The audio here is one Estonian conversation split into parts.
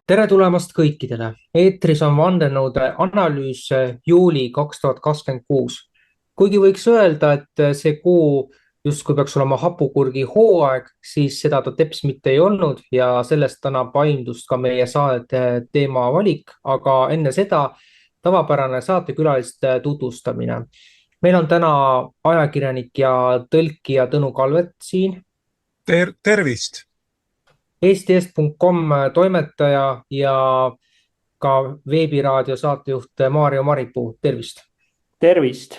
Tere tulemast kõikidele. Eetris on vandenõude analüüs juuli 2026. Kuigi võiks öelda, et see kuu justkui peaks olema hapukurgi hooaeg, siis seda ta teps mitte ei olnud ja sellest annab aimdust ka meie saate teema valik, aga enne seda tavapärane saatekülaliste tutvustamine. Meil on täna ajakirjanik ja tõlkija Tõnu Kalvet siin. Tervist! Eesti.com toimetaja ja ka veebiraadio saatejuht Maarjo Maripuu, tervist. Tervist!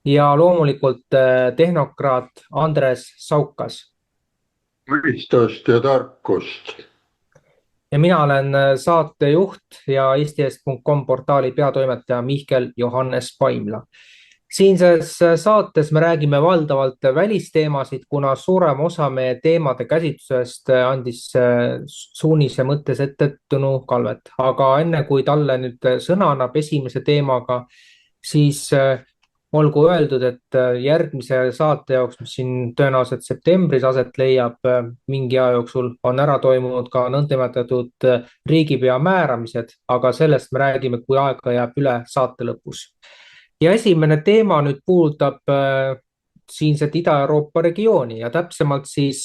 Ja loomulikult tehnokraat Andres Saukas. Mõistust ja tarkust. Ja mina olen saatejuht ja Eesti.com portaali peatoimetaja Mihkel Johannes Paimla. Siinses saates me räägime valdavalt välisteemasid, kuna suurem osa meie teemade käsitlusest andis suunise mõttes ette Tõnu Kalvet. Aga enne kui talle nüüd sõna annab esimese teemaga, siis olgu öeldud, et järgmise saate jaoks, mis siin tõenäoliselt septembris aset leiab, mingi aja jooksul on ära toimunud ka nõndanimetatud riigipea määramised, aga sellest me räägime, kui aega jääb üle saate lõpus. Ja esimene teema nüüd puudutab siinset Ida-Euroopa regiooni ja täpsemalt siis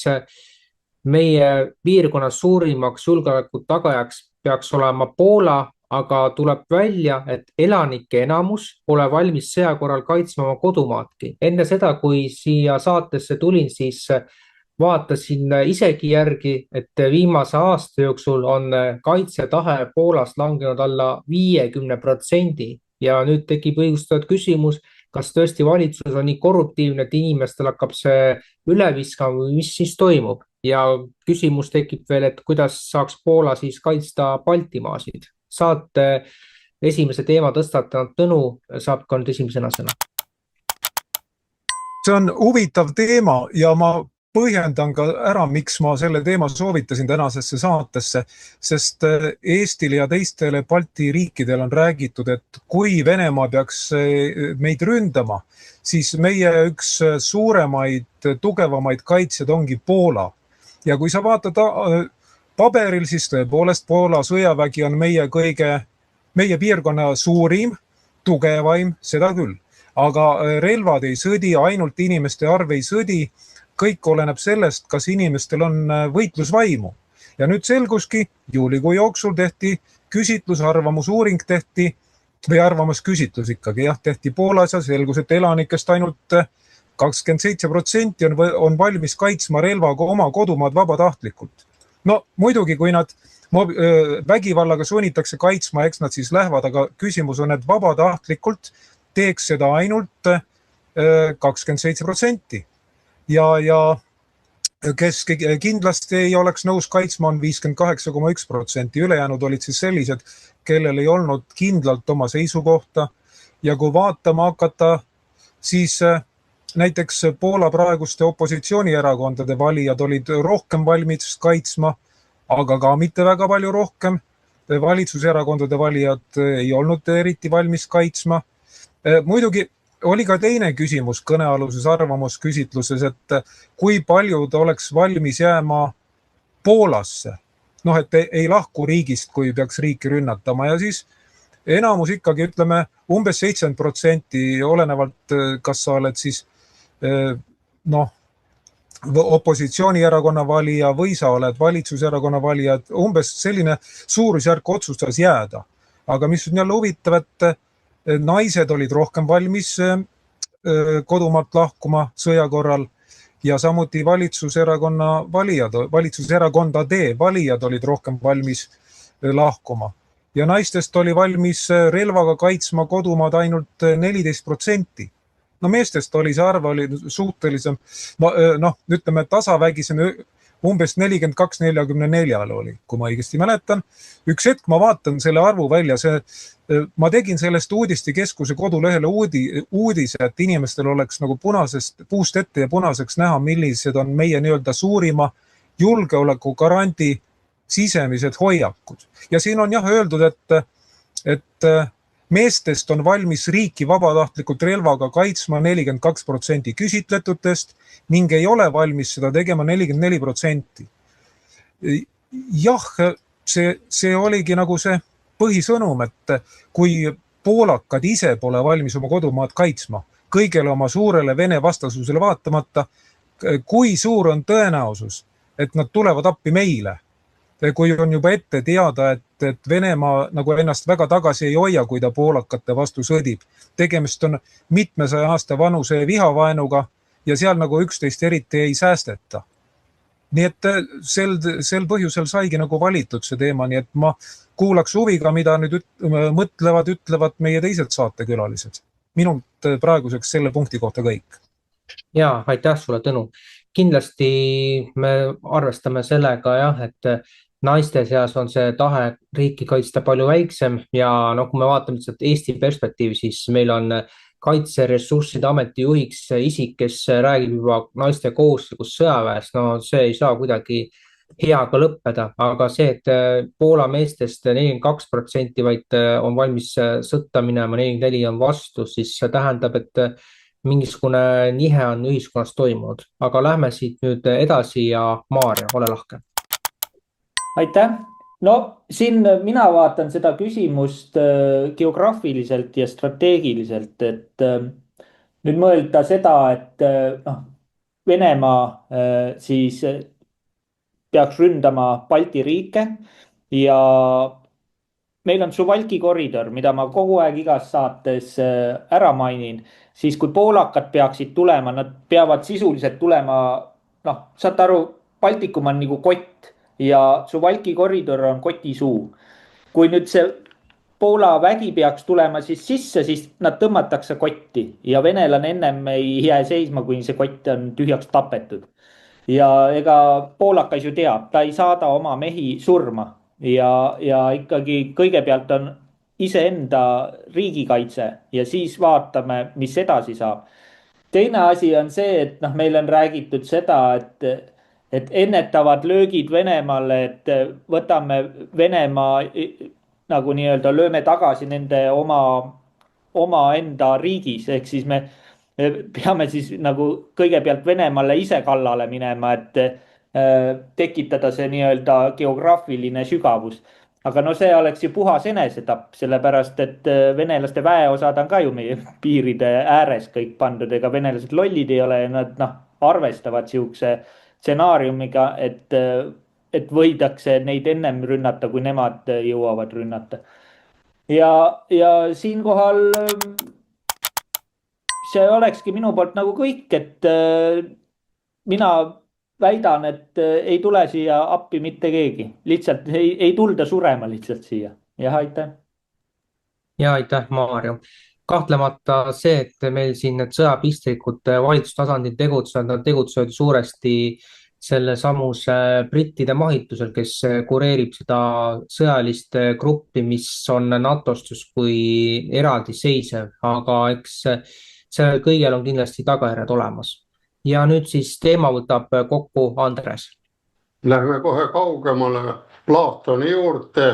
meie piirkonnas suurimaks julgeoleku tagajaks peaks olema Poola, aga tuleb välja, et elanike enamus pole valmis sõja korral kaitsma oma kodumaadki. Enne seda, kui siia saatesse tulin, siis vaatasin isegi järgi, et viimase aasta jooksul on kaitsetahe Poolas langenud alla 50%. Ja nüüd tekib õigustatud küsimus, kas tõesti valitsus on nii korruptiivne, et inimestel hakkab see üle viskama või mis siis toimub. Ja küsimus tekib veel, et kuidas saaks Poola siis kaitsta Baltimaasid. Saate esimese teema tõstatanud Tõnu saab ka nüüd esimesena sõna. See on huvitav teema ja ma põhjendan ka ära, miks ma selle teema soovitasin tänasesse saatesse, sest Eestile ja teistele Balti riikidel on räägitud, et kui Venemaa peaks meid ründama, siis meie üks suuremaid, tugevamaid kaitsjad ongi Poola. Ja kui sa vaatad paberil, siis tõepoolest Poola sõjavägi on meie piirkonna suurim, tugevaim, seda küll. Aga relvad ei sõdi, ainult inimeste arv ei sõdi. Kõik oleneb sellest, kas inimestel on võitlusvaimu. Ja nüüd selguski, juulikuu jooksul tehti küsitlus, arvamusuuring tehti, või arvamusküsitlus ikkagi, tehti Poolas ja selgus, et elanikest ainult 27% on valmis kaitsma relvaga oma kodumaad vabatahtlikult. No muidugi, kui nad vägivallaga sunnitakse kaitsma, eks nad siis lähevad, aga küsimus on, et vabatahtlikult teeks seda ainult 27%. Ja kes kindlasti ei oleks nõus kaitsma on 58,1%. Ülejäänud olid siis sellised, kellel ei olnud kindlalt oma seisukohta. Ja kui vaatama hakata, siis näiteks Poola praeguste opositsioonierakondade valijad olid rohkem valmis kaitsma, aga ka mitte väga palju rohkem. Valitsuserakondade valijad ei olnud eriti valmis kaitsma. Muidugi oli ka teine küsimus kõnealuses arvamusküsitluses, et kui paljud oleks valmis jääma Poolasse, et ei lahku riigist, kui peaks riiki rünnatama ja siis enamus ikkagi ütleme umbes 70% olenevalt, kas sa oled siis opositsioonierakonna valija või sa oled valitsuserakonna valija, umbes selline suurusjärk otsustas jääda. Aga mis on jälle huvitav, et naised olid rohkem valmis kodumaalt lahkuma sõja korral ja samuti valitsuserakondade valijad olid rohkem valmis lahkuma. Ja naistest oli valmis relvaga kaitsma kodumaad ainult 14%. No meestest oli see arv suhtelisem, ütleme tasavägisem, umbes 42-44 oli, kui ma õigesti mäletan. Üks hetk ma vaatan selle arvu välja, ma tegin sellest uudistekeskuse kodulehele uudise, et inimestel oleks nagu punasest puust ette ja punaseks näha, millised on meie nii-öelda suurima julgeoleku garandi sisemised hoiakud. Ja siin on öeldud, et meestest on valmis riiki vabatahtlikult relvaga kaitsma 42% küsitletutest ning ei ole valmis seda tegema 44%. Jah, see oligi nagu see põhisõnum, et kui poolakad ise pole valmis oma kodumaad kaitsma, kõigele oma suurele Vene vastasusele vaatamata, kui suur on tõenäosus, et nad tulevad appi meile. Kui on juba ette teada, et Venemaa nagu ennast väga tagasi ei hoia, kui ta poolakate vastu sõdib. Tegemist on mitmesaja aasta vanuse vihavaenuga ja seal nagu üksteist eriti ei säästeta. Nii et sel põhjusel saigi nagu valitud see teema, nii et ma kuulaks huviga, mida nüüd ütlevad meie teised saatekülalised. Minult praeguseks selle punkti kohta kõik. Ja, aitäh sulle, Tõnu. Kindlasti me arvestame sellega, et naiste seas on see tahe riiki kaitsta palju väiksem ja kui me vaatame Eesti perspektiivi, siis meil on Kaitseressursside Ameti juhiks isik, kes räägib juba naiste kohustuslikust sõjaväest. No see ei saa kuidagi heaga lõppeda, aga see, et Poola meestest 42% vaid on valmis sõtta minema, 44% on vastu, siis see tähendab, et mingisugune nihe on ühiskonnas toimunud. Aga lähme siit nüüd edasi ja Maarja, ole lahke. Aitäh! No siin mina vaatan seda küsimust geograafiliselt ja strateegiliselt, et nüüd mõelda seda, et Venemaa siis peaks ründama Balti riike ja meil on Suwalki koridor, mida ma kogu aeg igas saates ära mainin, siis kui poolakad peaksid tulema, nad peavad sisuliselt tulema, saate aru, Baltikum on nagu kott ja Suwalki koridor on koti suu. Kui nüüd see Poola vägi peaks tulema siis sisse, siis nad tõmmatakse kotti ja venelane ennem ei jää seisma, kui see kott on tühjaks tapetud. Ja ega poolakas ju teab, ta ei saada oma mehi surma ja ikkagi kõigepealt on iseenda riigikaitse ja siis vaatame, mis edasi saab. Teine asi on see, et meil on räägitud seda, et ennetavad löögid Venemaale, et võtame Venemaa nagu nii-öelda lööme tagasi nende oma enda riigis, ehk siis me peame siis nagu kõigepealt Venemaale ise kallale minema, et tekitada see nii-öelda geograafiline sügavus. Aga see oleks ju puhas enesetapp, sellepärast et venelaste väeosad on ka ju meie piiride ääres kõik pandud, ega venelased lollid ei ole ja nad arvestavad siukse stsenaariumiga, et võidakse neid ennem rünnata, kui nemad jõuavad rünnata. Ja siinkohal see olekski minu poolt nagu kõik, et mina väidan, et ei tule siia appi mitte keegi. Lihtsalt ei tulda surema lihtsalt siia. Jah, aitäh. Ja aitäh, Maarja. Kahtlemata see, et meil siin need sõjapistrikud valitsustasandil tegutsevad suuresti selle samuse brittide mahitusel, kes kureerib seda sõjalist gruppi, mis on NATO-st kui eraldiseisev, aga eks sellel kõigel on kindlasti tagajärjed olemas. Ja nüüd siis teema võtab kokku Andres. Lähme kohe kaugemale Platoni juurde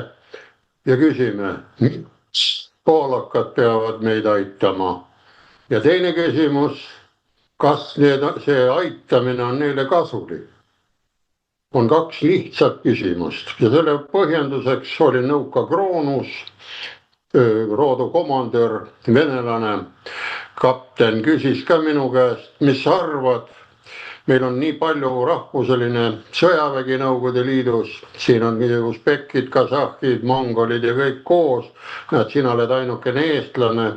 ja küsime, miks poolakad peavad meid aitama. Ja teine küsimus, kas see aitamine on neile kasulik? On kaks lihtsat küsimust ja selle põhjenduseks oli Nõuka Kroonus, roodukomandör, venelane, kapten küsis ka minu käest, mis sa arvad, meil on nii palju rahvuseline sõjavägi Nõukogude Liidus, siin on usbekid, kasahhid, mongolid ja kõik koos, sina oled ainukene eestlane,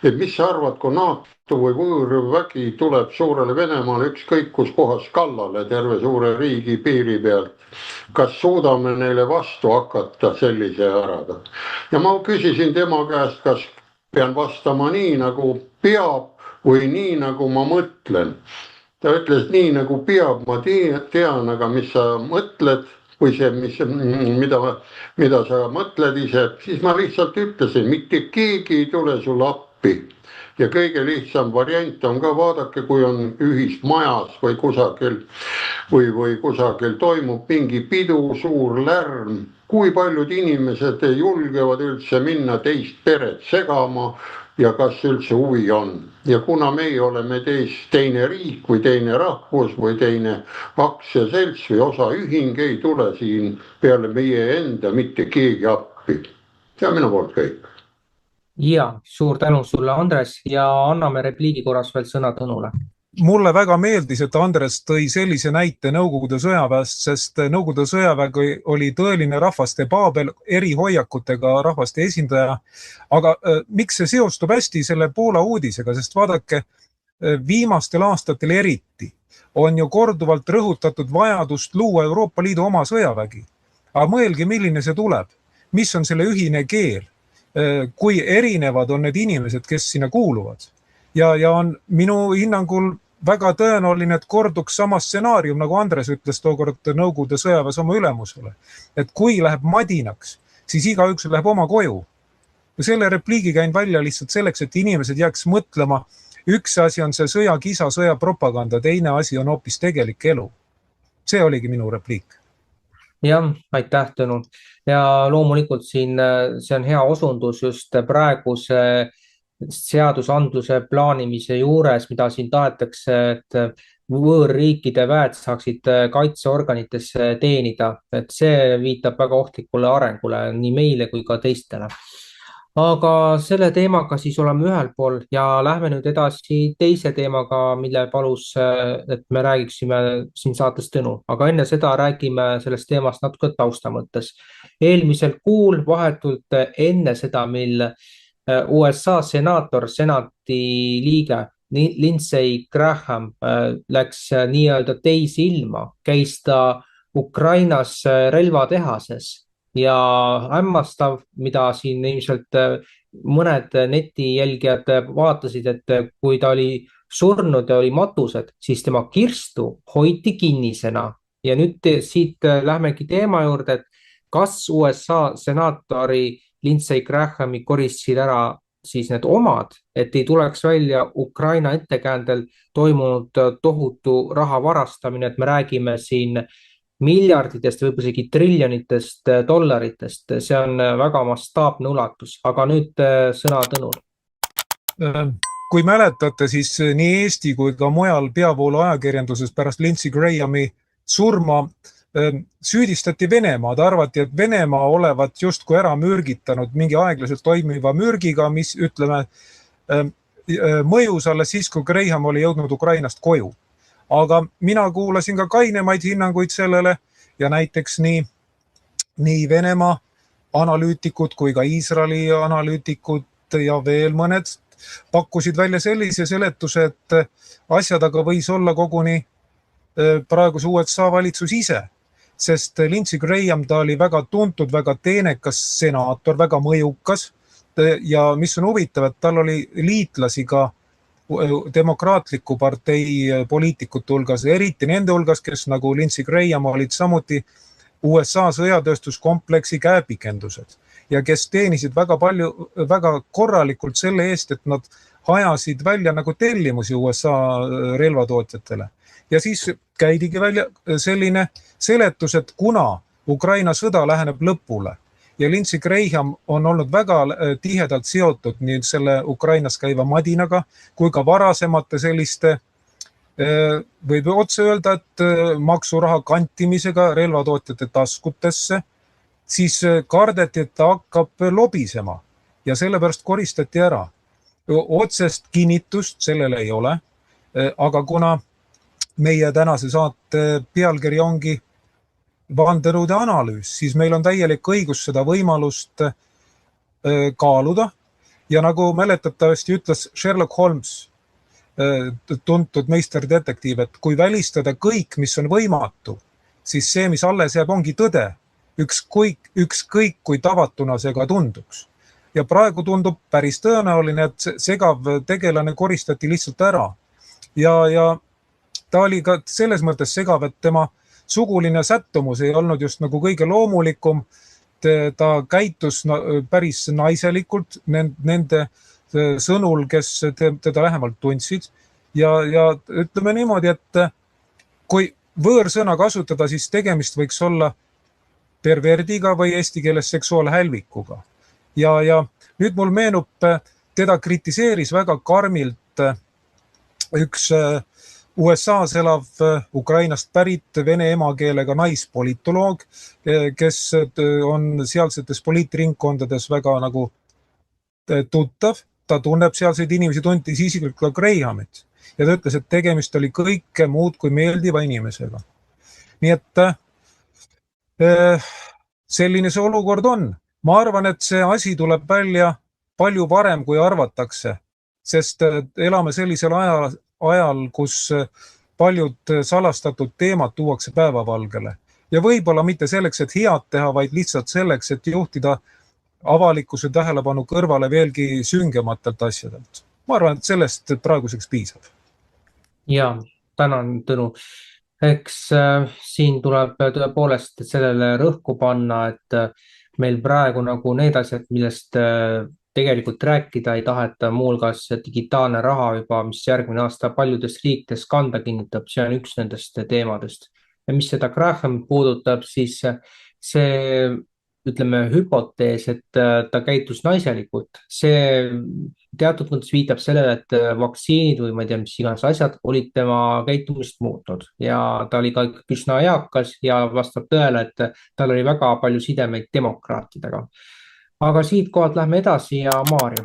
et mis sa arvad, kui NATO või võõrvägi tuleb suurele Venemaale ükskõik kus kohas kallale terve suure riigi piiri pealt, kas suudame neile vastu hakata sellise äraga? Ja ma küsisin tema käest, kas pean vastama nii, nagu peab või nii, nagu ma mõtlen. Ta ütles nii, nagu peab, ma tean, aga mis sa mõtled või see, mida sa mõtled ise, siis ma lihtsalt ütlesin, mitte keegi ei tule sulle appi. Ja kõige lihtsam variant on ka vaadake, kui on ühismajas või kusagil toimub mingi pidu, suur lärm, kui paljud inimesed julgevad üldse minna teist peret segama, ja kas üldse huvi on. Ja kuna meie oleme teine riik või teine rahvus või teine aktsiaselts või osaühing, ei tule siin peale meie enda mitte keegi appi. See on minu poolt kõik. Ja suur tänu sulle, Andres, ja anname repliigi korras veel sõna Tõnule. Mulle väga meeldis, et Andres tõi sellise näite Nõukogude sõjaväest, sest Nõukogude sõjavägi oli tõeline rahvaste paabel, eri hoiakutega rahvaste esindaja. Aga miks see seostub hästi selle Poola uudisega, sest vaadake, viimastel aastatel eriti on ju korduvalt rõhutatud vajadust luua Euroopa Liidu oma sõjavägi. Aga mõelge, milline see tuleb, mis on selle ühine keel, kui erinevad on need inimesed, kes sinna kuuluvad. Ja on minu hinnangul väga tõenäoline, et korduks sama stsenaarium, nagu Andres ütles tookord Nõukogude sõjaväes oma ülemusele. Et kui läheb madinaks, siis igaüks läheb oma koju. Ja selle repliigi käin välja lihtsalt selleks, et inimesed jääks mõtlema. Üks asi on see sõjakisa, sõjapropaganda, teine asi on hoopis tegelik elu. See oligi minu repliik. Jah, aitäh, Tõnu. Ja loomulikult siin see on hea osundus just praeguse seadusandluse plaanimise juures, mida siin tahetakse, et võõrriikide väed saaksid kaitseorganitesse teenida. Et see viitab väga ohtlikule arengule nii meile kui ka teistele. Aga selle teemaga siis oleme ühel pool ja lähme nüüd edasi teise teemaga, mille palus, et me räägiksime siin saates Tõnu. Aga enne seda räägime sellest teemast natuke tausta mõttes. Eelmisel kuul vahetult enne seda, mil USA senaator, senati liige Lindsey Graham läks nii-öelda teisi ilma, käis ta Ukrainas relvatehases ja hämmastav, mida siin ilmselt mõned netijälgijad vaatasid, et kui ta oli surnud ja oli matused, siis tema kirstu hoiti kinnisena. Ja nüüd siit lähmegi teema juurde, et kas USA senaatori Lindsey Grahami koristasid ära siis need omad, et ei tuleks välja Ukraina ettekäändel toimunud tohutu raha varastamine, et me räägime siin miljarditest või isegi triljonitest dollaritest. See on väga mastaapne ulatus, aga nüüd sõna Tõnul. Kui mäletate, siis nii Eesti kui ka mujal peavoolu ajakirjanduses pärast Lindsey Grahami surma süüdistati Venemaad, arvati, et Venemaa olevat justkui ära mürgitanud mingi aeglaselt toimiva mürgiga, mis ütleme mõjus alles siis, kui Graham oli jõudnud Ukrainast koju. Aga mina kuulasin ka kainemaid hinnanguid sellele ja näiteks nii Venemaa analüütikud kui ka Iisraeli analüütikud ja veel mõned pakkusid välja sellise seletuse, et asjad aga võis olla koguni praeguse USA valitsus ise. Sest Lindsey Graham, ta oli väga tuntud, väga teenekas senaator, väga mõjukas ja mis on huvitav, et tal oli liitlasi ka demokraatliku partei poliitikute hulgas, eriti nende hulgas, kes nagu Lindsey Graham olid samuti USA sõjatööstuskompleksi käepikendused ja kes teenisid väga korralikult selle eest, et nad hajasid välja nagu tellimusi USA relvatootjatele. Ja siis käidigi välja selline seletus, et kuna Ukraina sõda läheneb lõpule ja Lindsey Graham on olnud väga tihedalt seotud nii selle Ukrainas käiva madinaga kui ka varasemate selliste, võib otse öelda, et maksuraha kantimisega relvatootjate taskutesse, siis kardeti, et ta hakkab lobisema ja sellepärast koristati ära. Otsest kinnitust sellele ei ole, aga kuna meie tänase saate pealkiri ongi vandenõude analüüs, siis meil on täielik õigus seda võimalust kaaluda. Ja nagu mäletatavasti ütles Sherlock Holmes, tuntud meisterdetektiiv, et kui välistada kõik, mis on võimatu, siis see, mis alles jääb, ongi tõde. Ükskõik kui tavatuna see ka tunduks. Ja praegu tundub päris tõenäoline, et segav tegelane koristati lihtsalt ära. Ja ta oli ka selles mõttes segav, et tema suguline sättumus ei olnud just nagu kõige loomulikum. Ta käitus päris naiselikult nende sõnul, kes teda lähemalt tundsid. Ja ütleme niimoodi, et kui võõrsõna kasutada, siis tegemist võiks olla perverdiga või eesti keeles seksuaalhälvikuga. Ja nüüd mul meenub teda kritiseeris väga karmilt üks USA-s elav Ukrainast pärit vene emakeelega naispolitoloog, kes on sealsetes poliitringkondades väga nagu tuttav, ta tunneb sealseid inimesi, tuntis isiklikult ka Grahamit ja ta ütles, et tegemist oli kõike muud kui meeldiva inimesega. Nii et selline see olukord on. Ma arvan, et see asi tuleb välja palju varem, kui arvatakse, sest elame sellisel ajal, kus paljud salastatud teemad tuuakse päevavalgele. Ja võib-olla mitte selleks, et head teha, vaid lihtsalt selleks, et juhtida avalikkuse tähelepanu kõrvale veelgi süngematelt asjadelt. Ma arvan, et sellest praeguseks piisab. Ja, tänan, Tõnu. Eks siin tuleb tõepoolest sellele rõhku panna, et meil praegu nagu need asjad, millest tegelikult rääkida ei taheta, muulgas digitaalne raha juba, mis järgmine aasta paljudes riikides kanda kinnitab, see on üks nendest teemadest. Ja mis seda Graham puudutab, siis see, ütleme, hüpotees, et ta käitus naiselikult, see teatud mõttes viitab sellele, et vaktsiinid või ma ei tea, mis iganes asjad olid tema käitumist muutnud ja ta oli ka üsna eakas ja vastab tõele, et tal oli väga palju sidemeid demokraatidega. Aga siit kohalt lähme edasi ja Maarju.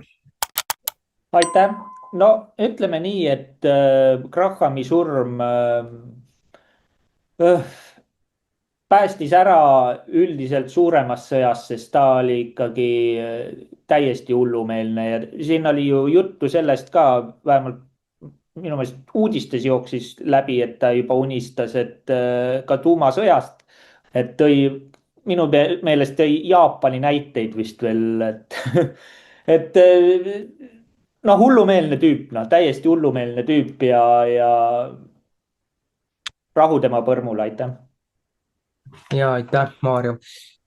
Aitäh. No ütleme nii, et Grahami surm päästis ära üldiselt suuremast sõjast, sest ta oli ikkagi täiesti hullumeelne ja siin oli ju juttu sellest ka, vähemalt minu meelest uudistes jooksis läbi, et ta juba unistas, et ka tuumasõjast, et minu meelest tõi Jaapani näiteid vist veel, et no hullumeelne tüüp, no täiesti hullumeelne tüüp ja rahu tema põrmule, aitäh. Ja aitäh, Maarju.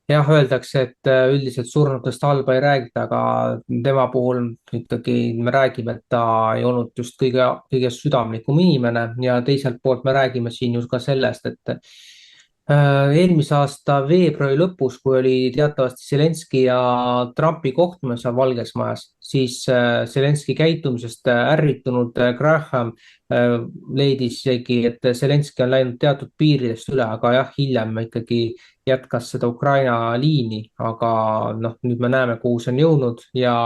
Jah, öeldakse, et üldiselt surnutest halba ei räägita, aga tema puhul ikkagi me räägime, et ta ei olnud just kõige südamlikum inimene ja teiselt poolt me räägime siin just ka sellest, et eelmise aasta veebruari lõpus, kui oli teatavasti Zelenski ja Trumpi kohtumine seal Valges Majas, siis Zelenski käitumisest ärritunud Graham leidis isegi, et Zelenski on läinud teatud piiridest üle, aga jah, hiljem ikkagi jätkas seda Ukraina liini, aga nüüd me näeme, kuhu see on jõudnud ja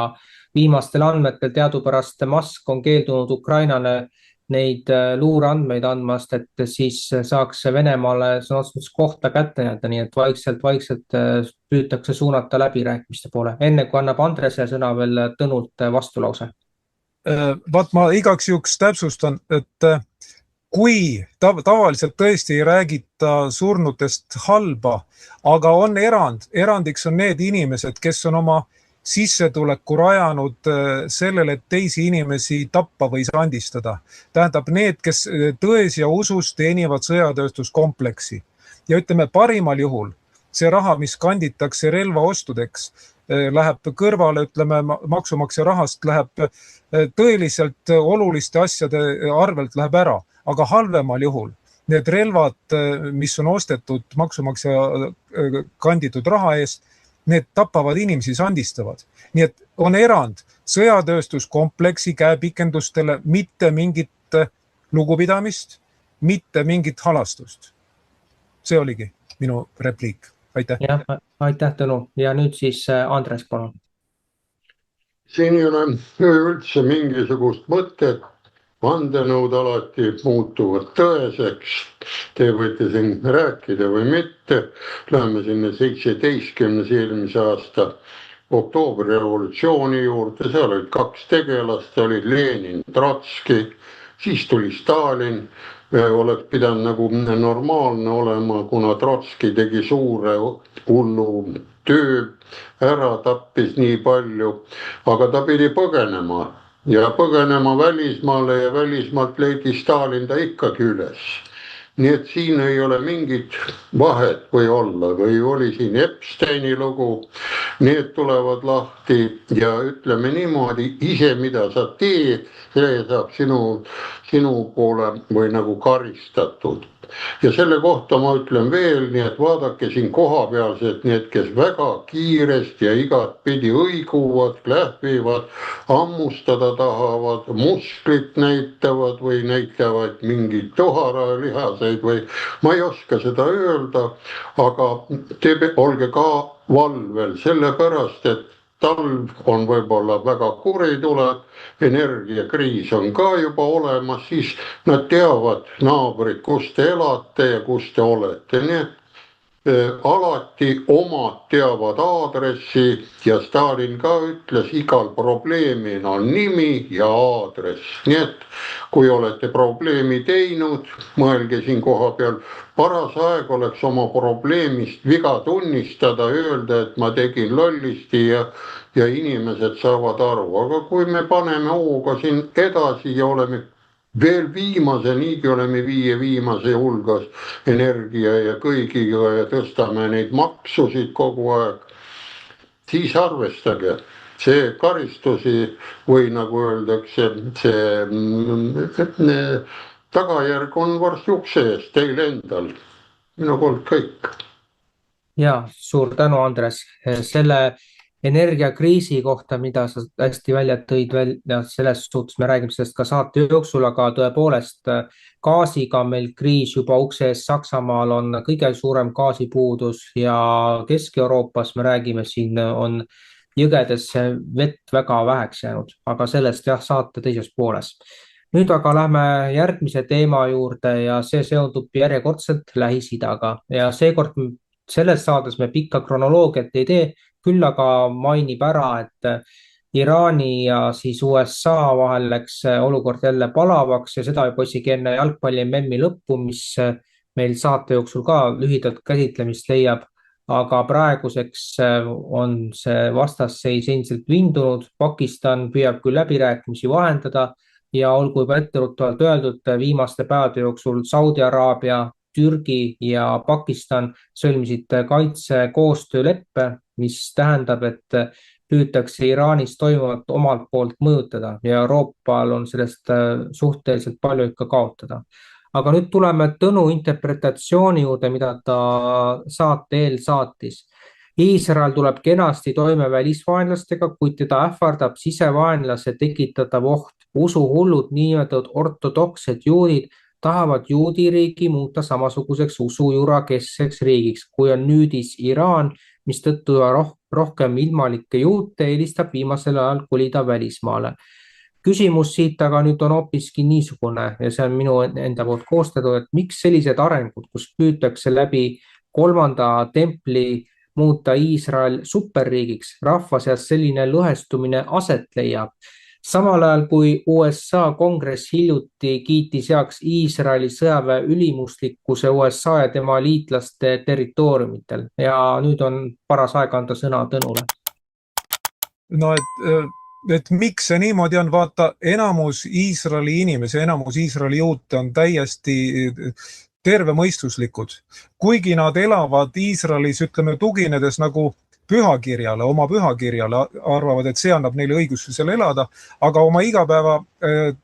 viimastel andmetel teadupärast Musk on keeldunud Ukrainale neid luureandmeid andmast, et siis saaks Venemaale sõna otseses kohta kätte jääda, nii et vaikselt püütakse suunata läbirääkimiste poole. Enne kui annab Andrese sõna veel Tõnult vastulause. Vaat ma igaks juhuks täpsustan, et kui tavaliselt tõesti ei räägita surnutest halba, aga on erandiks on need inimesed, kes on oma sissetuleku rajanud sellele, et teisi inimesi tappa või sandistada. Tähendab need, kes tões ja usus teenivad sõjatööstuskompleksi. Ja ütleme, parimal juhul see raha, mis kanditakse relvaostudeks, läheb kõrvale, ütleme, maksumaksja rahast läheb tõeliselt oluliste asjade arvelt läheb ära. Aga halvemal juhul need relvad, mis on ostetud maksumaksja kanditud raha eest, need tapavad inimesi, sandistavad. Nii et on erand sõjatööstuskompleksi käepikendustele, mitte mingit lugupidamist, mitte mingit halastust. See oligi minu repliik. Aitäh. Ja, aitäh, Tõnu. Ja nüüd siis Andres, palun. Siin ei ole üldse mingisugust mõtet. Vandenõud alati muutuvad tõeseks. Te võite siin rääkida või mitte. Läheme sinna 17. eelmise aasta oktoobri revolutsiooni juurde. Seal olid 2 tegelast, olid Lenin, Trotski, siis tuli Stalin. Oleks pidanud nagu normaalne olema, kuna Trotski tegi suure hullu töö, ära tappis nii palju, aga ta pidi põgenema. Ja põgenema välismaale ja välismaalt leidi Stalin ta ikkagi üles. Nii et siin ei ole mingit vahet või olla, või oli siin Epsteini lugu need tulevad lahti ja ütleme niimoodi, ise mida sa teed, see saab sinu poole või nagu karistatud. Ja selle kohta ma ütlen veel, nii et vaadake siin kohapealsed, need, kes väga kiiresti ja igat pidi õiguvad, klähvivad, ammustada tahavad, musklit näitavad või näitavad mingid toharalihaseid või ma ei oska seda öelda, aga olge ka valvel, sellepärast, et talv on võib-olla väga kuri tuleb, energiakriis on ka juba olemas, siis nad teavad naabrid, kus te elate ja kus te olete. Nii et alati omad teavad aadressi ja Stalin ka ütles, igal probleemil on nimi ja aadress. Nii et kui olete probleemi teinud, mõelge siin koha peal, paras aeg oleks oma probleemist viga tunnistada, öelda, et ma tegin lollisti ja inimesed saavad aru. Aga kui me paneme hooga siin edasi ja oleme veel viimase, niigi oleme viimase hulgas energia ja kõigiga ja tõstame neid maksusid kogu aeg, siis arvestage, see karistusi või nagu öeldakse, see tagajärg on varsti ukse ees teil endal. Minu poolt kõik. Ja, suur tänu, Andres. Selle energiakriisi kohta, mida sa hästi välja tõid, selles suhtes me räägime sellest ka saate jooksul, aga tõepoolest gaasiga meil kriis juba ukse ees. Saksamaal on kõige suurem gaasipuudus ja Kesk-Euroopas me räägime, siin on jõgedesse vett väga väheks jäänud, aga sellest jah, saate teises pooles. Nüüd aga lähme järgmise teema juurde ja see seondub järjekordselt Lähis-Idaga ja seekord selles saades me pikka kronoloogiat ei tee, küll aga mainib ära, et Iraani ja siis USA vahel läks olukord jälle palavaks ja seda juba isegi enne jalgpalli MM-i lõppu, mis meil saate jooksul ka lühidalt käsitlemist leiab. Aga praeguseks on see vastasseis endiselt vindunud. Pakistan püüab küll läbirääkimisi vahendada ja olgu juba etteruttavalt öeldud, viimaste päevade jooksul Saudi Araabia, Türgi ja Pakistan sõlmisid kaitsekoostööleppe, mis tähendab, et püütakse Iraanis toimuvat omalt poolt mõjutada ja Euroopal on sellest suhteliselt palju ikka kaotada. Aga nüüd tuleme Tõnu interpretatsiooni juurde, mida ta saate eel saatis. Iisrael tuleb kenasti toime välisvaenlastega, kuid teda ähvardab sisevaenlase tekitatav oht. Usuhullud niinimetatud ortodoksed juudid tahavad juudiriigi muuta samasuguseks usujura keskseks riigiks, kui on nüüdis Iraan, mis tõttu rohkem ilmalikke juute eelistab viimasel ajal kolida välismaale. Küsimus siit aga nüüd on hoopiski niisugune ja see on minu enda poolt koostatud, et miks sellised arengud, kus püütakse läbi kolmanda templi muuta Iisrael superriigiks, rahva seas selline lõhestumine aset leiab. Samal ajal kui USA kongress hiljuti kiitis heaks Iisraeli sõjaväe ülimuslikkuse USA ja tema liitlaste territooriumitel ja nüüd on paras aeg anda sõna Tõnule. No et miks see niimoodi on, vaata, enamus Iisraeli inimesi, enamus Iisraeli juute on täiesti tervemõistuslikud. Kuigi nad elavad Iisraelis, ütleme, tuginedes nagu pühakirjale, oma pühakirjale, arvavad, et see annab neile õiguse seal elada, aga oma igapäeva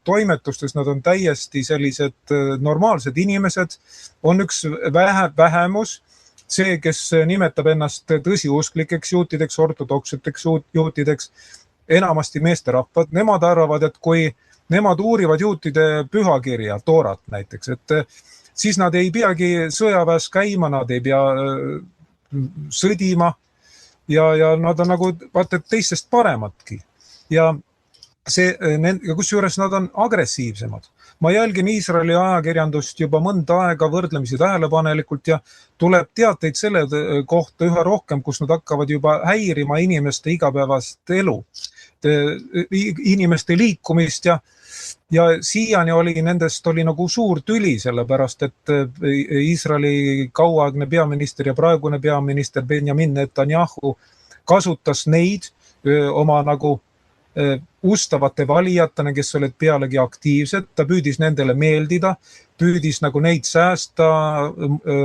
toimetustes nad on täiesti sellised normaalsed inimesed, on üks vähemus, see, kes nimetab ennast tõsiusklikeks juutideks, ortodokseteks juutideks, enamasti meesterahvad, nemad arvavad, et kui nemad uurivad juutide pühakirja, Toorat näiteks, et siis nad ei peagi sõjaväes käima, nad ei pea sõdima, ja nad on nagu vaata teistest paremadki ja kusjuures nad on agressiivsemad. Ma jälgin Iisraeli ajakirjandust juba mõnda aega võrdlemisi tähelepanelikult ja tuleb teateid selle kohta üha rohkem, kus nad hakkavad juba häirima inimeste igapäevast elu, inimeste liikumist ja siiani nendest oli nagu suur tüli, sellepärast et Iisraeli kauaaegne peaminister ja praegune peaminister Benjamin Netanyahu kasutas neid oma nagu ustavate valijatena, kes olid pealegi aktiivsed, ta püüdis nendele meeldida, püüdis nagu neid säästa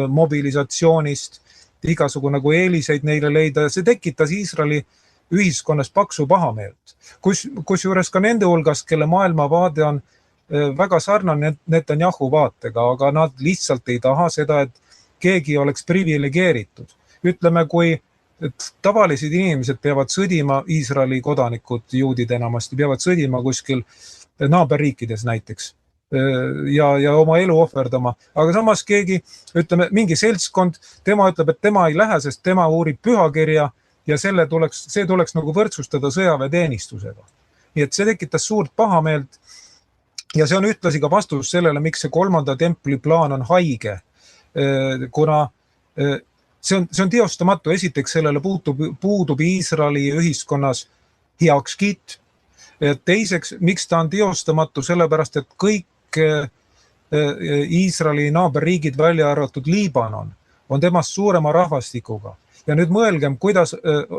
mobilisatsioonist igasugu nagu eeliseid neile leida ja see tekitas Iisraeli ühiskonnas paksu pahameelt. Kusjuures ka nende hulgas, kelle maailmavaade on väga sarnane Netanyahu vaatega, aga nad lihtsalt ei taha seda, et keegi oleks privilegeeritud. Ütleme, kui tavalised inimesed peavad sõdima, Iisraeli kodanikud, juudid enamasti, peavad sõdima kuskil naaberriikides näiteks ja oma elu ohverdama. Aga samas keegi, ütleme, mingi seltskond, tema ütleb, et tema ei lähe, sest tema uurib pühakirja ja see tuleks nagu võrdsustada sõjaväeteenistusega. Nii et see tekitas suurt pahameelt ja see on ühtlasi ka vastus sellele, miks see 3. templi plaan on haige, kuna see on teostamatu. Esiteks sellele puudub Iisraeli ühiskonnas heakskiit. Teiseks, miks ta on teostamatu, sellepärast, et kõik Iisraeli naaberriigid välja arvatud Liibanon on temast suurema rahvastikuga. Ja nüüd mõelgem, kuidas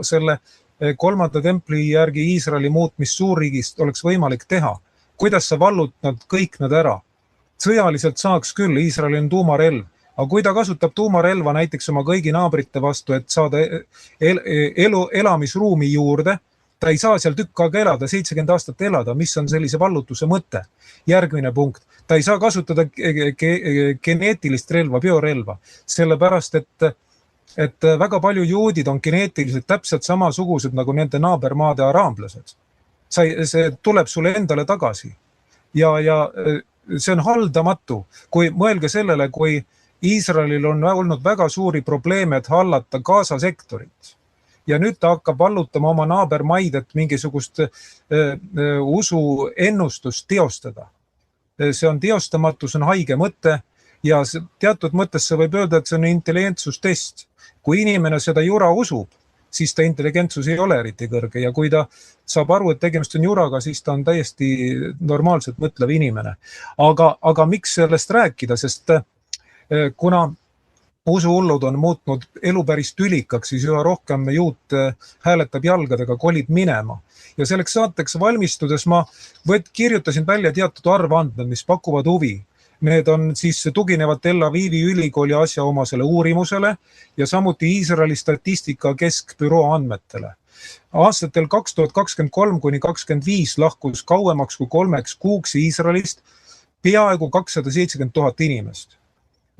selle 3. templi järgi Iisraeli muutmist suurriigist oleks võimalik teha. Kuidas sa vallutad kõik nad ära? Sõjaliselt saaks küll, Iisraelil on tuumarelv, aga kui ta kasutab tuumarelva näiteks oma kõigi naabrite vastu, et saada elamisruumi juurde, ta ei saa seal tükk aega elada, 70 aastat elada, mis on sellise vallutuse mõte. Järgmine punkt, ta ei saa kasutada geneetilist relva, biorelva, sellepärast, et väga palju juudid on geneetiliselt täpselt samasugused nagu nende naabermaade araablased. See tuleb sulle endale tagasi. Ja see on haldamatu, kui mõelge sellele, kui Iisraelil on olnud väga suuri probleeme, et hallata Gaza sektorit. Ja nüüd ta hakkab vallutama oma naabermaid, et mingisugust usuennustust teostada. See on teostamatu, see on haige mõte ja teatud mõttes see võib öelda, et see on intelligentsustest. Kui inimene seda jura usub, siis ta intelligentsus ei ole eriti kõrge ja kui ta saab aru, et tegemist on juraga, siis ta on täiesti normaalselt mõtlev inimene. Aga miks sellest rääkida, sest kuna usuhullud on muutnud elu päris tülikaks, siis üha rohkem juut hääletab jalgadega, kolib minema. Ja selleks saateks valmistudes ma kirjutasin välja teatud arvandmed, mis pakuvad huvi. Need on siis tuginevad Tel Avivi ülikooli asjaomasele uurimusele ja samuti Iisraeli statistika keskbüroo andmetele. Aastatel 2023 kuni 2025 lahkus kauemaks kui 3 kuuks Iisraelist peaaegu 270 000 inimest.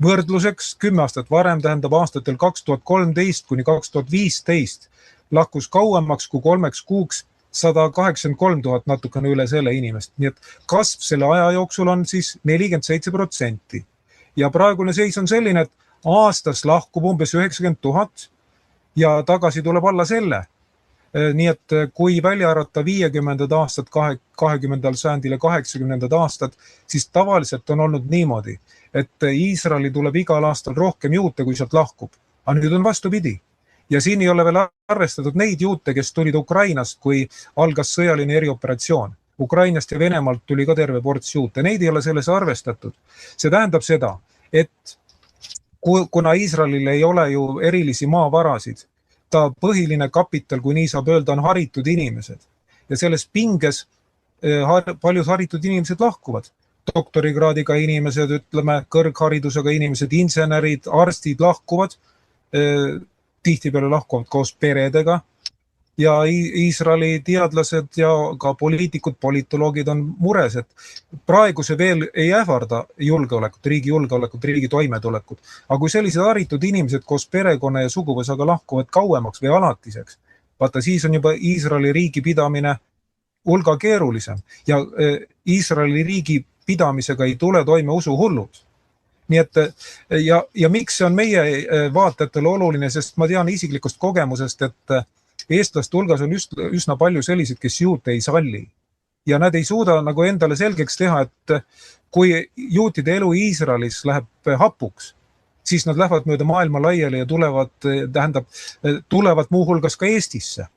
Võrdluseks 10 aastat varem, tähendab aastatel 2013 kuni 2015 lahkus kauemaks kui 3 kuuks 183 000 natukene üle selle inimest. Nii et kasv selle aja jooksul on siis 47%. Ja praegune seis on selline, et aastas lahkub umbes 90 000 ja tagasi tuleb alla selle. Nii et kui välja arvata 50. aastat, 20. sajandile 80. aastat, siis tavaliselt on olnud niimoodi, et Iisraeli tuleb igal aastal rohkem juute, kui sealt lahkub. Aga nüüd on vastupidi. Ja siin ei ole veel arvestatud neid juute, kes tulid Ukrainast, kui algas sõjaline erioperatsioon. Ukrainast ja Venemaalt tuli ka terve ports juute. Neid ei ole selles arvestatud. See tähendab seda, et kuna Iisraelil ei ole ju erilisi maavarasid, ta põhiline kapital, kui nii saab öelda, on haritud inimesed. Ja selles pinges paljud haritud inimesed lahkuvad. Doktorikraadiga inimesed, ütleme, kõrgharidusega inimesed, insenerid, arstid lahkuvad, tihtipeale lahkuvad koos peredega ja Iisraeli teadlased ja ka poliitikud, politoloogid on mures, et praegu see veel ei ähvarda julgeolekut, riigi toimetulekut. Aga kui sellised haritud inimesed koos perekonna ja suguvõsaga lahkuvad kauemaks või alatiseks, vaata siis on juba Iisraeli riigi pidamine hulga keerulisem ja Iisraeli riigi pidamisega ei tule toime usuhullud. Nii et, ja miks see on meie vaatajatele oluline, sest ma tean isiklikust kogemusest, et eestlaste hulgas on üsna palju sellised, kes juute ei salli. Ja nad ei suuda nagu endale selgeks teha, et kui juutide elu Iisraelis läheb hapuks, siis nad lähevad mööda maailma laiali ja tulevad muu hulgas ka Eestisse.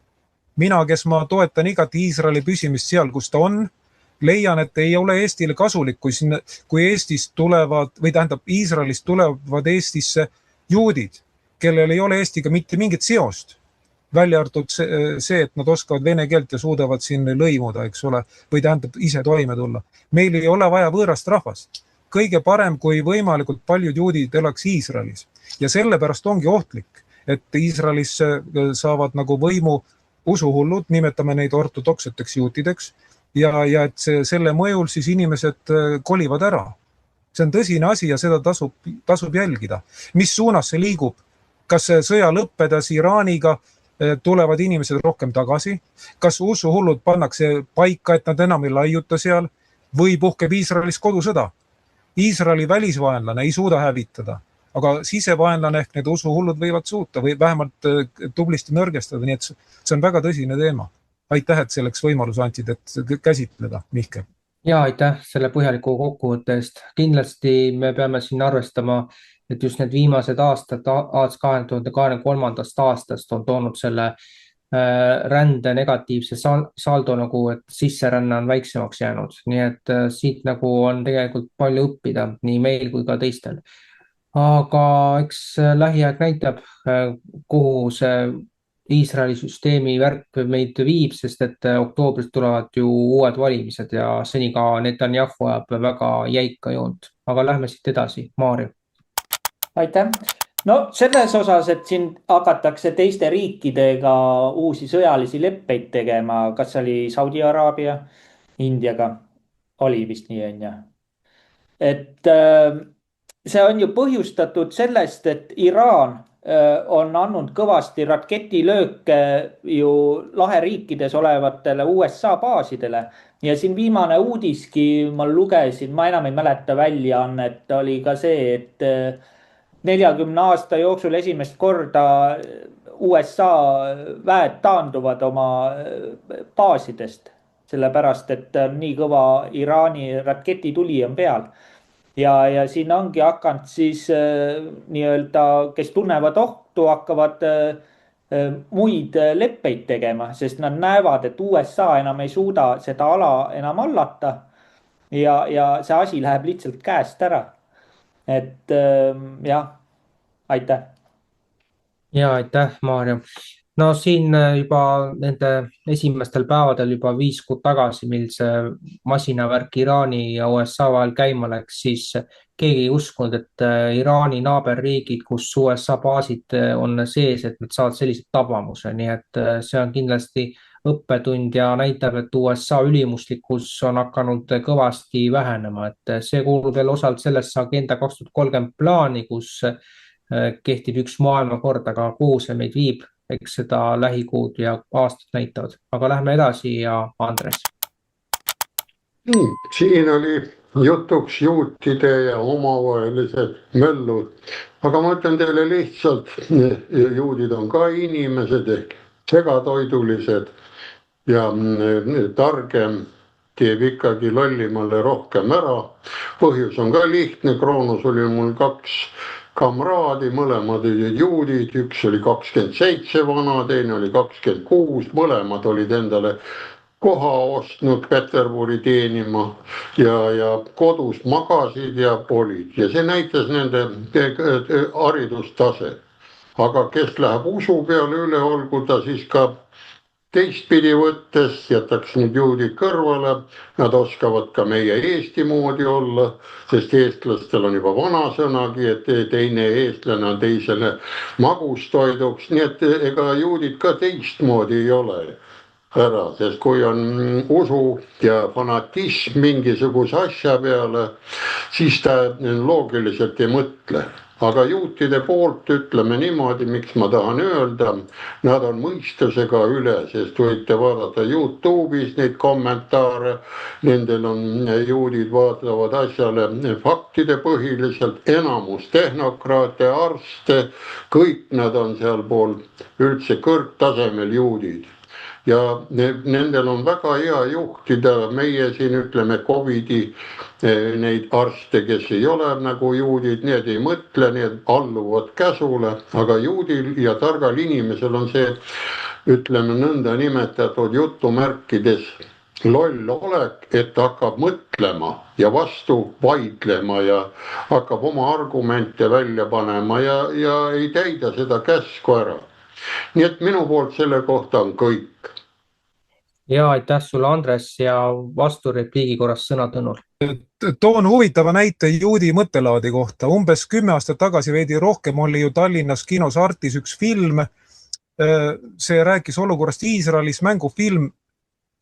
Mina, kes ma toetan igati Iisraeli püsimist seal, kus ta on, leian, et ei ole Eestile kasulik, kui Eestist tulevad, või tähendab Iisraelist tulevad Eestisse juudid, kellel ei ole Eestiga mitte mingit seost. Välja arvatud see, et nad oskavad vene keelt ja suudavad siin lõimuda, eks ole, või tähendab ise toime tulla. Meil ei ole vaja võõrast rahvast. Kõige parem, kui võimalikult paljud juudid elaks Iisraelis. Ja sellepärast ongi ohtlik, et Iisraelis saavad nagu võimu usuhullud, nimetame neid ortodokseteks juutideks, ja et selle mõjul siis inimesed kolivad ära. See on tõsine asi ja seda tasub jälgida. Mis suunas see liigub? Kas sõja lõppedes Iraaniga tulevad inimesed rohkem tagasi? Kas usuhullud pannakse paika, et nad enam ei laiuta seal? Või puhkeb Iisraelis kodusõda? Iisraeli välisvaenlane ei suuda hävitada, aga sisevaenlane ehk need usuhullud võivad suuta või vähemalt tublisti nõrgestada, nii et see on väga tõsine teema. Aitäh, et selleks võimalus andsid, et käsitleda, Mihkel. Ja aitäh selle põhjaliku kokkuvõtte eest. Kindlasti me peame siin arvestama, et just need viimased aastad, 2023. aastast on toonud selle rände negatiivse saldo nagu, et sisseränne on väiksemaks jäänud. Nii et siit nagu on tegelikult palju õppida nii meil kui ka teistel. Aga eks lähiaeg näitab, kuhu see Iisraeli süsteemi värk meid viib, sest et oktoobris tulevad ju uued valimised ja seni ka Netanyahu ajab väga jäika joont. Aga lähme siit edasi. Maarja. Aitäh. No selles osas, et siin hakatakse teiste riikidega uusi sõjalisi leppeid tegema, kas oli Saudi Araabia, Indiaga, oli vist nii on ja. Et see on ju põhjustatud sellest, et Iraan on andnud kõvasti raketilööke ju laheriikides olevatele USA baasidele. Ja siin viimane uudiski ma lugesin, ma enam ei mäleta väljaannet, oli ka see, et 40 aasta jooksul esimest korda USA väed taanduvad oma baasidest, sellepärast, et nii kõva Iraani raketituli on peal. Ja siin ongi hakanud siis nii-öelda, kes tunnevad ohtu, hakkavad muid leppeid tegema, sest nad näevad, et USA enam ei suuda seda ala enam hallata ja see asi läheb lihtsalt käest ära. Et jah, aitäh. Ja aitäh, Maarja. No siin juba nende esimestel päevadel juba 5 kuud tagasi, mil see masinavärk Iraani ja USA vahel käima läks, siis keegi ei uskunud, et Iraani naaberriigid, kus USA baasid on sees, et nad saavad sellised tabamuse. Nii et see on kindlasti õppetund ja näitab, et USA ülimuslikkus on hakanud kõvasti vähenema. Et see kuulub veel osalt sellesse Agenda 2030 plaani, kus kehtib üks maailmakord, aga kuhu see meid viib, eks seda lähikuud ja aastad näitavad. Aga lähme edasi ja Andres. Siin oli jutuks juutide ja omavahelised möllud, aga ma ütlen teile lihtsalt, juudid on ka inimesed ehk segatoidulised ja targem teeb ikkagi lollimale rohkem ära. Põhjus on ka lihtne, Kroonus oli mul 2 kamraadi, mõlemad olid juudid, üks oli 27 vana, teine oli 26, mõlemad olid endale koha ostnud Peterburi teenima ja kodus magasid ja olid ja see näitas nende haridustaset. Aga kes läheb usu peale üle, olgu ta siis ka teistpidi võttes, jätaks nüüd juudid kõrvale, nad oskavad ka meie Eesti moodi olla, sest eestlastel on juba vanasõnagi, et teine eestlane on teisele magustoiduks, nii et ega juudid ka teistmoodi ei ole ära, sest kui on usu ja fanatism mingisuguse asja peale, siis ta loogiliselt ei mõtle. Aga juutide poolt ütleme niimoodi, miks ma tahan öelda, nad on mõistusega üle, sest võite vaadata YouTube'is neid kommentaare, nendel on juudid vaatavad asjale faktide põhiliselt, enamus tehnokraate, arste, kõik nad on sealpool üldse kõrgtasemel juudid. Ja nendel on väga hea juhtida, meie siin ütleme COVIDi neid arste, kes ei ole nagu juudid, need ei mõtle, need alluvad käsule, aga juudil ja targal inimesel on see, ütleme nõnda nimetatud jutumärkides loll olek, et hakkab mõtlema ja vastu vaidlema ja hakkab oma argumente välja panema ja ei täida seda käsku ära. Nii et minu poolt selle kohta on kõik. Ja aitäh sulle, Andres, ja vasturepliigi korras sõna Tõnul. toon huvitava näite juudi mõttelaadi kohta. Umbes 10 aastat tagasi veidi rohkem oli ju Tallinnas kinos Artis üks film. See rääkis olukorrast Iisraelis, mängufilm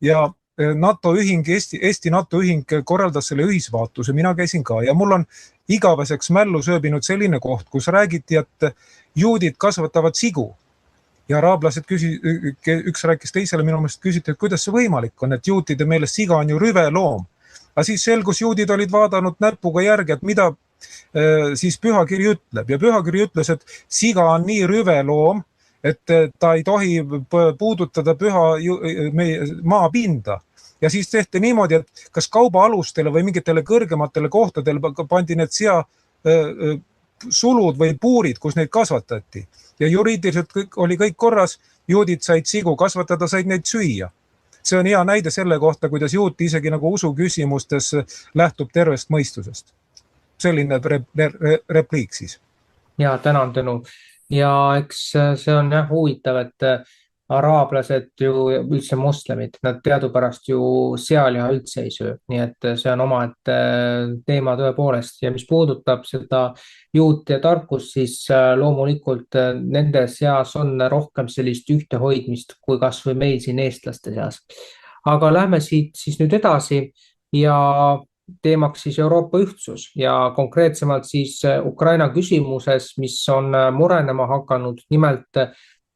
ja NATO ühing, Eesti NATO ühing korraldas selle ühisvaatuse. Mina käisin ka ja mul on igaveseks mällu sööbinud selline koht, kus räägiti, et juudid kasvatavad sigu. Ja araablased üks rääkis teisele, minu meelest küsiti, et kuidas see võimalik on, et juutide meelest siga on ju rüve loom. Aga siis selgus, juudid olid vaadanud näpuga järgi, et mida siis pühakiri ütleb. Ja pühakiri ütles, et siga on nii rüve loom, et ta ei tohi puudutada püha maapinda. Ja siis tehti niimoodi, et kas kaubaalustele või mingitele kõrgematele kohtadele pandi need sulud või puurid, kus neid kasvatati. Ja juriidiliselt oli kõik korras, juudid said sigu kasvatada, said neid süüa. See on hea näide selle kohta, kuidas juut isegi nagu usu küsimustes lähtub tervest mõistusest. Selline repliik siis. Ja tänan Tõnu. Ja eks see on huvitav, et araablased ju üldse moslemid, nad teadupärast ju sealiha üldse ei söö, nii et see on omaette teema tõepoolest. Ja mis puudutab seda juut ja tarkust, siis loomulikult nende seas on rohkem sellist ühtehoidmist kui kas või meil siin eestlaste seas. Aga lähme siit siis nüüd edasi ja teemaks siis Euroopa ühtsus ja konkreetsemalt siis Ukraina küsimuses, mis on murenema hakanud. Nimelt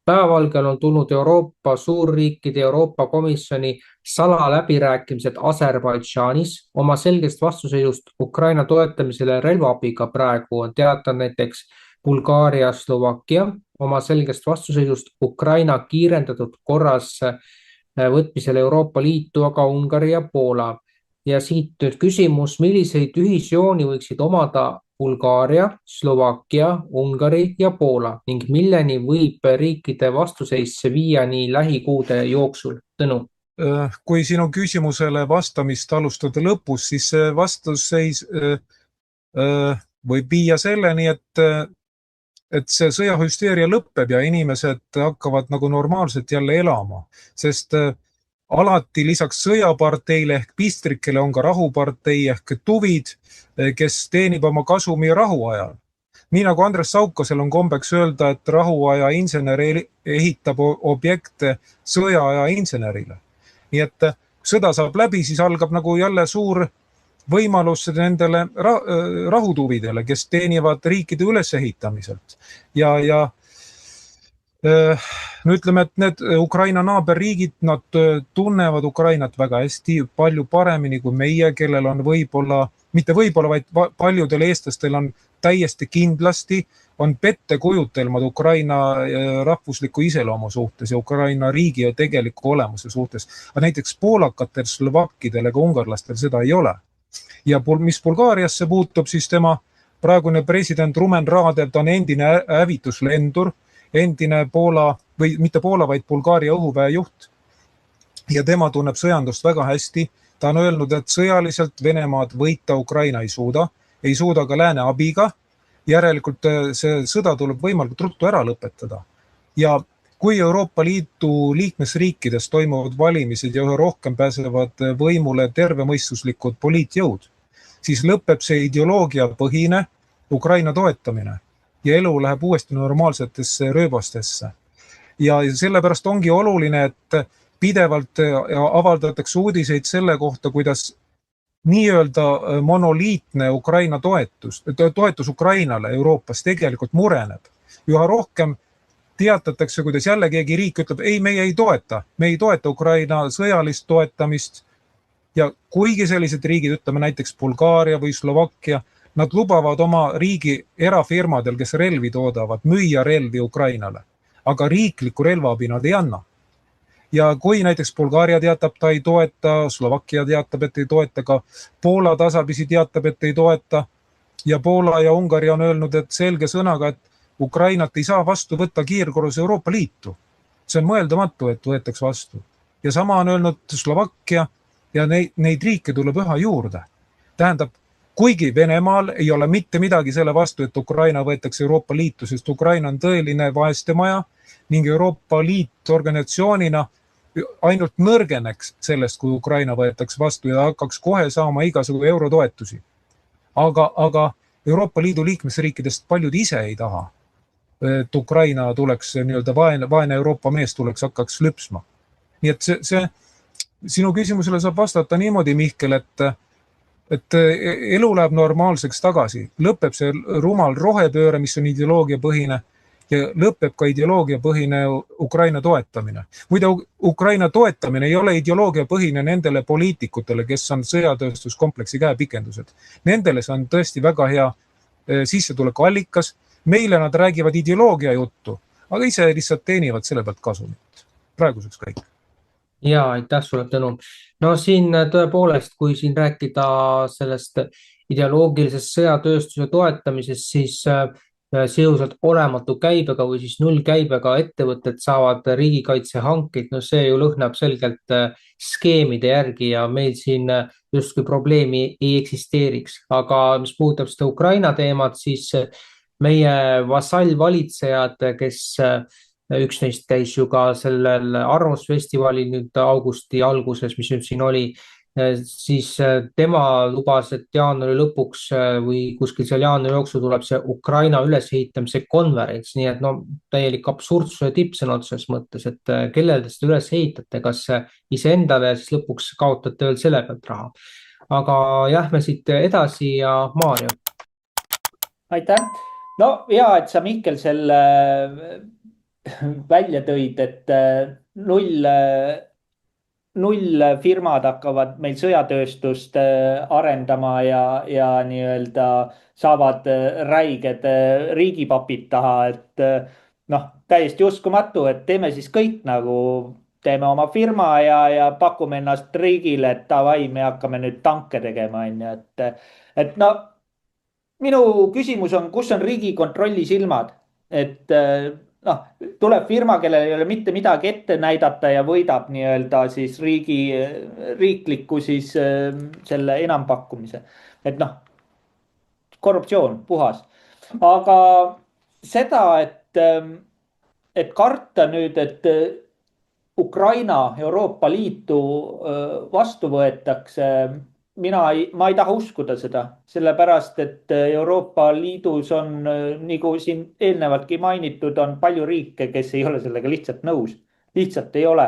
päevavalgel on tulnud Euroopa suurriikide Euroopa Komisjoni salaläbirääkimised Aserbaidžaanis. Oma selgest vastuseisust Ukraina toetamisele relvaabiga praegu on teatanud näiteks Bulgaaria, Slovakkia. Oma selgest vastuseisust Ukraina kiirendatud korras võtmisele Euroopa Liitu, aga Ungari ja Poola. Ja siit nüüd küsimus, milliseid ühisjooni võiksid omada Bulgaaria, Slovakkia, Ungari ja Poola ning milleni võib riikide vastuseisse viia nii lähikuude jooksul? Tõnu. Kui sinu küsimusele vastamist alustada lõpus, siis vastuseis võib viia selleni, et see sõjahüsteeria lõpeb ja inimesed hakkavad nagu normaalselt jälle elama, sest alati lisaks sõjaparteile ehk pistrikele on ka rahupartei ehk tuvid, kes teenib oma kasumi rahuajal. Nii nagu Andres Saukasel on kombeks öelda, et rahuaja insener ehitab objekte sõjaaja insenerile. Nii et sõda saab läbi, siis algab nagu jälle suur võimalus nendele rahutuvidele, kes teenivad riikide ülesehitamiselt. Ja no ütleme, et need Ukraina naaberriigid, nad tunnevad Ukrainat väga hästi, palju paremini kui meie, kellel on võib-olla, mitte võib-olla, vaid paljudel eestlastel on täiesti kindlasti, on pettekujutelmad Ukraina rahvusliku iseloomu suhtes ja Ukraina riigi ja tegeliku olemuse suhtes. Aga näiteks poolakatel, slovakkidel ega ungarlastel seda ei ole. Ja mis Bulgaariasse puutub, siis tema praegune president Rumen Radev, ta on endine hävituslendur, endine Poola, või mitte Poola, vaid Bulgaaria õhuväe juht. Ja tema tunneb sõjandust väga hästi. Ta on öelnud, et sõjaliselt Venemaad võita Ukraina ei suuda ka lääne abiga. Järelikult see sõda tuleb võimalikult ruttu ära lõpetada. Ja kui Euroopa Liidu liikmesriikides toimuvad valimised ja üha rohkem pääsevad võimule tervemõistuslikud poliitjõud, siis lõpeb see ideoloogia põhine Ukraina toetamine ja elu läheb uuesti normaalsetesse rööbastesse. Ja sellepärast ongi oluline, et pidevalt avaldatakse uudiseid selle kohta, kuidas nii-öelda monoliitne Ukraina toetus Ukrainale Euroopas tegelikult mureneb. Üha rohkem teatatakse, kuidas jälle keegi riik ütleb, ei, me ei toeta Ukraina sõjalist toetamist. Ja kuigi sellised riigid, ütleme näiteks Bulgaaria või Slovakkia, nad lubavad oma riigi erafirmadel, kes relvi toodavad, müüa relvi Ukrainale, aga riikliku relvaabi nad ei anna. Ja kui näiteks Bulgaaria teatab, ta ei toeta, Slovakkia teatab, et ei toeta, ka Poola tasapisi teatab, et ei toeta ja Poola ja Ungari on öelnud, et selge sõnaga, et Ukrainat ei saa vastu võtta kiirkorras Euroopa Liitu. See on mõeldamatu, et võetaks vastu. Ja sama on öelnud Slovakkia ja neid riike tuleb üha juurde. Tähendab, kuigi Venemaal ei ole mitte midagi selle vastu, et Ukraina võetakse Euroopa Liitu, sest Ukraina on tõeline vaestemaja ning Euroopa Liit organisatsioonina ainult nõrgeneks sellest, kui Ukraina võetaks vastu ja hakkaks kohe saama igasugu eurotoetusi. Aga Euroopa Liidu liikmesriikidest paljud ise ei taha, et Ukraina tuleks nii-öelda vaene Euroopa mees tuleks, hakkaks lüpsma. Nii et see sinu küsimusele saab vastata niimoodi, Mihkel, et elu läheb normaalseks tagasi. Lõpeb see rumal rohepööre, mis on ideoloogiapõhine, ja lõpeb ka ideoloogiapõhine Ukraina toetamine. Muide, Ukraina toetamine ei ole ideoloogiapõhine nendele poliitikutele, kes on sõjatööstuskompleksi käepikendused. Nendele see on tõesti väga hea sissetuleku allikas. Meile nad räägivad ideoloogia juttu, aga ise lihtsalt teenivad selle pealt kasumit. Praeguseks kõik. Ja, aitäh sulle, Tõnu. No siin tõepoolest, kui siin rääkida sellest ideoloogilisest sõjatööstuse toetamisest, siis seoselt olematu käibega või siis nullkäibega ettevõtted saavad riigikaitsehankeid. No see ju lõhnab selgelt skeemide järgi ja meil siin justkui probleemi ei eksisteeriks. Aga mis puudutab seda Ukraina teemat, siis meie vasallvalitsejad, kes üks neist käis ju ka sellel arvamusfestivalil nüüd augusti alguses, mis nüüd siin oli, siis tema lubas, et jaanuari lõpuks või kuskil seal jaanuari jooksul tuleb see Ukraina ülesehitamise konverents, nii et no täielik absurdsuse tipp sõna otseses mõttes, et kellele te seda üles ehitate, kas iseendale ja siis lõpuks kaotate veel selle pealt raha. Aga jähme siit edasi ja Maarjo. Aitäh! No hea, et sa Mihkel selle välja tõid, et null firmad hakkavad meil sõjatööstust arendama ja nii-öelda saavad räiged riigipapid taha, et täiesti uskumatu, et teeme siis kõik nagu, teeme oma firma ja pakume ennast riigile, et davai, me hakkame nüüd tanke tegema, et minu küsimus on, kus on Riigikontrolli silmad, et tuleb firma, kellel ei ole mitte midagi ette näidata ja võidab nii-öelda siis riikliku siis selle enampakkumise. Et korruptsioon puhas. Aga seda, et karta nüüd, et Ukraina Euroopa Liitu vastu võetakse, ma ei taha uskuda seda, sellepärast, et Euroopa Liidus on, nagu siin eelnevaltki mainitud, on palju riike, kes ei ole sellega lihtsalt nõus. Lihtsalt ei ole.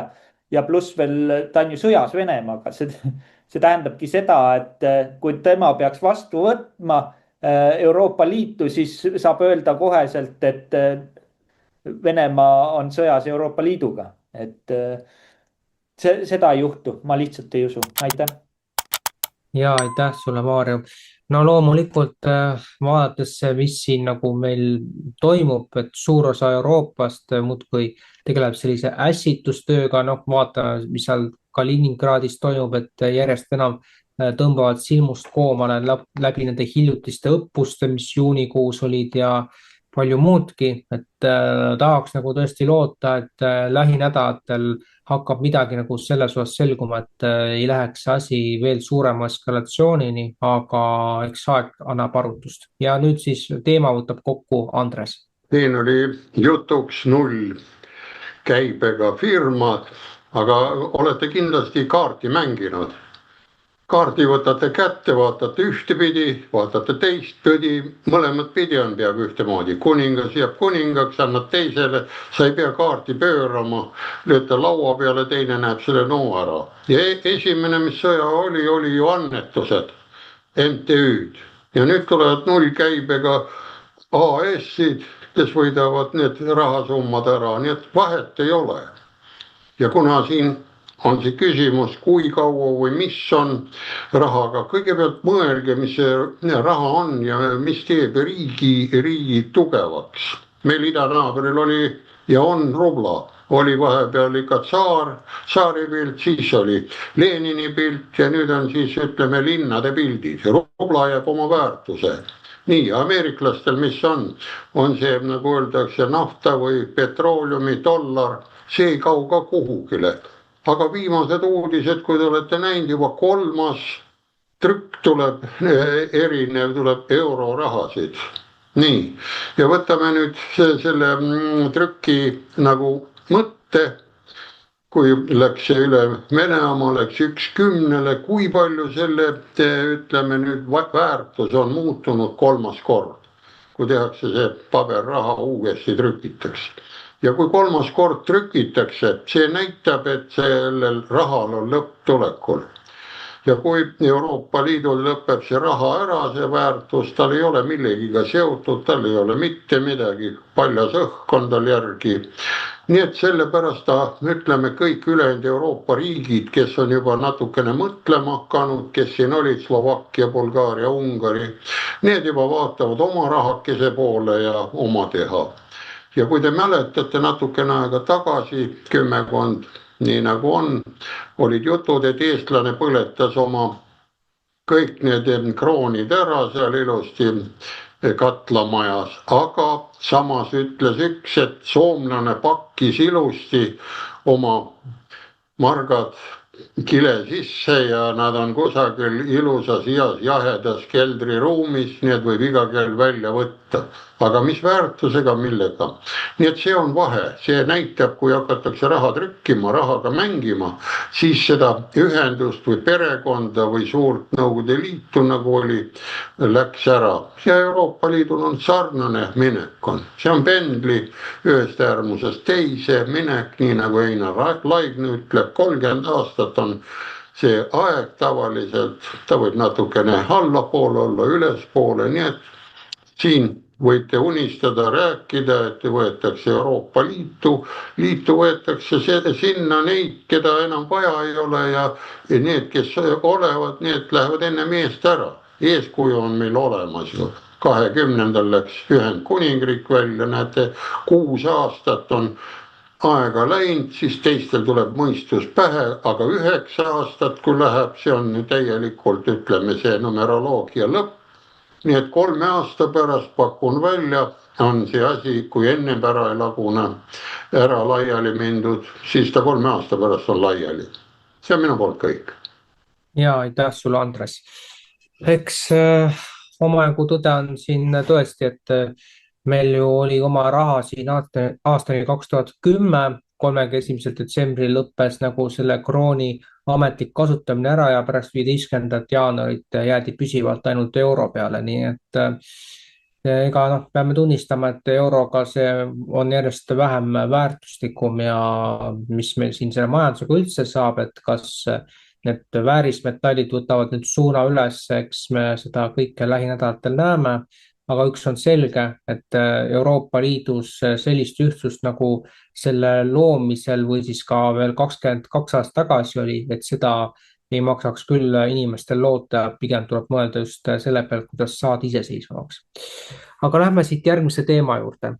Ja pluss veel ta on ju sõjas Venemaaga. See tähendabki seda, et kui tema peaks vastu võtma Euroopa Liitu, siis saab öelda koheselt, et Venemaa on sõjas Euroopa Liiduga. Et seda ei juhtu, ma lihtsalt ei usu. Aitäh! Ja aitäh sulle, Maarjo. No loomulikult vaadates, mis siin nagu meil toimub, et suur osa Euroopast muudkui tegeleb sellise ässitustööga, vaatame, mis seal Kaliningradis toimub, et järjest enam tõmbavad silmust koomale läbi nende hiljutiste õppuste, mis juunikuus olid ja palju muudki, et tahaks nagu tõesti loota, et lähinädalatel hakkab midagi nagu selles osas selguma, et ei läheks asi veel suurema eskalatsioonini, aga eks aeg annab arutust. Ja nüüd siis teema võtab kokku Andres. Siin oli jutuks null käibega firmad, aga olete kindlasti kaarti mänginud. Kaardi võtate kätte, vaatate ühtepidi, vaatate teistpidi, mõlemad pidi on peaaegu ühtemoodi. Kuningas jääb kuningaks, annad teisele, sa ei pea kaarti pöörama, lööte laua peale, teine näeb selle noo ära. Ja esimene, mis sõja oli ju annetused, MTÜ-d. Ja nüüd tulevad nullkäibega AS-id, kes võidavad need rahasummad ära, nii et vahet ei ole. Ja kuna siin on see küsimus, kui kaua või mis on rahaga. Kõigepealt mõelge, mis see raha on ja mis teeb riigi tugevaks. Meil idanaabril oli ja on rubla. Oli vahepeal ikka tsaari pilt, siis oli Lenini pilt ja nüüd on siis ütleme linnade pildid. Rubla jääb oma väärtuse. Nii, ameeriklastel mis on see nagu öeldakse nafta või petrooliumi dollar, see ei kau ka kuhugile. Aga viimased uudised, kui te olete näinud, juba 3. trükk tuleb erinev, tuleb eurorahasid. Nii, ja võtame nüüd selle trükki nagu mõtte kui läks see üle Venemaa, läks 1/10, kui palju selle, ütleme nüüd, väärtus on muutunud 3. kord, kui tehakse see paberraha uuesti trükitakse. Ja kui 3. kord trükitakse, see näitab, et sellel rahal on lõpp tulekul. Ja kui Euroopa Liidul lõpeb see raha ära, see väärtus, tal ei ole millegiga seotud, tal ei ole mitte midagi, paljas õhk on tal järgi. Nii et sellepärast ütleme kõik ülejäänud Euroopa riigid, kes on juba natukene mõtlema hakanud, kes siin olid, Slovakkia, Bulgaaria, Ungari, need juba vaatavad oma rahakese poole ja oma teha. Ja kui te mäletate natukene aega tagasi, 10, nii nagu on, olid jutud, et eestlane põletas oma kõik need kroonid ära seal ilusti katlamajas, aga samas ütles üks, et soomlane pakkis ilusti oma margad kile sisse ja nad on kusagil ilusas jahedas keldriruumis, need võib iga kell välja võtta. Aga mis väärtusega, millega? Nii et see on vahe, see näitab, kui hakatakse raha trükkima, rahaga mängima, siis seda ühendust või perekonda või suurt Nõukogude Liitu, nagu oli, läks ära. Ja Euroopa Liidul on sarnane minek on. See on pendli ühest äärmusest teise minek, nii nagu Einar Laigna ütleb, 30 aastat on see aeg tavaliselt, ta võib natukene allapoole olla, ülespoole, nii et siin võite unistada, rääkida, et võetakse Euroopa Liitu võetakse sinna neid, keda enam vaja ei ole ja need, kes olevad, need lähevad enne meest ära. Eeskuju on meil olemas ju. 20. läks Ühendkuningriik välja, näete, 6 aastat on aega läinud, siis teistel tuleb mõistus pähe, aga 9 aastat, kui läheb, see on täielikult, ütleme, see numeroloogia lõpp. Nii et 3 aasta pärast pakun välja, on see asi, kui enne ära ei lagune, ära laiali mindud, siis ta 3 aasta pärast on laiali. See on minu poolt kõik. Ja, aitäh sulle, Andres. Eks omajagu tõde on siin tõesti, et meil ju oli oma raha siin aastani 2010, 31. detsembril lõppes nagu selle krooni ametlik kasutamine ära ja pärast 15. jaanuarit jäädi püsivalt ainult euro peale, nii et ega peame tunnistama, et euroga see on järjest vähem väärtuslikum ja mis meil siin selle majandusega üldse saab, et kas need väärismetallid võtavad nüüd suuna üles, eks me seda kõike lähinädalatel näeme. Aga üks on selge, et Euroopa Liidus sellist ühtsust nagu selle loomisel või siis ka veel 22 aastat tagasi oli, et seda ei maksaks küll inimestel loota, pigem tuleb mõelda just selle pealt, kuidas saada iseseisvamaks. Aga lähme siit järgmise teema juurde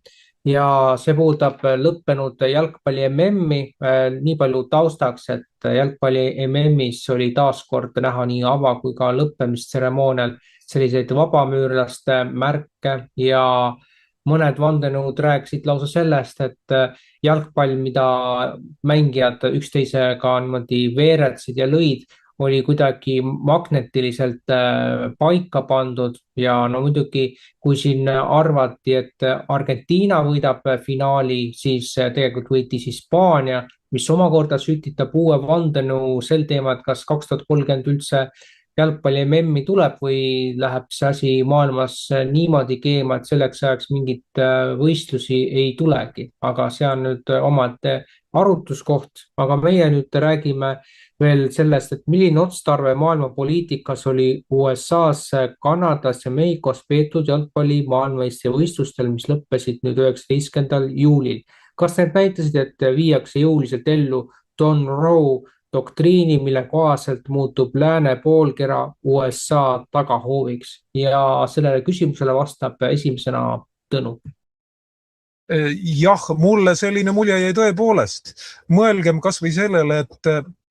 ja see puudutab lõppenud jalgpalli MM-i, nii palju taustaks, et jalgpalli MM-is oli taas kord näha nii ava kui ka lõppemistseremoonial selliseid vabamüürlaste märke ja mõned vandenõud rääkisid lausa sellest, et jalgpall, mida mängijad üksteisega niimoodi veeretsid ja lõid, oli kuidagi magnetiliselt paika pandud ja no muidugi, kui siin arvati, et Argentiina võidab finaali, siis tegelikult võitis Hispaania, mis omakorda sütitab uue vandenõu sel teema, et kas 2030 üldse jalgpalli MM-i tuleb või läheb see asi maailmas niimoodi keema, et selleks ajaks mingit võistlusi ei tulegi, aga see on nüüd omalt arutuskoht, aga meie nüüd räägime veel sellest, et milline otstarve maailma poliitikas oli USA-s, Kanadas ja Mehhikos peetud jalgpalli maailmameistrivõistlustel, mis lõppesid nüüd 19. juulil. Kas need näitasid, et viiakse jõuliselt ellu Don Rowe doktriini, mille kohaselt muutub lääne poolkera USA tagahooviks ja sellele küsimusele vastab esimesena Tõnu. Jah, mulle selline mulje jäi tõepoolest. Mõelgem kas või sellele,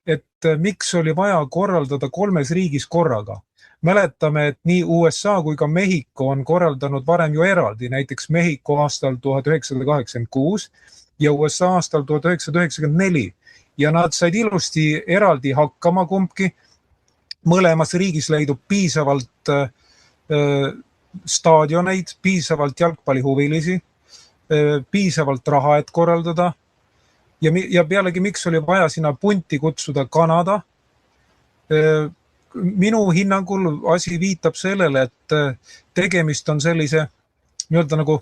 et miks oli vaja korraldada 3 riigis korraga. Mäletame, et nii USA kui ka Mehhiko on korraldanud varem ju eraldi, näiteks Mehhiko aastal 1986 ja USA aastal 1994. Ja nad said ilusti eraldi hakkama kumbki. Mõlemas riigis leidub piisavalt staadioneid, piisavalt jalgpallihuvilisi, piisavalt raha, et korraldada. ja pealegi, miks oli vaja sinna punti kutsuda Kanada? Minu hinnangul asi viitab sellele, et tegemist on sellise nii-öelda nagu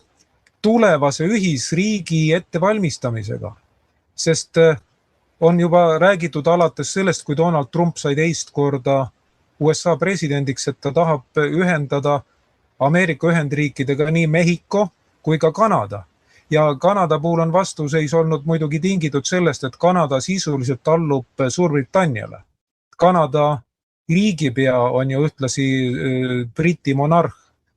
tulevase ühisriigi ettevalmistamisega, sest on juba räägitud alates sellest, kui Donald Trump sai teist korda USA presidendiks, et ta tahab ühendada Ameerika Ühendriikidega nii Mehhiko kui ka Kanada. Ja Kanada puhul on vastuseis olnud muidugi tingitud sellest, et Kanada sisuliselt allub Suurbritanniale. Kanada riigipea on ju ühtlasi Briti monarh,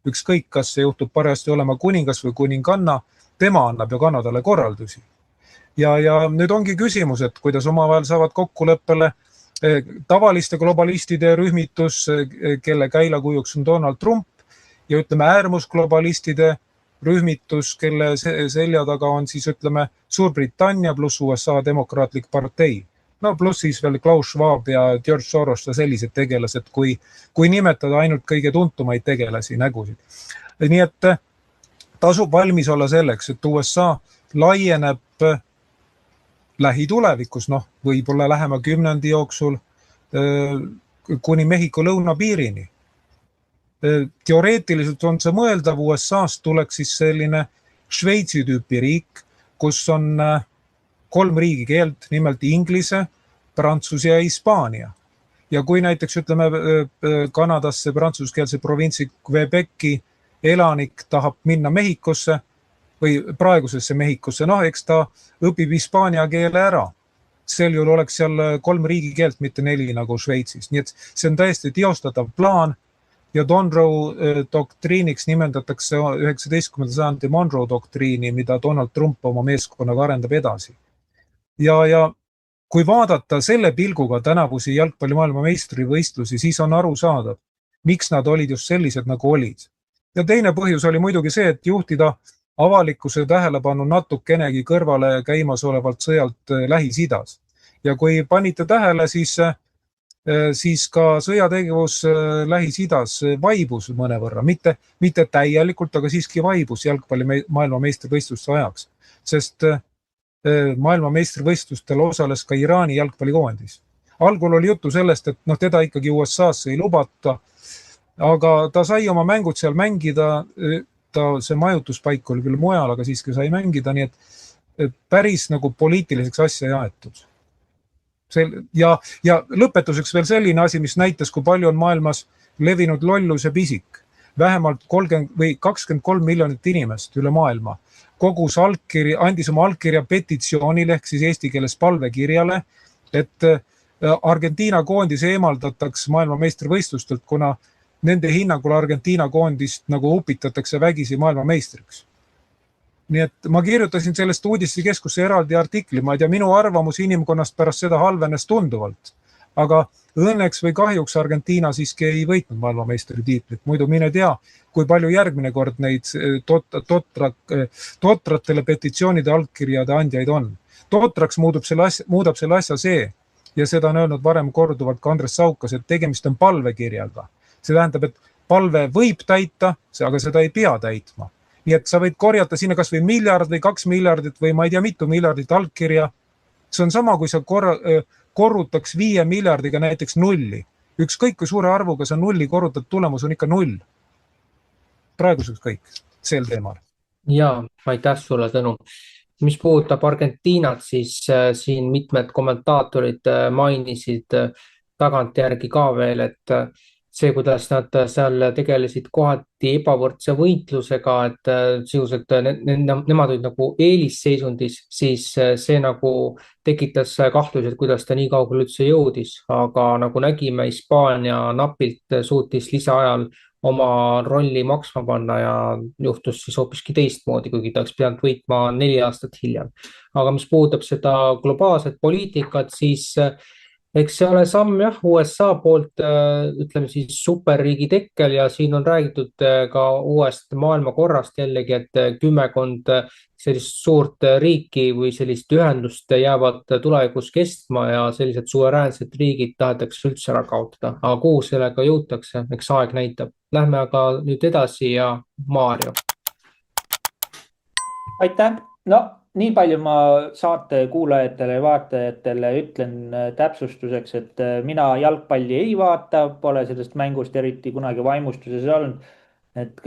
ükskõik, kas see juhtub parajasti olema kuningas või kuninganna, tema annab ju Kanadale korraldusi. Ja nüüd ongi küsimus, et kuidas omavahel saavad kokkuleppele tavaliste globalistide rühmitus, kelle käilakujuks on Donald Trump, ja ütleme äärmusglobalistide rühmitus, kelle selja taga on siis ütleme Suurbritannia pluss USA demokraatlik partei. No pluss siis veel Klaus Schwab ja George Soros ja sellised tegelased, kui nimetada ainult kõige tuntumaid tegelasi, nägusid. Nii et tasub valmis olla selleks, et USA laieneb lähitulevikus, võib-olla lähema 10 jooksul kuni Mehhiko lõunapiirini. Teoreetiliselt on see mõeldav, USA-st tuleks siis selline Šveitsi tüüpi riik, kus on 3 riigikeelt, nimelt inglise, prantsuse ja hispaania. Ja kui näiteks ütleme Kanadasse prantsuskeelse provintsi Quebeci elanik tahab minna Mehhikosse või praegusesse Mehhikosse, eks ta õpib hispaania keele ära. Sel juhul oleks seal 3 riigikeelt, mitte 4 nagu Šveitsis. Nii et see on täiesti teostatav plaan ja Monroe doktriiniks nimetatakse 19. sajandi Monroe doktriini, mida Donald Trump oma meeskonnaga arendab edasi. Ja kui vaadata selle pilguga tänavusi jalgpallimaailma meistrivõistlusi, siis on aru saada, miks nad olid just sellised, nagu olid. Ja teine põhjus oli muidugi see, et juhtida avalikkuse tähelepanu natukenegi kõrvale käimasolevalt sõjalt Lähis-Idas. Ja kui panite tähele, siis ka sõjategevus Lähis-Idas vaibus mõnevõrra. Mitte täielikult, aga siiski vaibus jalgpalli maailma meistrivõistluste ajaks. Sest maailma meistrivõistlustel osales ka Iraani jalgpallikoondis. Algul oli juttu sellest, et teda ikkagi USA-sse ei lubata, aga ta sai oma mängud seal mängida, see majutuspaik oli küll mujal, aga siiski sai mängida, nii et päris nagu poliitiliseks asja jaetud. Ja lõpetuseks veel selline asi, mis näitas, kui palju on maailmas levinud lollus ja pisik. Vähemalt 30 või 23 miljonit inimest üle maailma kogus andis oma allkirja petitsioonile ehk siis eesti keeles palvekirjale, et Argentiina koondis eemaldataks maailma meistrivõistlustelt, kuna nende hinnangul Argentiina koondist nagu upitatakse vägisi maailma meistriks. Nii et ma kirjutasin sellest uudistekeskusse eraldi artikli, ma ei tea, minu arvamus inimkonnast pärast seda halvenes tunduvalt, aga õnneks või kahjuks Argentiina siiski ei võitnud maailmameistri tiitlit, muidu mine tea, kui palju järgmine kord neid totratele petitsioonide allkirjade andjaid on. Totraks muudab selle asja see, ja seda on öelnud varem korduvalt ka Andres Saukas, et tegemist on palvekirjaga. See tähendab, et palve võib täita, aga seda ei pea täitma. Nii et sa võid korjata sinna kas või miljard või 2 miljardit või ma ei tea mitu miljardit allkirja. See on sama, kui sa korrutaks 5 miljardiga näiteks nulli. Ükskõik kui suure arvuga sa nulli korrutad, tulemus on ikka 0. Praeguseks kõik sel teemal. Jaa, aitäh sulle, Tõnu. Mis puudutab Argentiinat, siis siin mitmed kommentaatorid mainisid tagantjärgi ka veel, et see, kuidas nad seal tegelesid kohati ebavõrdse võitlusega, et sisuliselt nemad olid nagu eelisseisundis, siis see nagu tekitas kahtlused, kuidas ta nii kaugele üldse jõudis, aga nagu nägime, Hispaania napilt suutis lisaajal oma rolli maksma panna ja juhtus siis hoopiski teistmoodi, kuigi ta oleks pidanud võitma 4 aastat hiljem. Aga mis puudutab seda globaalset poliitikat, siis eks see ole samm USA poolt, ütleme siis superriigi tekkel ja siin on räägitud ka uuest maailmakorrast jällegi, et 10 sellist suurt riiki või sellist ühendust jäävad tulevikus kestma ja sellised suveräänsed riigid tahetakse üldse ära kaotada. Aga kuhu sellega jõutakse, eks aeg näitab. Lähme aga nüüd edasi ja Maarjo. Aitäh! No nii palju ma saate kuulajatele ja vaatajatele ütlen täpsustuseks, et mina jalgpalli ei vaata, pole sellest mängust eriti kunagi vaimustuses olnud. Et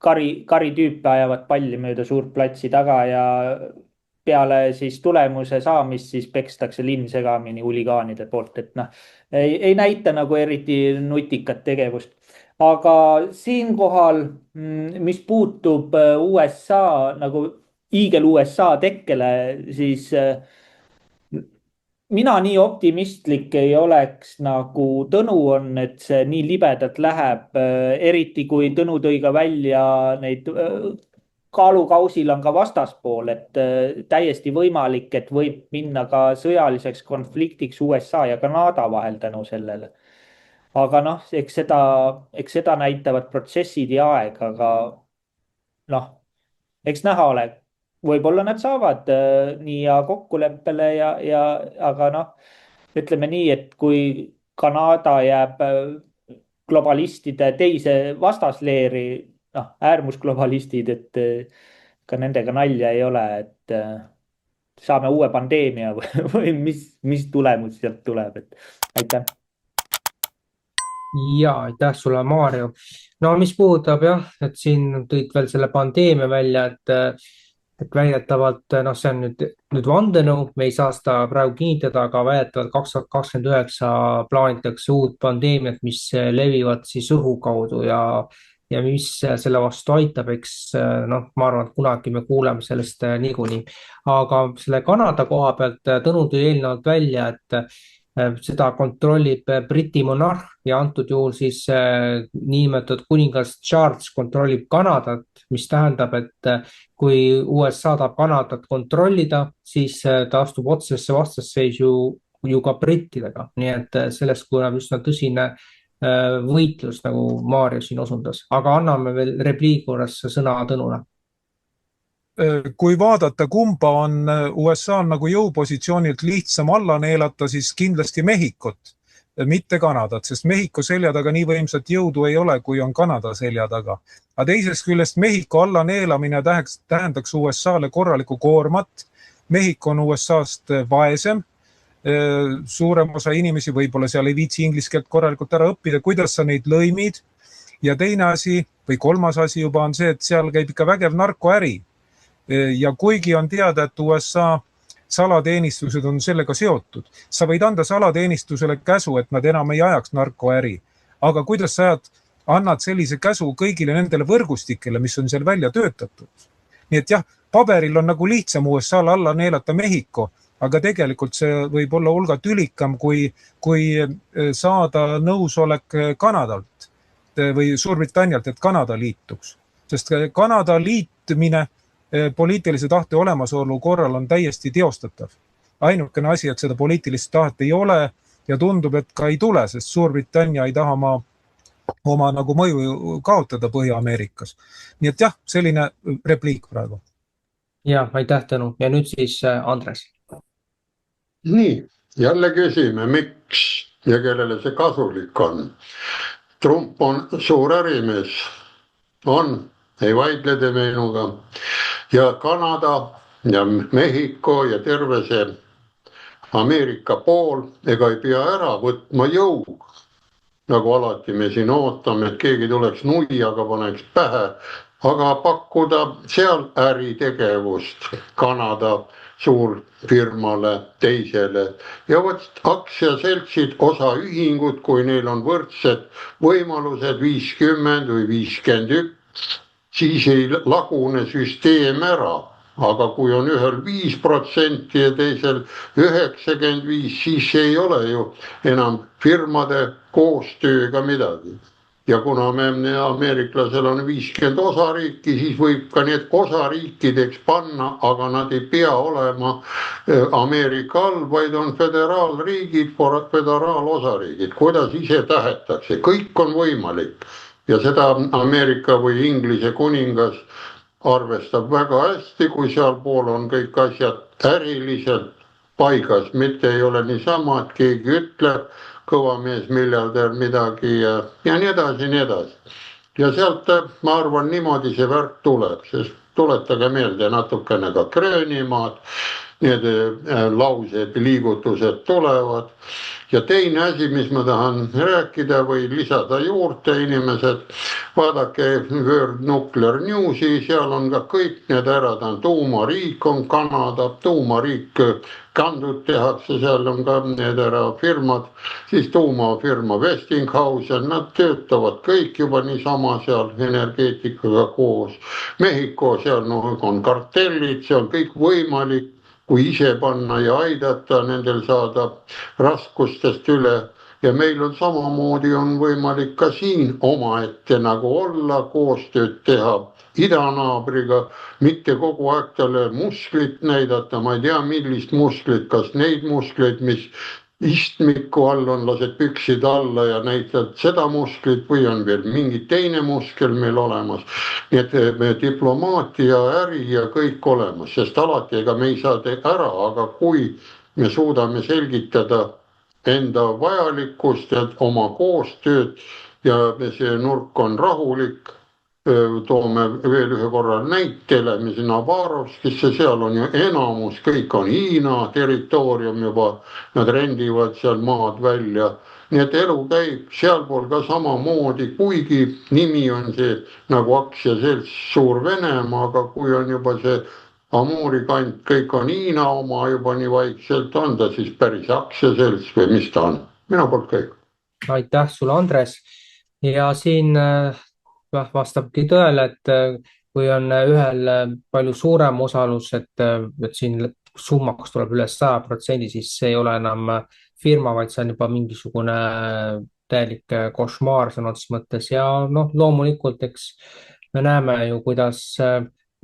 karitüüpe ajavad palli mööda suurt platsi taga ja peale siis tulemuse saamist siis pekstakse linn segamini huligaanide poolt, et noh, ei näita nagu eriti nutikat tegevust. Aga siinkohal, mis puutub USA nagu hiigel USA tekkele, siis mina nii optimistlik ei oleks nagu Tõnu on, et see nii libedalt läheb, eriti kui Tõnu tõi ka välja neid kaalukausil on ka vastaspool, et täiesti võimalik, et võib minna ka sõjaliseks konfliktiks USA ja Kanada vahel tänu sellele. Aga noh, eks seda näitavad protsessid ja aeg, aga noh, eks näha ole. Võib-olla nad saavad nii ja kokkuleppele aga noh, ütleme nii, et kui Kanada jääb globalistide teise vastasleeri, noh, äärmusglobalistid, et ka nendega nalja ei ole, et saame uue pandeemia või mis tulemus sealt tuleb, et aitäh. Ja aitäh sulle, Maarjo. No mis puudutab jah, et siin tõid veel selle pandeemia välja, et väidetavalt, noh, see on nüüd vandenõu, me ei saa seda praegu kinnitada, aga väidetavalt 2029 plaanitakse uut pandeemiat, mis levivad siis õhu kaudu ja mis selle vastu aitab, eks noh, ma arvan, et kunagi me kuuleme sellest niikuinii. Aga selle Kanada koha pealt Tõnu tõi eelnevalt välja, et seda kontrollib Briti monarh ja antud juhul siis niinimetatud kuningas Charles kontrollib Kanadat, mis tähendab, et kui USA tahab Kanadat kontrollida, siis ta astub otsesse vastasseisu ju ka brittidega. Nii et sellest kujuneb üsna tõsine võitlus, nagu Maarjo siin osundas. Aga anname veel repliigi juures sõna Tõnule. Kui vaadata, kumba on USA nagu jõupositsioonilt lihtsam alla neelata, siis kindlasti Mehhikot, mitte Kanadat, sest Mehhiko selja taga nii võimsat jõudu ei ole, kui on Kanada selja taga. Aga teisest küljest Mehhiko alla neelamine tähendaks USA-le korralikku koormat. Mehhiko on USA-st vaesem. Suurem osa inimesi võib-olla seal ei viitsi inglise keelt korralikult ära õppida, kuidas sa neid lõimid. Ja teine asi või kolmas asi juba on see, et seal käib ikka vägev narkoäri. Ja kuigi on teada, et USA salateenistused on sellega seotud, sa võid anda salateenistusele käsu, et nad enam ei ajaks narkoäri. Aga kuidas sa annad sellise käsu kõigile nendele võrgustikele, mis on seal välja töötatud? Nii et jah, paberil on nagu lihtsam USA-le alla neelata Mehhiko, aga tegelikult see võib olla hulga tülikam, kui saada nõusolek Kanadalt või Suurbritannialt, et Kanada liituks. Sest Kanada liitmine poliitilise tahte olemasolu korral on täiesti teostatav. Ainukene asi, et seda poliitilist tahet ei ole ja tundub, et ka ei tule, sest Suurbritannia ei taha oma nagu mõju kaotada Põhja-Ameerikas. Nii et jah, selline repliik praegu. Ja, aitäh Tõnu. Ja nüüd siis Andres. Nii, jälle küsime, miks ja kellele see kasulik on. Trump on suur ärimees. Ei vaidle te minuga. Ja Kanada ja Mehhiko ja terve see Ameerika pool ega ei pea ära võtma jõu. Nagu alati me siin ootame, et keegi tuleks nuiaga paneks pähe, aga pakkuda seal äritegevust Kanada suurfirmale teisele. Ja võt aktsiaseltsid, osaühingud, kui neil on võrdsed võimalused 50 või 51, siis ei lagune süsteem ära, aga kui on ühel 5% ja teisel 95%, siis ei ole ju enam firmade koostööga midagi. Ja kuna ameeriklasel on 50 osariiki, siis võib ka need osariikideks panna, aga nad ei pea olema Ameerika all, vaid on föderaalriigid, föderaalosariigid, kuidas ise tahetakse, kõik on võimalik. Ja seda Ameerika või Inglise kuningas arvestab väga hästi, kui seal pool on kõik asjad äriliselt paigas, mitte ei ole niisama, et keegi ütleb, kõva mees, miljardär midagi ja nii edasi, nii edasi. Ja sealt ma arvan, niimoodi see värk tuleb, sest tuletage meelde natukene ka Gröönimaad, need laused, liigutused tulevad. Ja teine asi, mis ma tahan rääkida või lisada juurde inimesed, vaadake World Nuclear Newsi, seal on ka kõik need ära, ta on tuumariik, on Kanada, tuumariik kandud tehakse, seal on ka need ära firmad, siis tuumafirma Westinghouse, nad töötavad kõik juba niisama seal energeetikaga koos. Mehhiko, seal on kartellid, see on kõik võimalik, kui ise panna ja aidata nendel saada raskustest üle. Ja meil on samamoodi on võimalik ka siin omaette nagu olla, koostööd teha idanaabriga, mitte kogu aeg talle musklit näidata, ma ei tea millist musklit, kas neid muskleid, mis istmiku all on, lased püksid alla ja näitad seda musklit või on veel mingi teine muskel meil olemas. Nii et me diplomaatia, äri ja kõik olemas, sest alati ega me ei saa ära, aga kui me suudame selgitada enda vajalikkust ja oma koostööd ja see nurk on rahulik, toome veel ühe korra näitele, mis Navarovskisse, seal on ju enamus, kõik on Hiina territoorium juba, nad rendivad seal maad välja. Nii et elu käib sealpool ka samamoodi, kuigi nimi on see nagu aktsiaselts Suur-Venemaa, aga kui on juba see Amuri kant, kõik on Hiina oma juba nii vaikselt, on ta siis päris aktsiaselts või mis ta on? Minu poolt kõik. Aitäh sulle, Andres. Ja siin vastabki tõele, et kui on ühel palju suurem osalus, et siin summaks tuleb üle 100%, siis see ei ole enam firma, vaid see on juba mingisugune täielik košmaar sõna otseses mõttes. Ja loomulikult, eks me näeme ju, kuidas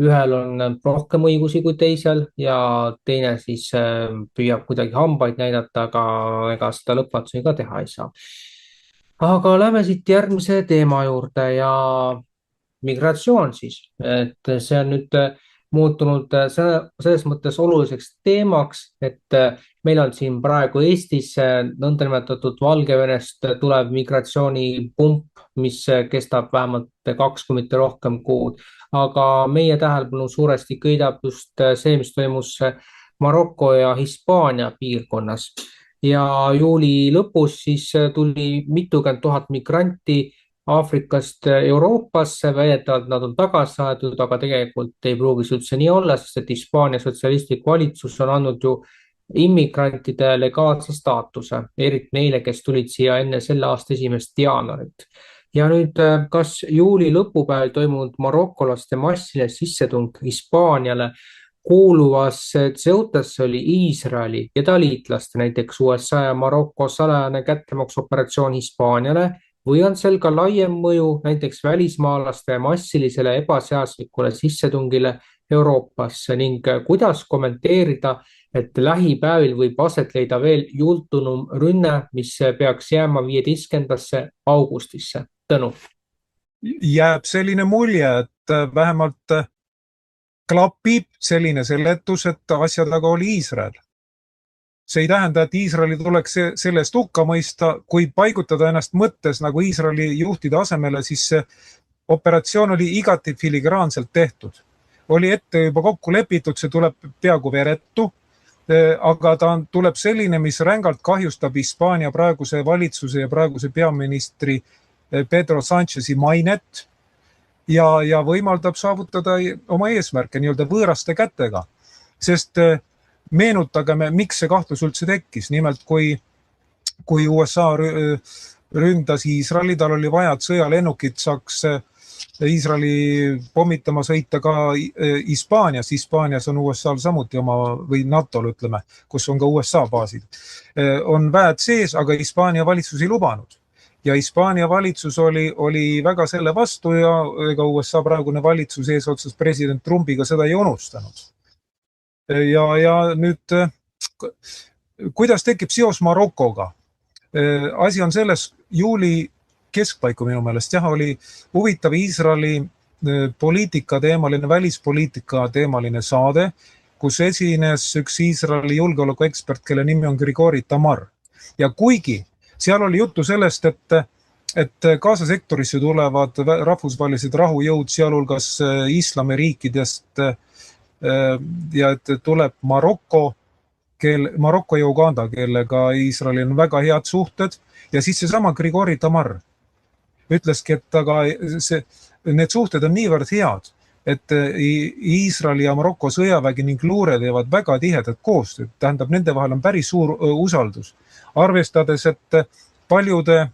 ühel on rohkem õigusi kui teisel ja teine siis püüab kuidagi hambaid näidata, aga ega seda lõpmatuseni ka teha ei saa. Aga lähme siit järgmise teema juurde ja migratsioon siis, et see on nüüd muutunud selles mõttes oluliseks teemaks, et meil on siin praegu Eestis nõndanimetatud Valgevenest tulev migratsioonipump, mis kestab vähemalt 2 kui mitte rohkem kuud, aga meie tähelepanu suuresti köidab just see, mis toimus Maroko ja Hispaania piirkonnas. Ja juuli lõpus siis tuli mitukümmend tuhat migranti Aafrikast Euroopasse, väidetavalt nad on tagasi saadud, aga tegelikult ei pruugi see üldse nii olla, sest et Hispaania sotsialistlik valitsus on andnud ju immigrantide legaalse staatuse, eriti neile, kes tulid siia enne selle aasta 1. jaanuarit. Ja nüüd, kas juuli lõpupäeval toimunud marokolaste massiline sissetung Hispaaniale kuuluvasse Ceutasse oli Iisraeli ja ta liitlaste, näiteks USA ja Maroko salajane kättemaksuoperatsioon Hispaaniale, või on seal ka laiem mõju näiteks välismaalaste massilisele ebaseaduslikule sissetungile Euroopasse ning kuidas kommenteerida, et lähipäevil võib aset leida veel jultunum rünne, mis peaks jääma 15. augustisse. Tõnu? Jääb selline mulje, et vähemalt klapib selline seletus, et asja taga oli Iisrael. See ei tähenda, et Iisraeli tuleks sellest hukka mõista, kui paigutada ennast mõttes nagu Iisraeli juhtide asemele, siis see operatsioon oli igati filigraanselt tehtud. Oli ette juba kokku lepitud, see tuleb peaaegu veretu, aga ta tuleb selline, mis rängalt kahjustab Hispaania praeguse valitsuse ja praeguse peaministri Pedro Sánchezi mainet ja võimaldab saavutada oma eesmärke nii-öelda võõraste kätega. Sest meenutageme, miks see kahtlus üldse tekkis. Nimelt, kui USA ründas Iisraeli, tal oli vaja, et sõjalennukid saaks Iisraeli pommitama sõita ka Hispaanias. Hispaanias on USA-l samuti oma, või NATO-l ütleme, kus on ka USA baasid. On väed sees, aga Hispaania valitsus ei lubanud. Ja Hispaania valitsus oli väga selle vastu ja ega USA praegune valitsus eesotsas president Trumpiga seda ei unustanud. Ja nüüd, kuidas tekib seos Marokoga? Asi on selles, juuli keskpaiku minu meelest oli huvitav Iisraeli poliitika teemaline, välispoliitika teemaline saade, kus esines üks Iisraeli julgeolekuekspert, kelle nimi on Grigori Tamar. Ja kuigi seal oli juttu sellest, et Gaza sektorisse tulevad rahvusvahelised rahujõud, sealhulgas islamiriikidest ja et tuleb Maroko ja Uganda, kellega Iisraelil on väga head suhted ja siis seesama Grigori Tamar ütleski, et aga need suhted on niivõrd head, et Iisraeli ja Maroko sõjavägi ning luure teevad väga tihedat koostööd, tähendab, nende vahel on päris suur usaldus. Arvestades, et paljude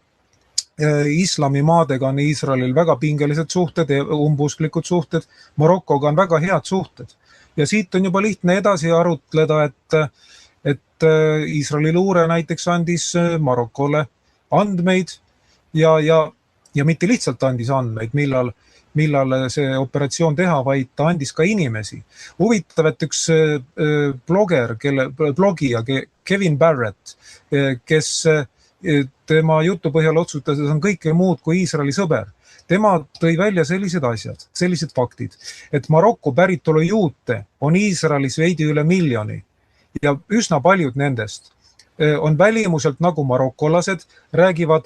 islamimaadega on Iisraelil väga pingelised suhted, umbusklikud suhted, Marokoga on väga head suhted. Ja siit on juba lihtne edasi arutleda, et Iisraeli luure näiteks andis Marokole andmeid ja mitte lihtsalt andis andmeid, millal see operatsioon teha, vaid ta andis ka inimesi. Huvitav, et üks blogija Kevin Barrett, kes tema jutu põhjal otsustas, et on kõike muud kui Iisraeli sõber. Tema tõi välja sellised asjad, sellised faktid, et Maroko päritolu juute on Iisraelis veidi üle 1 miljoni ja üsna paljud nendest on välimuselt nagu marokolased, räägivad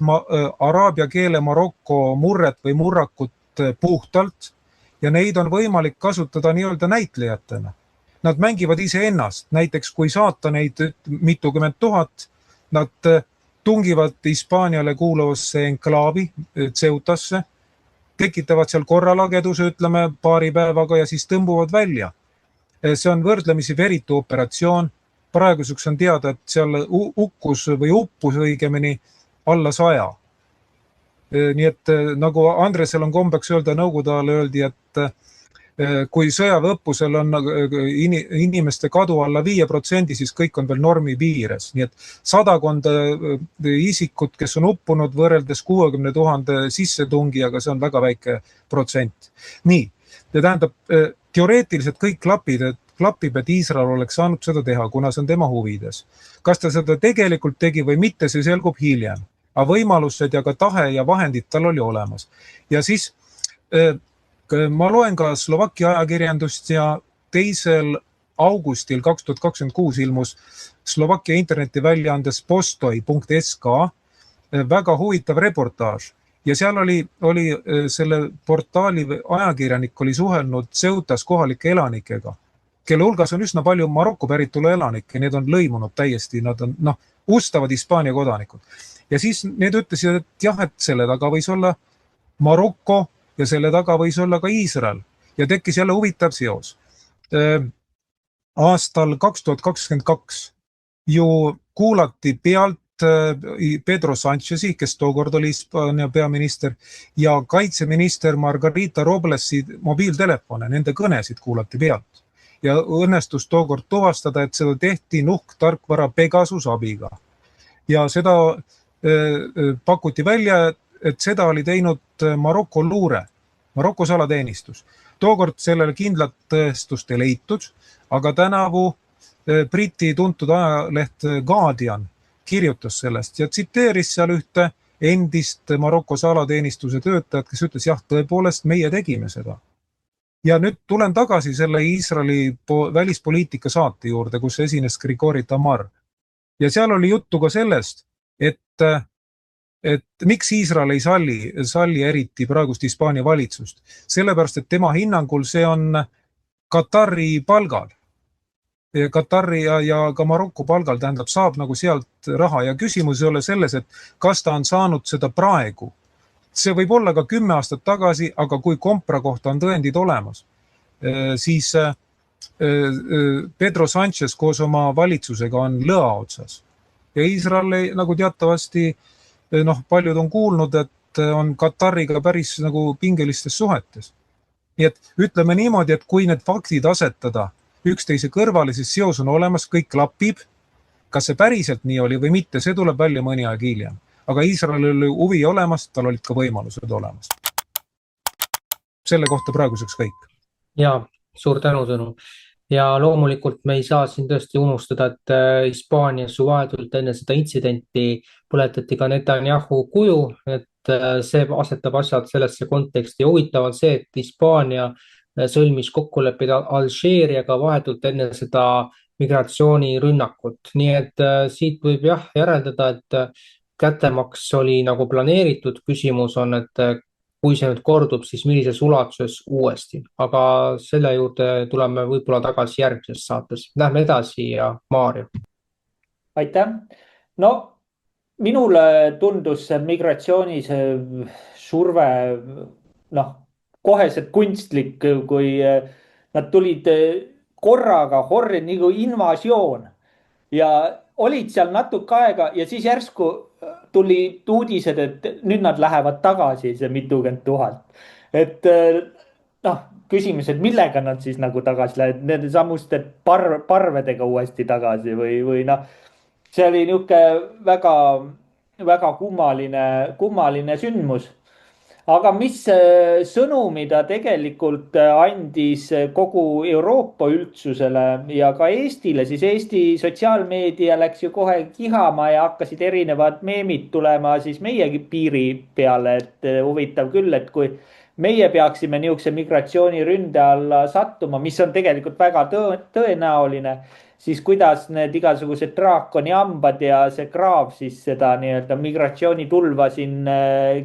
araabia keele Maroko murret või murrakut puhtalt ja neid on võimalik kasutada nii-öelda näitlejatena. Nad mängivad iseennast, näiteks kui saata neid mitukümmend tuhat, nad tungivad Hispaaniale kuuluvasse enklaavi Ceutasse, tekitavad seal korralageduse, ütleme, paari päevaga ja siis tõmbuvad välja. See on võrdlemisi veritu operatsioon. Praeguseks on teada, et seal uppus õigemini alla 100. Nii et nagu Andresel on kombeks öelda, Nõukogude ajal öeldi, et kui sõjaväeõppusel on inimeste kadu alla 5%, siis kõik on veel normi piires. Nii et 100 isikut, kes on uppunud võrreldes 60 000 sissetungijaga, see on väga väike protsent. Nii, tähendab, teoreetiliselt kõik klapib, et Iisrael oleks saanud seda teha, kuna see on tema huvides. Kas ta seda tegelikult tegi või mitte, see selgub hiljem. Aga võimalused ja ka tahe ja vahendid tal oli olemas. Ja siis ma loen ka Slovakkia ajakirjandust ja 2. augustil 2026 ilmus Slovakkia internetiväljaandes postoi.sk väga huvitav reportaaž. Ja seal oli selle portaali ajakirjanik oli suhelnud Ceutas kohalike elanikega, kelle hulgas on üsna palju Maroko päritolu elanikke, need on lõimunud täiesti, nad on ustavad Hispaania kodanikud. Ja siis need ütlesid, et jah, et selle taga võis olla Maroko ja selle taga võis olla ka Iisrael ja tekkis jälle huvitav seos. Aastal 2022 ju kuulati pealt Pedro Sánchezi, kes tookord oli Hispaania peaminister, ja kaitseminister Margarita Roblesi mobiiltelefone, nende kõnesid kuulati pealt. Ja õnnestus tookord tuvastada, et seda tehti nuhktarkvara Pegasus abiga. Ja seda pakuti välja, et seda oli teinud Maroko luure, Maroko salateenistus. Tookord sellele kindlat tõestust ei leitud, aga tänavu Briti tuntud ajaleht Guardian kirjutas sellest ja tsiteeris seal ühte endist Maroko salateenistuse töötajat, kes ütles, jah, tõepoolest, meie tegime seda. Ja nüüd tulen tagasi selle Iisraeli välispoliitika saate juurde, kus esines Grigori Tamar. Ja seal oli juttu ka sellest, et miks Iisrael ei salli eriti praegust Hispaania valitsust. Sellepärast, et tema hinnangul see on Katari palgal. Katari ja ka Maroko palgal, tähendab, saab nagu sealt raha ja küsimus ei ole selles, et kas ta on saanud seda praegu. See võib olla ka 10 aastat tagasi, aga kui kompra kohta on tõendid olemas, siis Pedro Sánchez koos oma valitsusega on lõa otsas. Ja Iisrael, nagu teatavasti, paljud on kuulnud, et on Katariga päris nagu pingelistes suhetes. Nii et ütleme niimoodi, et kui need faktid asetada üksteise kõrvale, siis seos on olemas, kõik klapib. Kas see päriselt nii oli või mitte, see tuleb välja mõni aeg hiljem. Aga Iisraelil oli huvi olemas, tal olid ka võimalused olemas. Selle kohta praeguseks kõik. Ja, suur tänu sõnu. Ja loomulikult me ei saa siin tõesti unustada, et Hispaanias vahetult enne seda intsidenti põletati ka Netanyahu kuju, et see asetab asjad sellesse konteksti. Huvitavalt see, et Hispaania sõlmis kokkulepped Alžeeriaga vahetult enne seda migratsioonirünnakut. Nii et siit võib jah järeldada, et kättemaks oli nagu planeeritud, küsimus on, et kui see nüüd kordub, siis millises ulatuses uuesti, aga selle juurde tuleme võib-olla tagasi järgmises saates. Lähme edasi ja Maarja. Aitäh. No minule tundus see migratsiooni see surve koheselt kunstlik, kui nad tulid korraga nagu invasioon ja olid seal natuke aega ja siis järsku tulid uudised, et nüüd nad lähevad tagasi, see mitukümmend tuhat. Et küsimus, et millega nad siis nagu tagasi lähevad, nende samuste parvedega uuesti tagasi või see oli niisugune väga, väga kummaline sündmus. Aga mis sõnumi ta tegelikult andis kogu Euroopa üldsusele ja ka Eestile, siis Eesti sotsiaalmeedia läks ju kohe kihama ja hakkasid erinevad meemid tulema siis meie piiri peale, et huvitav küll, et kui meie peaksime niisuguse migratsiooniründe alla sattuma, mis on tegelikult väga tõenäoline, siis kuidas need igasugused draakoni hambad ja see kraav siis seda nii-öelda migratsioonitulva siin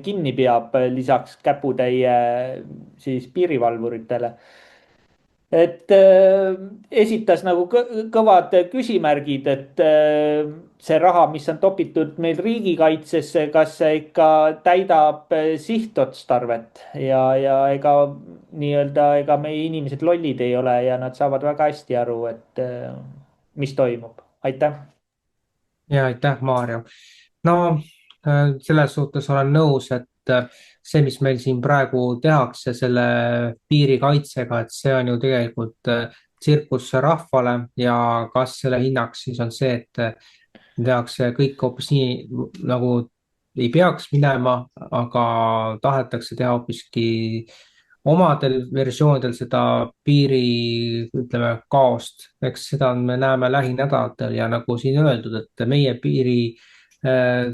kinni peab lisaks käputäie siis piirivalvuritele. Et esitas nagu kõvad küsimärgid, et see raha, mis on topitud meil riigikaitsesse, kas see ikka täidab sihtotstarvet ja ega nii-öelda ega meie inimesed lollid ei ole ja nad saavad väga hästi aru, et mis toimub. Aitäh. Ja aitäh, Maarja. No selles suhtes olen nõus, et see, mis meil siin praegu tehakse selle piirikaitsega, et see on ju tegelikult tsirkus rahvale ja kas selle hinnaks siis on see, et tehakse kõik hoopis nii, nagu ei peaks minema, aga tahetakse teha hoopiski omadel versioonidel seda piiri, ütleme, kaost. Eks seda me näeme lähinädalatel ja nagu siin öeldud, et meie piiri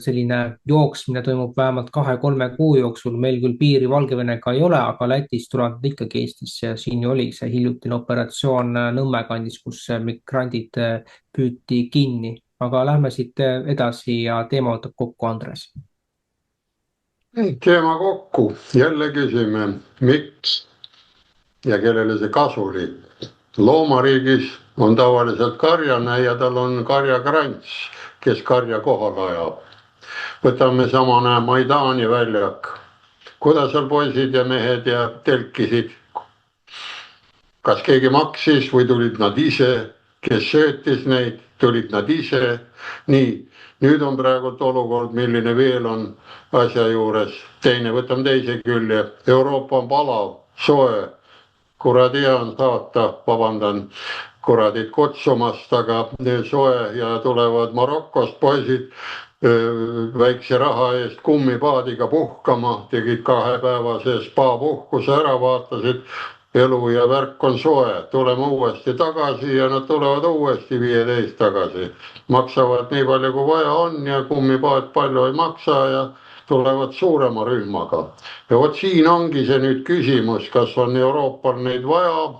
selline jooksmine toimub vähemalt 2-3 kuu jooksul. Meil küll piiri Valgevenega ei ole, aga Lätis tulevad ikkagi Eestisse ja siin oli see hiljutine operatsioon Nõmme kandis, kus migrandid püüti kinni. Aga lähme siit edasi ja teema võtab kokku Andres. Teema kokku. Jälle küsime, miks ja kellele see kasulik. Loomariigis on tavaliselt karjane ja tal on karjakrants, kes karja kohal ajab. Võtame samane Maidani väljak. Kuidas seal poisid ja mehed ja telkisid? Kas keegi maksis või tulid nad ise? Kes söötis neid? Tulid nad ise? Nii, nüüd on praegult olukord, milline veel on asja juures. Teine, võtame teise külje. Euroopa on palav, soe. Kuradi hea on saata, vabandan, kuradid kutsumast, aga soe ja tulevad Marokost poisid väikse raha eest kummipaadiga puhkama, tegid 2-päevase spa-puhkuse ära, vaatasid, elu ja värk on soe, tuleme uuesti tagasi ja nad tulevad uuesti 15 tagasi. Maksavad nii palju kui vaja on ja kummipaad palju ei maksa ja tulevad suurema rühmaga. Ja vot siin ongi see nüüd küsimus, kas on Euroopal neid vaja,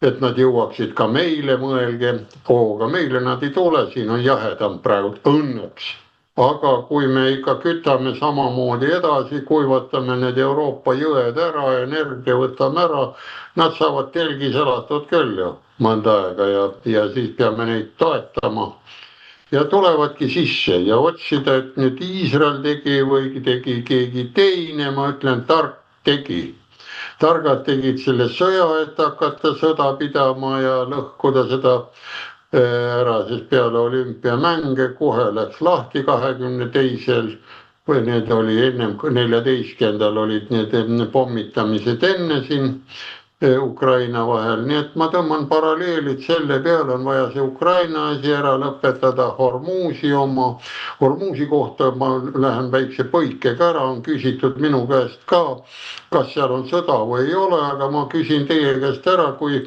et nad jõuaksid ka meile, mõelge, hooga meile nad ei tule, siin on jahedam praegu õnneks. Aga kui me ikka kütame samamoodi edasi, kuivatame need Euroopa jõed ära, energia võtame ära, nad saavad telgis elatud küll ju mõnda aega ja siis peame neid toetama. Ja tulevadki sisse ja otsida, et nüüd Iisrael tegi või tegi keegi teine, ma ütlen, tark tegi. Targad tegid selle sõja, et hakata sõda pidama ja lõhkuda seda ära, siis peale olümpiamänge kohe läks lahti 22. või need oli ennem 14. olid need pommitamised enne siin Ukraina vahel, nii et ma tõmban paralleelid selle peale, on vaja see Ukraina asi ära lõpetada, Hormuzi kohta ma lähen väikse põikega ära, on küsitud minu käest ka, kas seal on sõda või ei ole, aga ma küsin teie käest ära, kui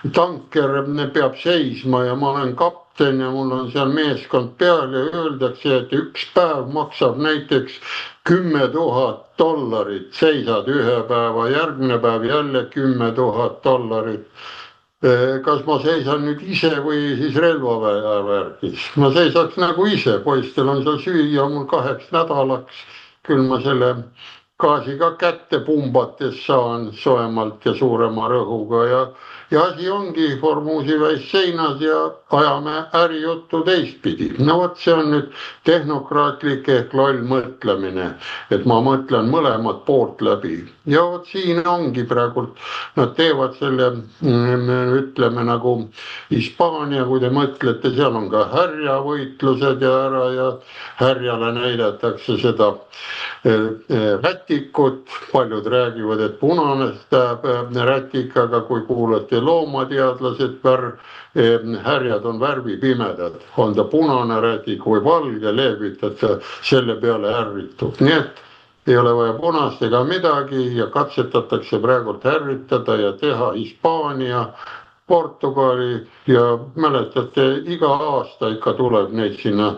tanker peab seisma ja ma olen kapten ja mul on seal meeskond peal ja öeldakse, et üks päev maksab näiteks $10 000, seisad ühe päeva, järgmine päev jälle $10 000. kas ma seisan nüüd ise või siis relvavärgis. Ma seisaks nagu ise, poistel on seal süüa mul 2 nädalaks, küll ma selle gaasiga kätte pumbates saan soemalt ja suurema rõhuga ja asi ongi Hormuzi väis seinas ja ajame ärijuttu teistpidi. No vot, see on nüüd tehnokraatlik ehk loll mõtlemine, et ma mõtlen mõlemat poolt läbi. Ja vot siin ongi praegult, nad teevad selle, ütleme nagu Hispaania, kui te mõtlete, seal on ka härjavõitlused ja ära ja härjale näidatakse seda rätikut, paljud räägivad, et punane tähendab rätik, aga kui kuulate loomateadlased, härjad on värvipimedad, on ta punane rätik või valge, leevitada selle peale ärritub, nii et ei ole vaja punast ega midagi ja katsetatakse praegult ärritada ja teha Hispaania, Portugali ja mäletate, iga aasta ikka tuleb neid sinna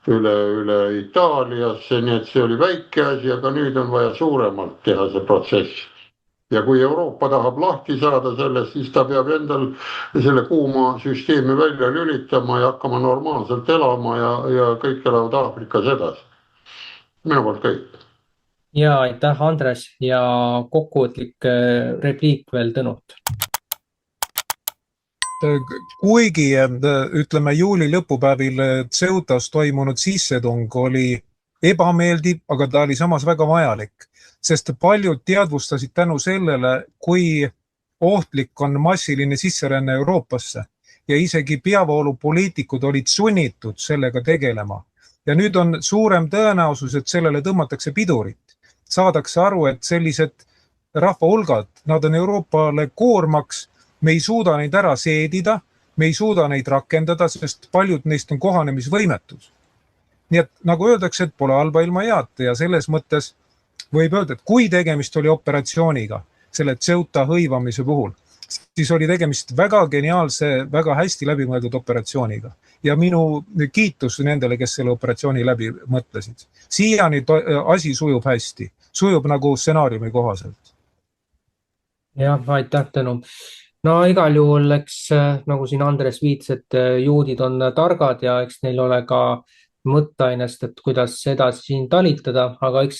üle Itaaliasse, nii et see oli väike asi, aga nüüd on vaja suuremalt teha see protsess. Ja kui Euroopa tahab lahti saada sellest, siis ta peab endal selle kuuma süsteemi välja lülitama ja hakkama normaalselt elama ja kõik elavad Aafrikas edasi. Minu poolt kõik. Ja aitäh, Andres, ja kokkuvõtlik repliik veel Tõnult. Kuigi, ütleme, juuli lõpupäevil Ceutas toimunud sissetung oli ebameeldiv, aga ta oli samas väga vajalik, sest paljud teadvustasid tänu sellele, kui ohtlik on massiline sisseränne Euroopasse ja isegi peavoolupoliitikud olid sunnitud sellega tegelema. Ja nüüd on suurem tõenäosus, et sellele tõmmatakse pidurit. Saadakse aru, et sellised rahvahulgad, nad on Euroopale koormaks, me ei suuda neid ära seedida, me ei suuda neid rakendada, sest paljud neist on kohanemisvõimetus. Nii et nagu öeldakse, et pole halba ilma heata ja selles mõttes võib öelda, et kui tegemist oli operatsiooniga, selle Ceuta hõivamise puhul, siis oli tegemist väga geniaalse, väga hästi läbimõeldud operatsiooniga. Ja minu kiitus nendele, kes selle operatsiooni läbi mõtlesid. Siiani asi sujub hästi, sujub nagu stsenaariumi kohaselt. Jah, aitäh, Tõnu. No igal juhul, eks nagu siin Andres viitas, et juudid on targad ja eks neil ole ka mõtteainest, et kuidas edasi siin talitada, aga eks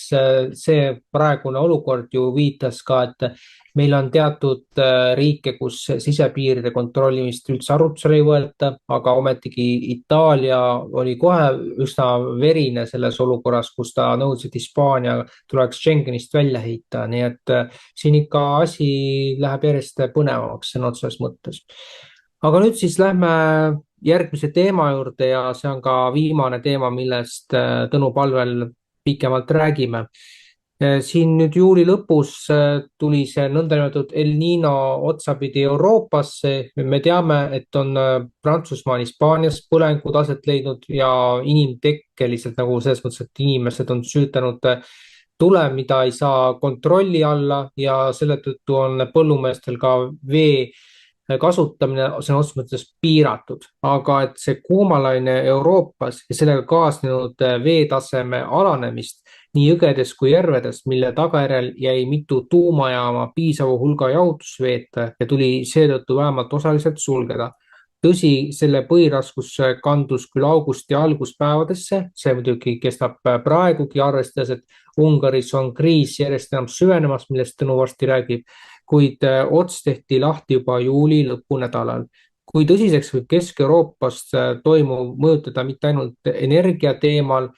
see praegune olukord ju viitas ka, et meil on teatud riike, kus sisepiiride kontrollimist üldse arutusele ei võeta, aga ometigi Itaalia oli kohe üsna verine selles olukorras, kus ta nõudis, et Hispaania tuleks Schengenist välja heita, nii et siin ikka asi läheb järjest põnevamaks sõna otseses mõttes. Aga nüüd siis lähme järgmise teema juurde ja see on ka viimane teema, millest Tõnu palvel pikemalt räägime. Siin nüüd juuli lõpus tuli see nõndanimetatud El Niño otsapidi Euroopasse. Me teame, et on Prantsusmaal, Hispaanias põlengud aset leidnud ja inimtekkeliselt nagu selles mõttes, et inimesed on süütanud tule, mida ei saa kontrolli alla ja selle tõttu on põllumeestel ka vee kasutamine sõna otseses mõttes piiratud, aga et see kuumalaine Euroopas ja sellega kaasnenud veetaseme alanemist nii jõgedes kui järvedes, mille tagajärjel jäi mitu tuumajaama piisava hulga jahutusveeta ja tuli seetõttu vähemalt osaliselt sulgeda. Tõsi, selle põhiraskus kandus küll augusti alguspäevadesse, see muidugi kestab praegugi, arvestades, et Ungaris on kriis järjest enam süvenemas, millest Tõnu varsti räägib, kuid ots tehti lahti juba juuli lõpunädalal. Kui tõsiseks võib Kesk-Euroopas toimuv mõjutada mitte ainult energia teemal,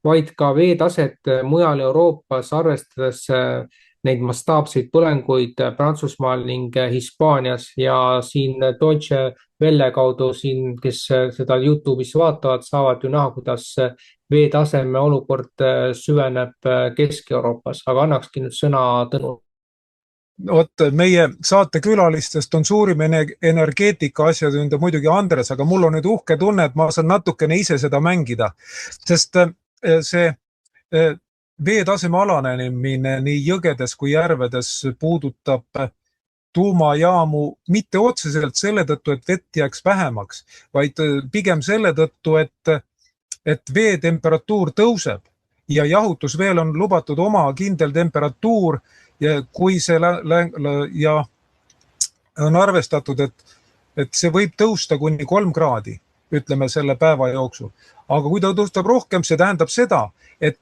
vaid ka veetaset mujal Euroopas, arvestades neid mastaapseid põlenguid Prantsusmaal ning Hispaanias ja siin Deutsche Welle kaudu siin, kes seda YouTube'is vaatavad, saavad ju näha, kuidas veetaseme olukord süveneb Kesk-Euroopas, aga annakski nüüd sõna Tõnu. Meie saatekülalistest on suurim energeetika asjatundja muidugi Andres, aga mul on nüüd uhke tunne, et ma saan natukene ise seda mängida, sest see veetaseme alanemine nii jõgedes kui järvedes puudutab tuumajaamu mitte otseselt selle tõttu, et vett jääks vähemaks, vaid pigem selle tõttu, et vee temperatuur tõuseb ja jahutusveel on lubatud oma kindel temperatuur ja kui see ja on arvestatud, et et see võib tõusta kuni 3 kraadi, ütleme selle päeva jooksul. Aga kui ta tõustab rohkem, see tähendab seda, et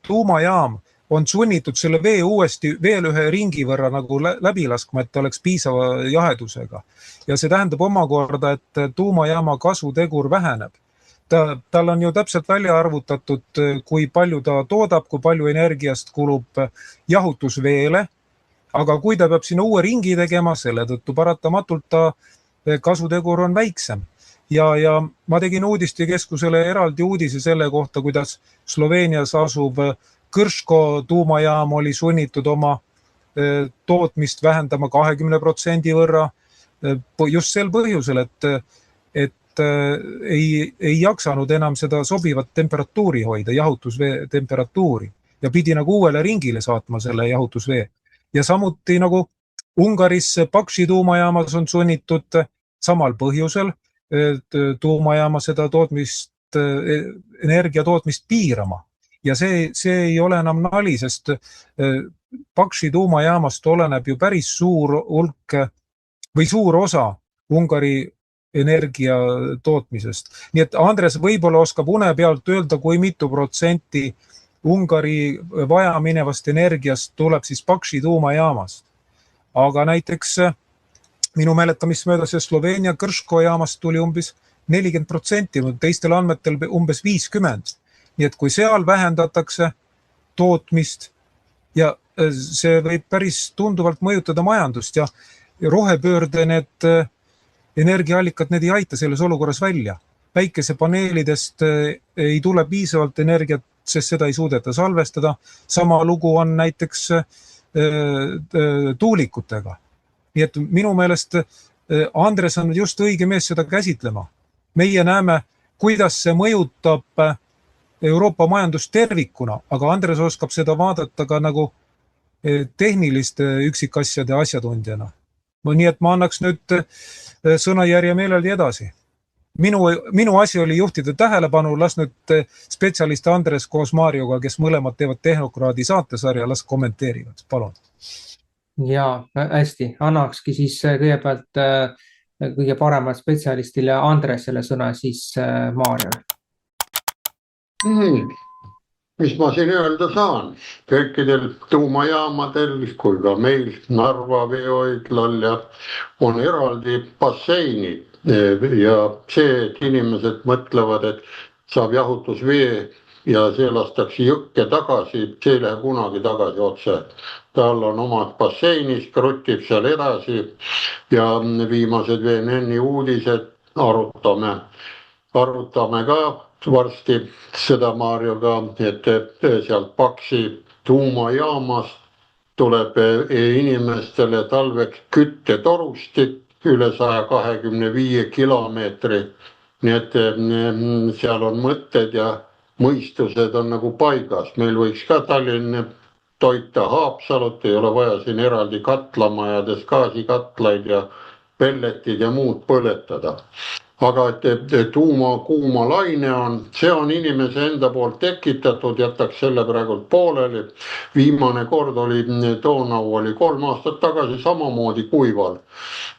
tuumajaam on sunnitud selle vee uuesti veel ühe ringi võrra nagu läbi laskma, et ta oleks piisava jahedusega. Ja see tähendab omakorda, et tuumajaama kasvutegur väheneb. Tal on ju täpselt välja arvutatud, kui palju ta toodab, kui palju energiast kulub jahutusveele, aga kui ta peab sinna uue ringi tegema, selle tõttu paratamatult ta kasvutegur on väiksem. Ja ma tegin uudistekeskusele eraldi uudise selle kohta, kuidas Sloveenias asuv Krško tuumajaam oli sunnitud oma tootmist vähendama 20% võrra just sel põhjusel, et ei jaksanud enam seda sobivat temperatuuri hoida, jahutusvee temperatuuri ja pidi nagu uuele ringile saatma selle jahutusvee. Ja samuti nagu Ungaris Paksi tuumajaamas on sunnitud samal põhjusel tuumajaama seda energia tootmist piirama. Ja see ei ole enam nali, sest Paksi tuumajaamast oleneb ju päris suur hulk või suur osa Ungari energia tootmisest. Nii et Andres võib-olla oskab une pealt öelda, kui mitu protsenti Ungari vajaminevast energiast tuleb siis Paksi tuumajaamast. Aga näiteks minu mäletamist mööda see Sloveenia Krško jaamast tuli umbes 40%, teistel andmetel umbes 50%. Nii et kui seal vähendatakse tootmist ja see võib päris tunduvalt mõjutada majandust ja rohepöörde need energiaallikad, need ei aita selles olukorras välja. Päikesepaneelidest ei tule piisavalt energiat, sest seda ei suudeta salvestada. Sama lugu on näiteks tuulikutega. Nii et minu meelest Andres on just õige mees seda käsitlema. Meie näeme, kuidas see mõjutab Euroopa majandust tervikuna, aga Andres oskab seda vaadata ka nagu tehniliste üksikasjade asjatundjana. Nii et ma annaks nüüd sõnajärje meeleldi edasi. Minu asi oli juhtida tähelepanu, las nüüd spetsialist Andres koos Marioga, kes mõlemad teevad Tehnokraadi saatesarja, las kommenteerivad. Palun. Ja hästi, annakski siis kõigepealt kõige paremat spetsialistile Andresele sõna, siis Mario. Mis ma siin öelda saan? Kõikidel tuumajaamadel, kui ka meil Narva veehoidlal on eraldi basseinid ja see, et inimesed mõtlevad, et saab jahutusvee ja see lastakse jõkke tagasi, see ei lähe kunagi tagasi otse. Tal on omad basseinis, krutib seal edasi ja viimased VNN-i uudised arutame ka varsti seda Marioga, et sealt Paksi tuumajaamast tuleb inimestele talveks küttetorustik üle 125 kilomeetri. Nii et seal on mõtted ja mõistused on nagu paigas. Meil võiks ka Tallinn toita Haapsalut, ei ole vaja siin eraldi katlamajades gaasikatlaid ja pelletid ja muud põletada. Aga et kuuma laine on, see on inimese enda poolt tekitatud, jätaks selle praegu pooleli. Viimane kord oli, Doonau oli 3 aastat tagasi samamoodi kuival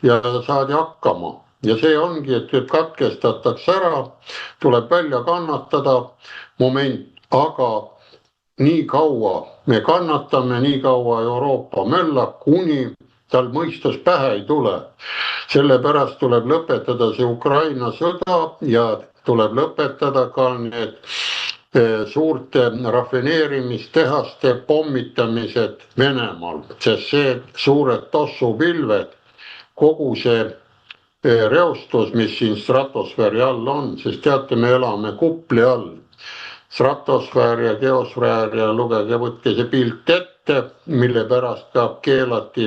ja saadi hakkama. Ja see ongi, et katkestatakse ära, tuleb välja kannatada moment, aga nii kaua me kannatame, nii kaua Euroopa möllab, kuni tal mõistus pähe ei tule. Sellepärast tuleb lõpetada see Ukraina sõda ja tuleb lõpetada ka need suurte rafineerimistehaste pommitamised Venemaal, sest see suured tossupilved, kogu see reostus, mis siin stratosfääri all on, sest teate, me elame kupli all. Stratosfäär ja geosfäär ja lugege, võtke see pilt ette, mille pärast ka keelati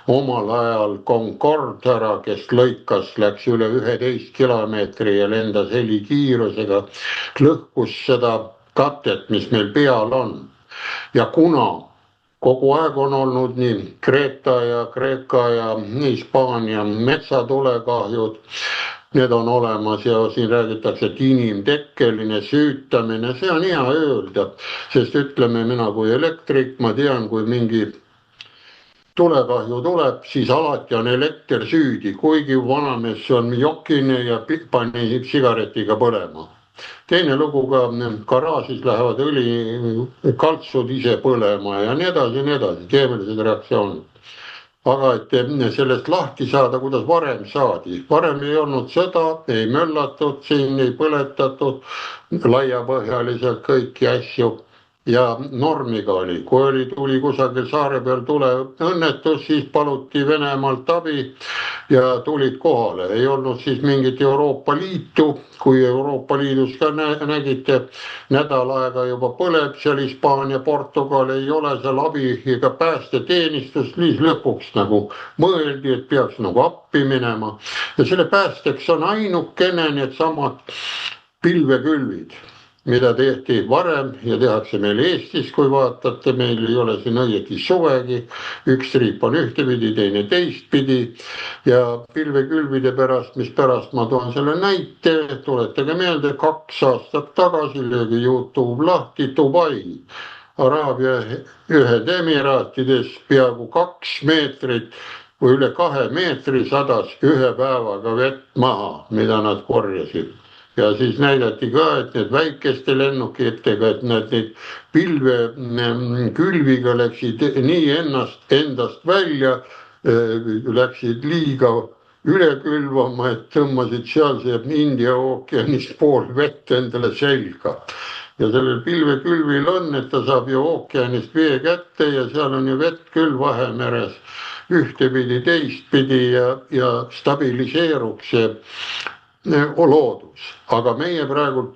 omal ajal Concorde ära, kes lõikas, läks üle 11 kilomeetri ja lendas helikiirusega, lõhkus seda katet, mis meil peal on. Ja kuna kogu aeg on olnud nii Kreeta ja Kreeka ja Hispaania metsatulekahjud, need on olemas ja siin räägitakse, et inimtekkeline süütamine, see on hea öelda, sest ütleme mina kui elektrik, ma tean, kui mingi tulekahju tuleb, siis alati on elekter süüdi, kuigi vanamees on jokine ja pani sigaretiga põlema. Teine lugu ka garaažis lähevad õlikaltsud ise põlema ja nii edasi, keemilised reaktsioonid. Aga et sellest lahti saada, kuidas varem saadi. Varem ei olnud sõda, ei möllatud siin, ei põletatud laiapõhjaliselt kõiki asju. Ja normiga oli, kui tuli kusagil saare peal tuleõnnetus, siis paluti Venemaalt abi ja tulid kohale. Ei olnud siis mingit Euroopa Liitu, kui Euroopa Liidus ka nägite, nädal aega juba põleb seal Hispaania, Portugal, ei ole seal abi ega päästeteenistus, lõpuks nagu mõeldi, et peaks nagu appi minema. Ja selle päästeks on ainukene need samad pilvekülvid, mida tehti varem ja tehakse meil Eestis, kui vaatate, meil ei ole siin õieti suvegi, üks triip on ühtepidi, teine teistpidi ja pilvekülvide pärast, mis pärast ma toon selle näite, tuletage meelde, 2 aastat tagasi löögi YouTube lahti Dubai, Araabia Ühendemiraatides peaaegu 2 meetrit või üle 2 meetri sadas ühe päevaga vett maha, mida nad korjasid. Ja siis näidati ka, et need väikeste lennukitega, et need pilvekülviga läksid nii endast välja, läksid liiga üle külvama, et tõmmasid sealse India ookeanist pool vett endale selga. Ja sellel pilvekülvil on, et ta saab ju ookeanist vee kätte ja seal on ju vett küll Vahemeres ühtepidi, teistpidi ja stabiliseerub see loodus, aga meie praegu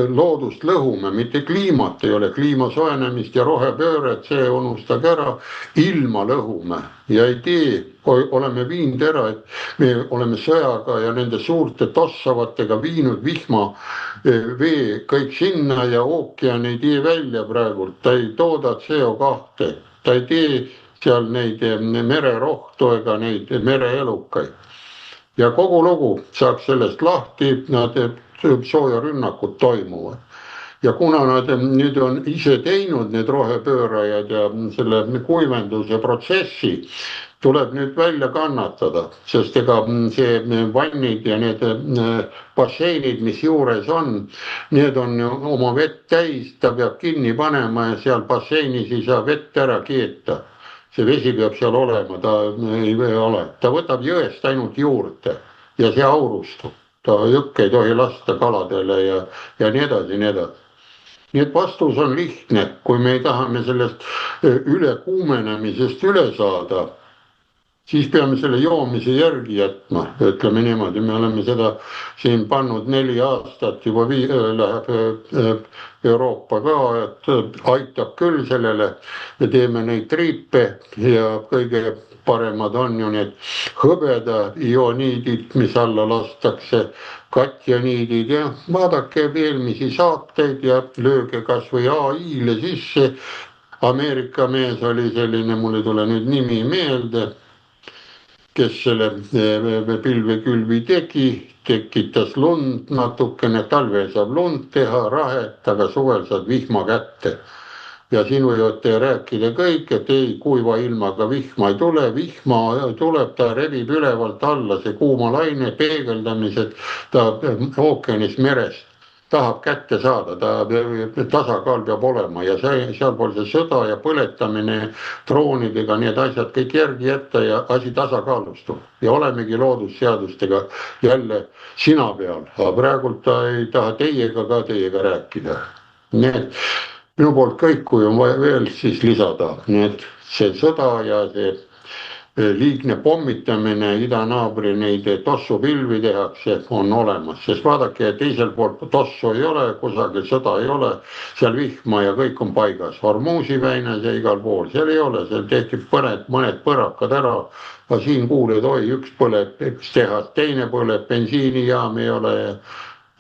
loodust lõhume, mitte kliimat ei ole, kliima soojenemist ja rohepööret, see unustage ära, ilma lõhume ja ei tee, oleme viinud ära, et me oleme sõjaga ja nende suurte tossavatega viinud vihma vee kõik sinna ja ookean ei tee välja praegu, ta ei tooda CO2, ta ei tee seal neid mererohtu ega neid mereelukaid. Ja kogu lugu saaks sellest lahti, nad soojarünnakud toimuvad. Ja kuna nad nüüd on ise teinud need rohepöörajad ja selle kuivenduse protsessi, tuleb nüüd välja kannatada, sest ega see vannid ja need basseinid, mis juures on, need on oma vett täis, ta peab kinni panema ja seal basseinis ei saa vett ära keeta. See vesi peab seal olema, ta ei ole. Ta võtab jõest ainult juurde ja see aurustub. Ta jõkke ei tohi lasta kaladele ja nii edasi, nii edasi. Nii et vastus on lihtne, kui me ei tahame sellest ülekuumenemisest üle saada, siis peame selle joomise järgi jätma, ütleme niimoodi, me oleme seda siin pannud 4 aastat, juba läheb Euroopa ka, et aitab küll sellele, me teeme neid triipe ja kõige paremad on ju need hõbeda ioniidid, mis alla lastakse, katjaniidid ja vaadake eelmisi saateid ja lööge kas või AI-le sisse. Ameerika mees oli selline, mul ei tule nüüd nimi meelde, kes selle pilvekülvi tegi, tekitas lund natukene, talvel saab lund teha, rahet, aga suvel saad vihma kätte. Ja siin võivad rääkida kõik, et ei, kuiva ilmaga vihma ei tule, vihma tuleb, ta rebib ülevalt alla, see kuumalaine, peegeldamised, ta ookeanis merest tahab kätte saada, tasakaal peab olema ja sealpool see sõda ja põletamine droonidega, need asjad kõik järgi jätta ja asi tasakaalustub. Ja olemegi loodusseadustega jälle sina peal, aga praegult ta ei taha teiega rääkida. Need minu poolt kõik, kui on vaja veel siis lisada, need see sõda ja see liigne pommitamine, idanaabri neid tossupilvi tehakse, on olemas, sest vaadake, teisel pool tossu ei ole, kusagil sõda ei ole, seal vihma ja kõik on paigas, Hormuzi väinas ja igal pool, seal ei ole, seal tekib mõned põrakad ära, aga siin kuuled, oi, üks põleb, üks tehas, teine põleb, bensiinijaam ei ole ja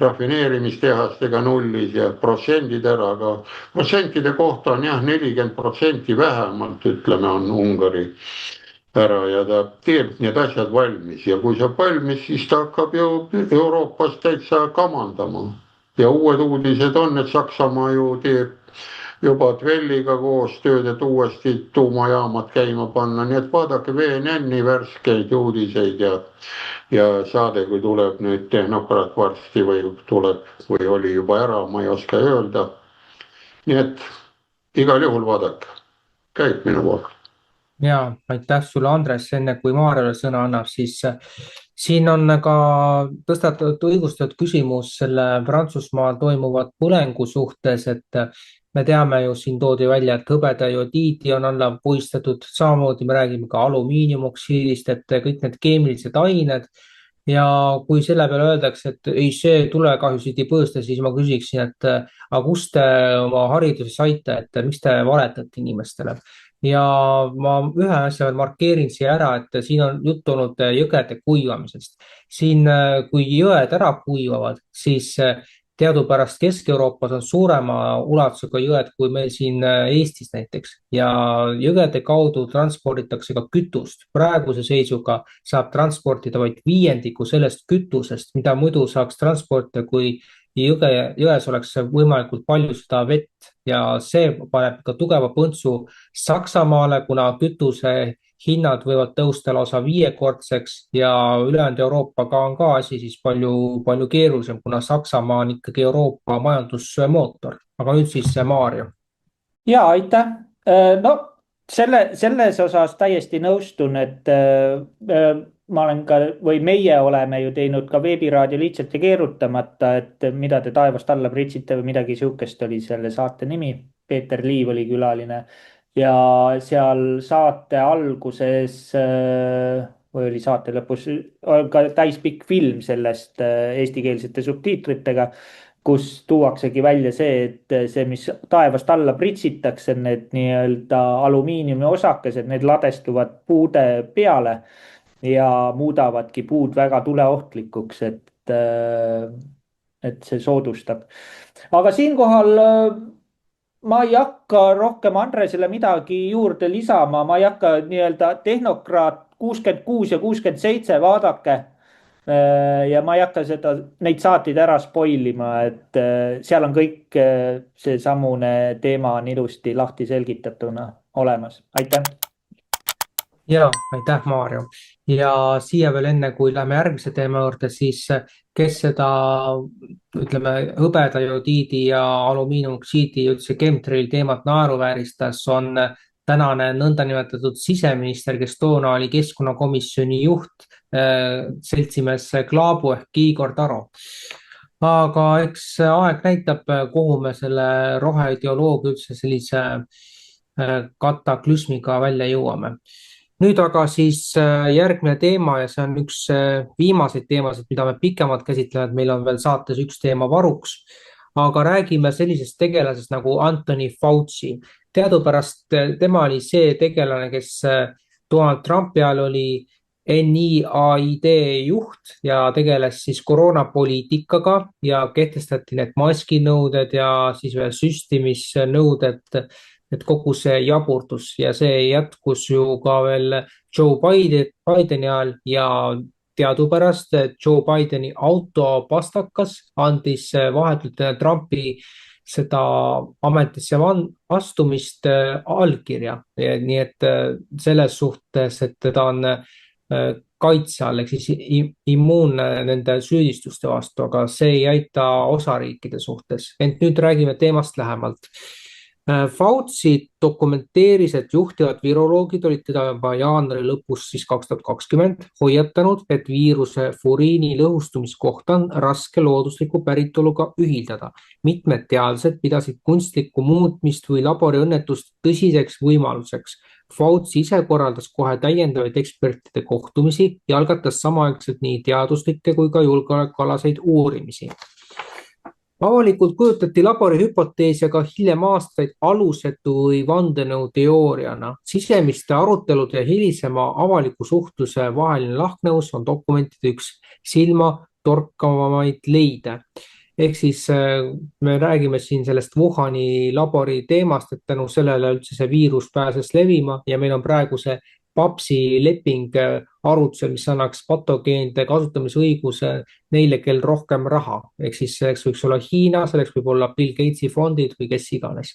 rafineerimistehastega nullis ja protsendid ära, aga protsentide kohta on jah 40% vähemalt, ütleme, on Ungari ära ja ta teeb need asjad valmis ja kui saab valmis, siis ta hakkab ju Euroopas täitsa kamandama ja uued uudised on, et Saksamaa ju teeb juba Tvelliga koostööd, et uuesti tuumajaamad käima panna, nii et vaadake VNN-i värskeid uudiseid ja saade, kui tuleb nüüd Tehnokraat varsti või tuleb või oli juba ära, ma ei oska öelda. nii et igal juhul vaadake, käib minu poolt. Ja aitäh sulle, Andres, enne kui Maarjale sõna annab, siis siin on ka tõstatatud õigustatud küsimus selle Prantsusmaal toimuvat põlengu suhtes, et me teame ju, siin toodi välja, et hõbeda jodiidi on alla puistatud, samamoodi me räägime ka alumiiniumoksiidist, et kõik need keemilised ained. Ja kui selle peale öeldakse, et ei, see tulekahjusid ei põhjusta, siis ma küsiksin, et aga kust te oma hariduse saite, et miks te valetate inimestele? Ja ma ühe asja veel markeerin siia ära, et siin on juttu olnud jõgede kuivamisest. Siin, kui jõed ära kuivavad, siis teadupärast Kesk-Euroopas on suurema ulatusega jõed kui meil siin Eestis näiteks ja jõgede kaudu transporditakse ka kütust. Praeguse seisuga saab transportida vaid viiendiku sellest kütusest, mida muidu saaks transportida, kui jões oleks võimalikult palju seda vett ja see paneb ka tugeva põntsu Saksamaale, kuna kütuse hinnad võivad tõusta lausa 5-kordseks ja ülejäänud Euroopaga on ka asi siis palju keerulisem, kuna Saksamaa on ikkagi Euroopa majandusmootor. Aga nüüd siis Maarjo. Ja, aitäh. No selles osas täiesti nõustun, et ma olen ka, või meie oleme ju teinud ka veebiraadio lihtsalt ja keerutamata, et mida te taevast alla pritsite või midagi sihukest oli selle saate nimi. Peeter Liiv oli külaline ja seal saate alguses või oli saate lõpus ka täispikk film sellest eestikeelsete subtiitritega, kus tuuaksegi välja see, et see, mis taevast alla pritsitakse, need nii-öelda alumiiniumi osakesed, need ladestuvad puude peale ja muudavadki puud väga tuleohtlikuks, et see soodustab. Aga siinkohal ma ei hakka rohkem Andresele midagi juurde lisama, ma ei hakka nii-öelda Tehnokraat 66 ja 67 vaadake ja ma ei hakka neid saateid ära spoilima, et seal on kõik see samune teema on ilusti lahti selgitatuna olemas. Aitäh! Ja, aitäh, Maarjo. Ja siia veel enne, kui lähme järgmise teema juurde, siis kes seda, ütleme, hõbeda jodiidi ja alumiiniumoksiidi ja üldse chemtrail teemat naeruvääristas, on tänane nõndanimetatud siseminister, kes toona oli keskkonnakomisjoni juht, seltsimees Klaabu ehk Igor Taro. Aga eks aeg näitab, kuhu me selle roheideoloogia üldse sellise kataklüsmiga välja jõuame. Nüüd aga siis järgmine teema ja see on üks viimaseid teemasid, mida me pikemalt käsitleme, et meil on veel saates üks teema varuks, aga räägime sellisest tegelasest nagu Anthony Fauci. Teadupärast tema oli see tegelane, kes Donald Trumpi ajal oli NIAID juht ja tegeles siis koroonapoliitikaga ja kehtestati need maskinõuded ja siis veel süstimisnõuded, et kogu see jaburdus ja see jätkus ju ka veel Joe Bideni ajal ja teadupärast Joe Bideni autopastakas andis vahetult Trumpi seda ametisse astumist allkirja. Nii et selles suhtes, et teda on kaitse all, ehk siis immuunne nende süüdistuste vastu, aga see ei aita osariikide suhtes. Ent nüüd räägime teemast lähemalt. Fauci dokumenteeris, et juhtivad viroloogid olid teda juba jaanuari lõpus siis 2020 hoiatanud, et viiruse furiini lõhustumiskohta on raske loodusliku päritoluga ühildada. Mitmed teadlased pidasid kunstlikku muutmist või laboriõnnetust tõsiseks võimaluseks. Fauci ise korraldas kohe täiendavaid ekspertide kohtumisi ja algatas samaaegselt nii teaduslikke kui ka julgeolekualaseid uurimisi. Avalikult kujutati laborihüpoteesi aga hiljem aastaid alusetu või vandenõuteooriana. Sisemiste arutelude ja hilisema avaliku suhtluse vaheline lahknevus on dokumentide üks silma torkavamaid leide. Ehk siis me räägime siin sellest Wuhani labori teemast, et tänu sellele üldse see viirus pääses levima ja meil on praegu see PAPS-i leping arutlusel, mis annaks patogeende kasutamisõiguse neile, kel rohkem raha. Ehk siis selleks võiks olla Hiina, selleks võib olla Bill Gatesi fondid või kes iganes.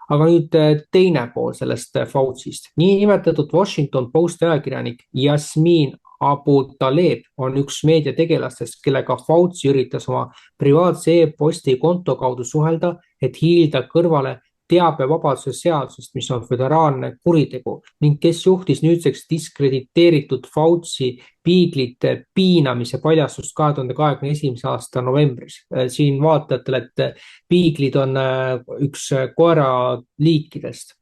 aga nüüd teine pool sellest Fauci'st. Niinimetatud Washington Posti ajakirjanik Yasmin Abu Taleb on üks meediategelastest, kellega Fauci üritas oma privaatse e-posti konto kaudu suhelda, et hiilida kõrvale teabevabaduse seadusest, mis on föderaalne kuritegu ning kes juhtis nüüdseks diskrediteeritud Fauci piiglite piinamise paljastust 2021. aasta novembris. Siin vaatajatele, et piiglid on üks koera liikidest.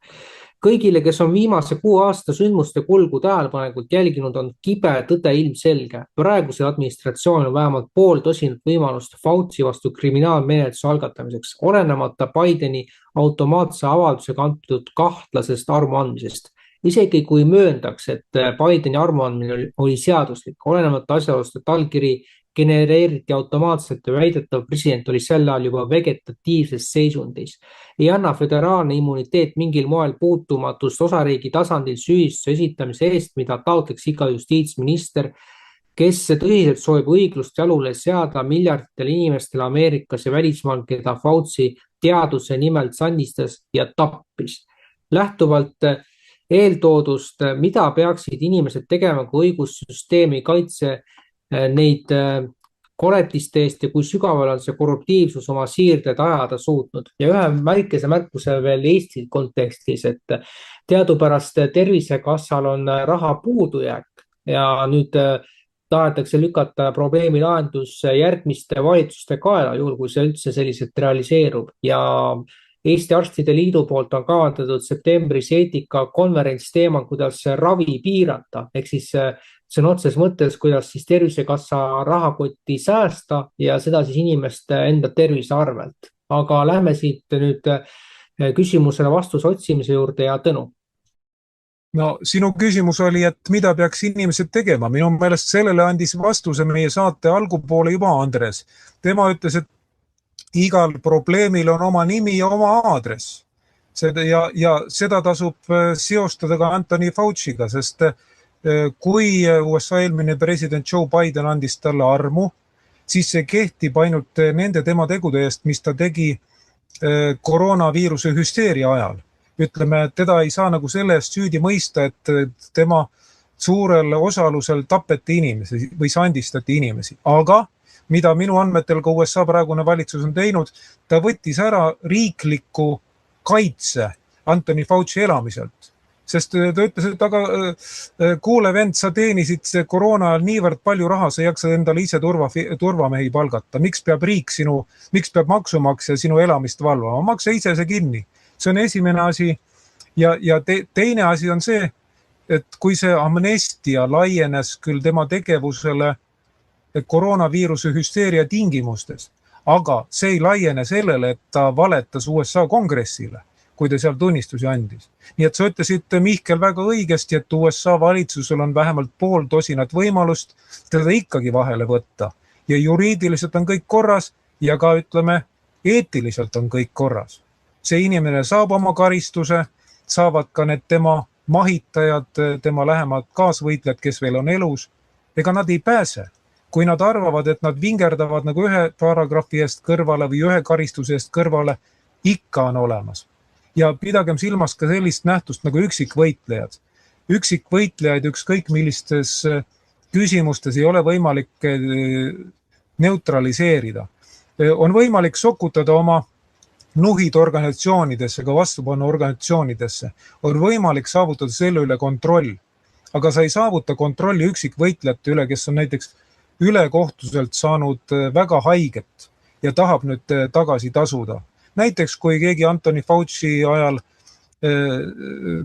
Kõigile, kes on viimase 6 aasta sündmuste kulgu tähelepanelikult jälginud, on kibe tõde ilmselge. Praegusel administratsioonil on vähemalt 1/2 võimalust Fauci vastu kriminaalmenetluse algatamiseks, olenemata Bideni automaatse avaldusega antud kahtlasest armuandmisest. Isegi kui mööndaks, et Bideni armuandmine oli seaduslik, olenemata asjaolust, et allkiri genereeriti automaatselt ja väidetav president oli sel ajal juba vegetatiivses seisundis. Ei anna föderaalne immuniteet mingil moel puutumatust osariigi tasandil süüdistuse esitamise eest, mida taotleks iga justiitsminister, kes tõsiselt soovib õiglust jalule seada miljarditele inimestele Ameerikas ja välismaal, keda Fauci teaduse nimel sandistas ja tappis. Lähtuvalt eeltoodust, mida peaksid inimesed tegema, kui õigussüsteem ei kaitse neid koletiste eest ja kui sügaval on see korruptiivsus oma siirded ajada suutnud. Ja ühe väikese märkuse veel Eesti kontekstis, et teadupärast Tervisekassal on raha puudujääk ja nüüd tahetakse lükata probleemi lahendus järgmiste valitsuste kaela, juhul kui see üldse selliselt realiseerub. Ja Eesti Arstide Liidu poolt on kavandatud septembris eetikakonverents teemal, kuidas ravi piirata, ehk siis see on otses mõttes, kuidas siis Tervisekassa rahakotti säästa ja seda siis inimeste enda tervise arvelt. Aga lähme siit nüüd küsimusele vastuse otsimise juurde ja Tõnu. No sinu küsimus oli, et mida peaks inimesed tegema. Minu meelest sellele andis vastuse meie saate algupoole juba Andres. Tema ütles, et igal probleemil on oma nimi ja oma aadress. Ja seda tasub seostada ka Anthony Fauci'ga, sest kui USA eelmine president Joe Biden andis talle armu, siis see kehtib ainult nende tema tegude eest, mis ta tegi koroonaviiruse hüsteeria ajal. Ütleme, et teda ei saa nagu selle eest süüdi mõista, et tema suurel osalusel tapeti inimesi või sandistati inimesi. Aga mida minu andmetel ka USA praegune valitsus on teinud, ta võttis ära riikliku kaitse Anthony Fauci elamiselt. Sest ta ütles, et aga kuule vend, sa teenisid koroona ajal niivõrd palju raha, sa jaksad endale ise turvamehi palgata. Miks peab maksumaksja sinu elamist valvama? Maksa ise see kinni. See on esimene asi. Ja teine asi on see, et kui see amnestia laienes küll tema tegevusele koroonaviiruse hüsteeria tingimustes, aga see ei laiene sellele, et ta valetas USA kongressile, kui ta seal tunnistusi andis. Nii et sa ütlesid, Mihkel, väga õigesti, et USA valitsusel on vähemalt 1/2 võimalust teda ikkagi vahele võtta. Ja juriidiliselt on kõik korras ja ka ütleme, eetiliselt on kõik korras. See inimene saab oma karistuse, saavad ka need tema mahitajad, tema lähemad kaasvõitlejad, kes veel on elus. Ega nad ei pääse. Kui nad arvavad, et nad vingerdavad nagu ühe paragrahvi eest kõrvale või ühe karistuse eest kõrvale, ikka on olemas. Ja pidagem silmas ka sellist nähtust nagu üksikvõitlejad. Üksikvõitlejaid ükskõik millistes küsimustes ei ole võimalik neutraliseerida. On võimalik sokutada oma nuhid organisatsioonidesse, ka vastupannu organisatsioonidesse. On võimalik saavutada selle üle kontroll. Aga sa ei saavuta kontrolli üksikvõitlejate üle, kes on näiteks ülekohtuselt saanud väga haiget ja tahab nüüd tagasi tasuda. Näiteks kui keegi Anthony Fauci ajal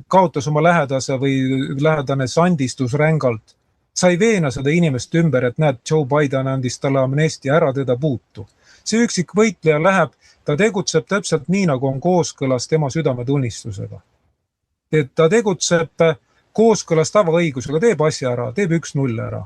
kaotas oma lähedase või lähedane sandistus rängalt, sa ei veena seda inimest ümber, et näed, Joe Biden andis talle amnestia, ära teda puutu. See üksikvõitleja läheb, ta tegutseb täpselt nii, nagu on kooskõlas tema südametunnistusega. Et ta tegutseb kooskõlas tavaõigusega, teeb asja ära, teeb 1-0 ära.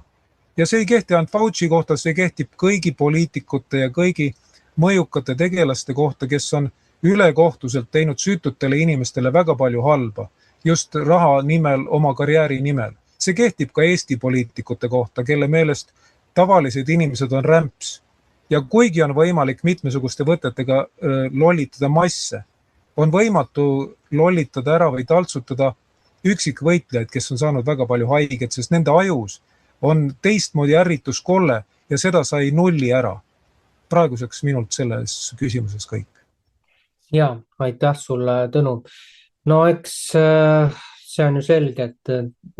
Ja see ei kehti ainult Fauci kohta, see kehtib kõigi poliitikute ja kõigi mõjukate tegelaste kohta, kes on ülekohtuselt teinud süütutele inimestele väga palju halba, just raha nimel, oma karjääri nimel. See kehtib ka Eesti poliitikute kohta, kelle meelest tavalised inimesed on rämps. Ja kuigi on võimalik mitmesuguste võtetega lollitada masse, on võimatu lollitada ära või taltsutada üksikvõitlejaid, kes on saanud väga palju haiget, sest nende ajus on teistmoodi ärrituskolle ja seda sai nulli ära. Praeguseks minult selles küsimuses kõik. Ja, aitäh sulle, Tõnu. No eks see on ju selge, et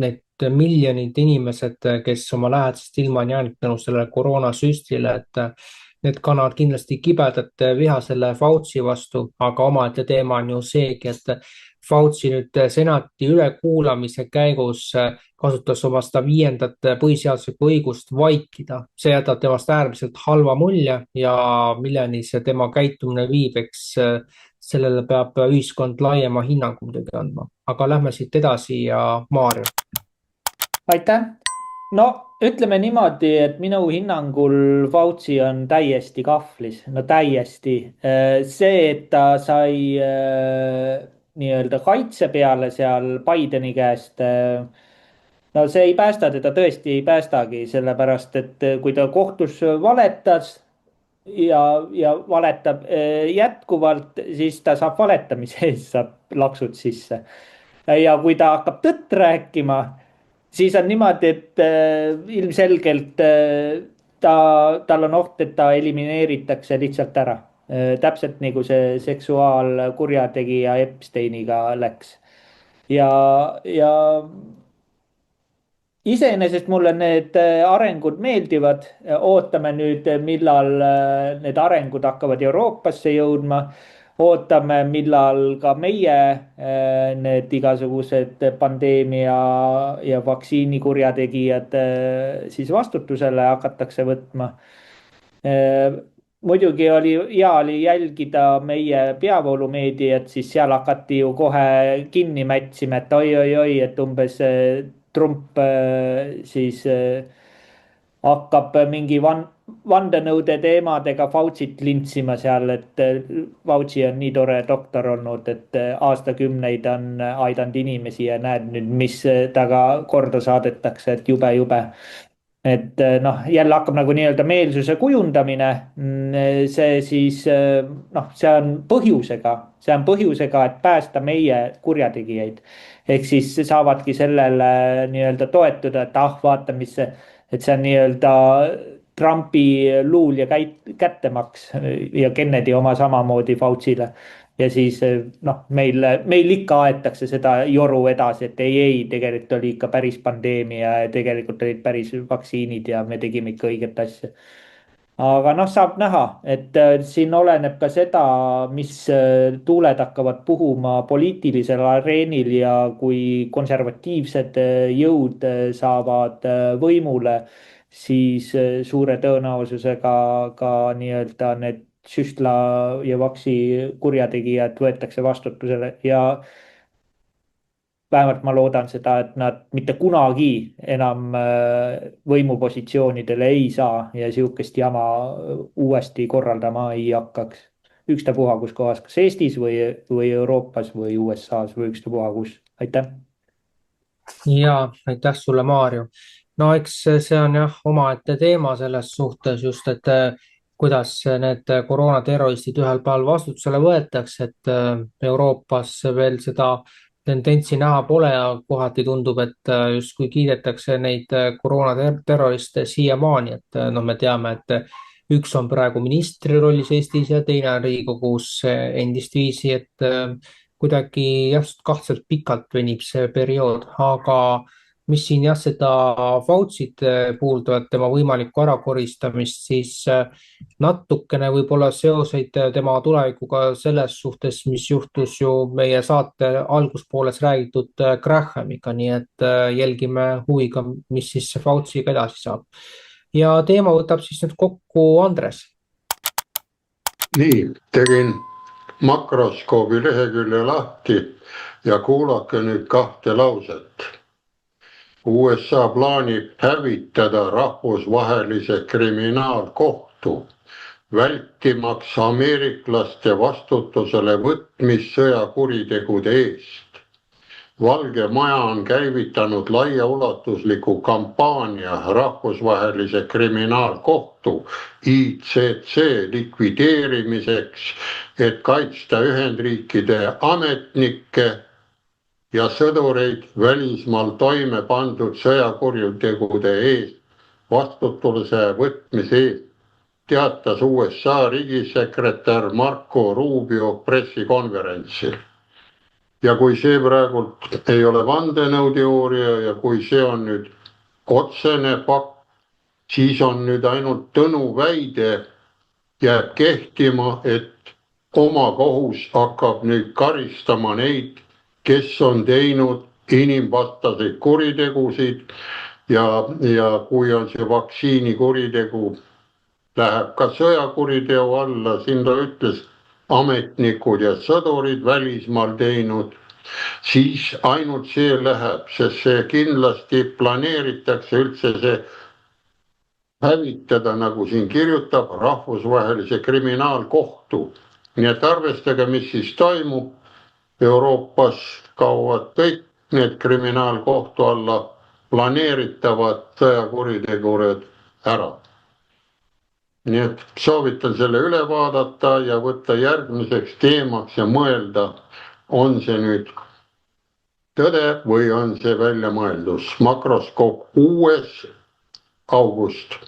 need miljonid inimesed, kes oma lähedasest ilma on jäänud tänu sellele koroonasüstile, et need kannavad kindlasti kibedat viha selle Fauci vastu, aga omaette teema on ju seegi, et Fauci nüüd senati ülekuulamise käigus kasutas oma 105. põhiseaduslikku õigust vaikida. See jätab temast äärmiselt halva mulje ja milleni see tema käitumine viib, eks sellele peab ühiskond laiema hinnangu muidugi andma. Aga lähme siit edasi ja Maarjo. Aitäh! No ütleme niimoodi, et minu hinnangul Fauci on täiesti kahvlis. No täiesti. See, et ta sai nii-öelda kaitse peale seal Bideni käest, no see ei päästa teda, tõesti ei päästagi, sellepärast et kui ta kohtus valetas ja valetab jätkuvalt, siis ta saab valetamise eest, saab laksud sisse. Ja kui ta hakkab tõtt rääkima, siis on niimoodi, et ilmselgelt tal on oht, et ta elimineeritakse lihtsalt ära. Täpselt nagu see seksuaalkurjategija Epsteiniga läks. Ja iseenesest mulle need arengud meeldivad. Ootame nüüd, millal need arengud hakkavad Euroopasse jõudma. Ootame, millal ka meie need igasugused pandeemia ja vaktsiini kurjategijad siis vastutusele hakatakse võtma. Muidugi oli jälgida meie peavoolumeediat, siis seal hakati ju kohe kinni mätsima, et oi, et umbes Trump siis hakkab mingi vandenõude teemadega Faucit lintsima seal, et Fauci on nii tore doktor olnud, et aastakümneid on aidanud inimesi ja näed nüüd, mis taga korda saadetakse, et jube. Et noh, jälle hakkab nagu nii-öelda meelsuse kujundamine. See siis, see on põhjusega, et päästa meie kurjategijaid. Ehk siis saavadki sellele nii-öelda toetuda, et vaata, et see on nii-öelda Trumpi luul ja kättemaks ja Kennedy oma samamoodi Faucile. Ja siis meil ikka aetakse seda joru edasi, et ei, tegelikult oli ikka päris pandeemia ja tegelikult olid päris vaktsiinid ja me tegime ikka õiget asja. Aga saab näha, et siin oleneb ka seda, mis tuuled hakkavad puhuma poliitilisel areenil ja kui konservatiivsed jõud saavad võimule, siis suure tõenäosusega ka nii-öelda need süstla ja vaksi kurjategijad võetakse vastutusele ja vähemalt ma loodan seda, et nad mitte kunagi enam võimupositsioonidele ei saa ja sihukest jama uuesti korraldama ei hakkaks. Ükstapuha kus kohas, kas Eestis või Euroopas või USAs või ükstapuha kus. Aitäh! Ja aitäh sulle, Maarjo. No eks see on jah omaette teema selles suhtes just, et kuidas need koroonaterroristid ühel päeval vastutusele võetakse, et Euroopas veel seda tendentsi näha pole ja kohati tundub, et justkui kiidetakse neid koroonaterroriste siiamaani, et me teame, et üks on praegu ministri rollis Eestis ja teine on Riigikogus endist viisi, et kuidagi jah, kahtlaselt pikalt venib see periood, aga mis siin jah seda Faucit puudutab, tema võimalikku ärakoristamist, siis natukene võib-olla seoseid tema tulevikuga selles suhtes, mis juhtus ju meie saate alguspooles räägitud Grahamiga, nii et jälgime huviga, mis siis Fauciga edasi saab. Ja teema võtab siis nüüd kokku Andres. Nii, tegin makroskoobi lehekülje lahti ja kuulake nüüd kahte lauset. USA plaanib hävitada rahvusvahelise kriminaalkohtu, vältimaks ameeriklaste vastutusele võtmist sõjakuritegude eest. Valge Maja on käivitanud laiaulatusliku kampaania rahvusvahelise kriminaalkohtu ICC likvideerimiseks, et kaitsta Ühendriikide ametnikke ja sõdureid välismaal toime pandud sõjakuritegude eest vastutuse võtmise eest, teatas USA riigisekretär Marco Rubio pressikonverentsil. Ja kui see praegult ei ole vandenõuteooria ja kui see on nüüd otsene fakt, siis on nüüd ainult Tõnu väide jääb kehtima, et oma kohus hakkab nüüd karistama neid, kes on teinud inimvastaseid kuritegusid ja kui on see vaktsiini kuritegu, läheb ka sõjakuriteo alla, siin ta ütles, ametnikud ja sõdurid välismaal teinud, siis ainult see läheb, sest see kindlasti planeeritakse üldse see hävitada, nagu siin kirjutab, rahvusvahelise kriminaalkohtu. Nii et arvestage, mis siis toimub. Euroopas kaovad kõik need kriminaalkohtu alla planeeritavad sõjakuritegurid ära. Nii et soovitan selle üle vaadata ja võtta järgmiseks teemaks ja mõelda, on see nüüd tõde või on see väljamõeldus. Makroskoop 6. august.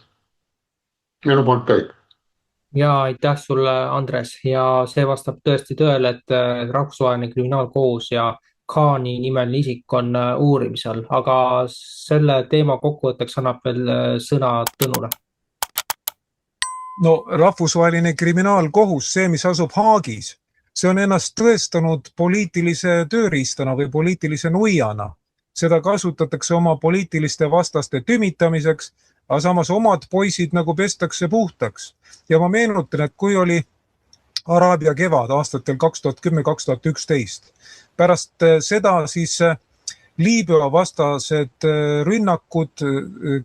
Minu poolt kõik. Ja aitäh sulle, Andres, ja see vastab tõesti tõele, et rahvusvaheline kriminaalkohus ja Khaani nimeline isik on uurimisel, aga selle teema kokkuvõtteks annab veel sõna Tõnule. No rahvusvaheline kriminaalkohus, see, mis asub Haagis, see on ennast tõestanud poliitilise tööriistana või poliitilise nuiana. Seda kasutatakse oma poliitiliste vastaste tümitamiseks, aga samas omad poisid nagu pestakse puhtaks. Ja ma meenutan, et kui oli Araabia kevad aastatel 2010-2011, pärast seda siis Liibüa vastased rünnakud,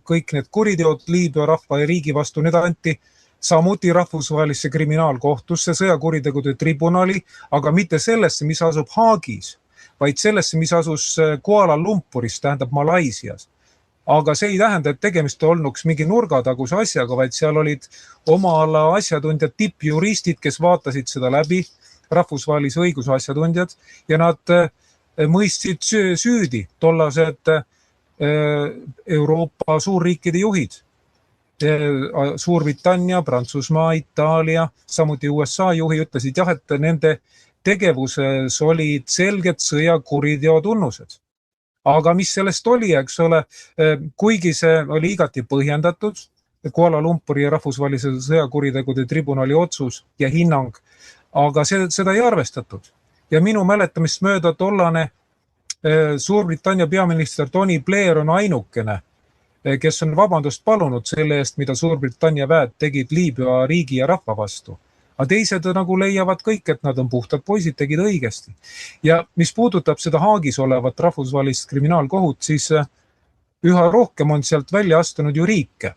kõik need kuriteod Liibüa rahva ja riigi vastu, need anti samuti rahvusvahelisse kriminaalkohtusse, sõjakuritegude tribunali, aga mitte sellesse, mis asub Haagis, vaid sellesse, mis asus Kuala Lumpuris, tähendab Malaisias. Aga see ei tähenda, et tegemist olnuks mingi nurgataguse asjaga, vaid seal olid oma ala asjatundjad, tippjuristid, kes vaatasid seda läbi, rahvusvahelise õiguse asjatundjad, ja nad mõistsid süüdi tollased Euroopa suurriikide juhid. Suurbritannia, Prantsusmaa, Itaalia, samuti USA juhi ütlesid jah, et nende tegevuses olid selged sõjakuriteo tunnused. Aga mis sellest oli, eks ole, kuigi see oli igati põhjendatud, Kuala Lumpuri rahvusvahelise sõjakuritegude tribunali otsus ja hinnang, aga seda ei arvestatud. Ja minu mäletamist mööda tollane Suurbritannia peaminister Tony Blair on ainukene, kes on vabandust palunud selle eest, mida Suurbritannia väed tegid Liibüa riigi ja rahva vastu. Aga teised nagu leiavad kõik, et nad on puhtad poisid, tegid õigesti. Ja mis puudutab seda Haagis olevat rahvusvahelist kriminaalkohut, siis üha rohkem on sealt välja astunud ju riike.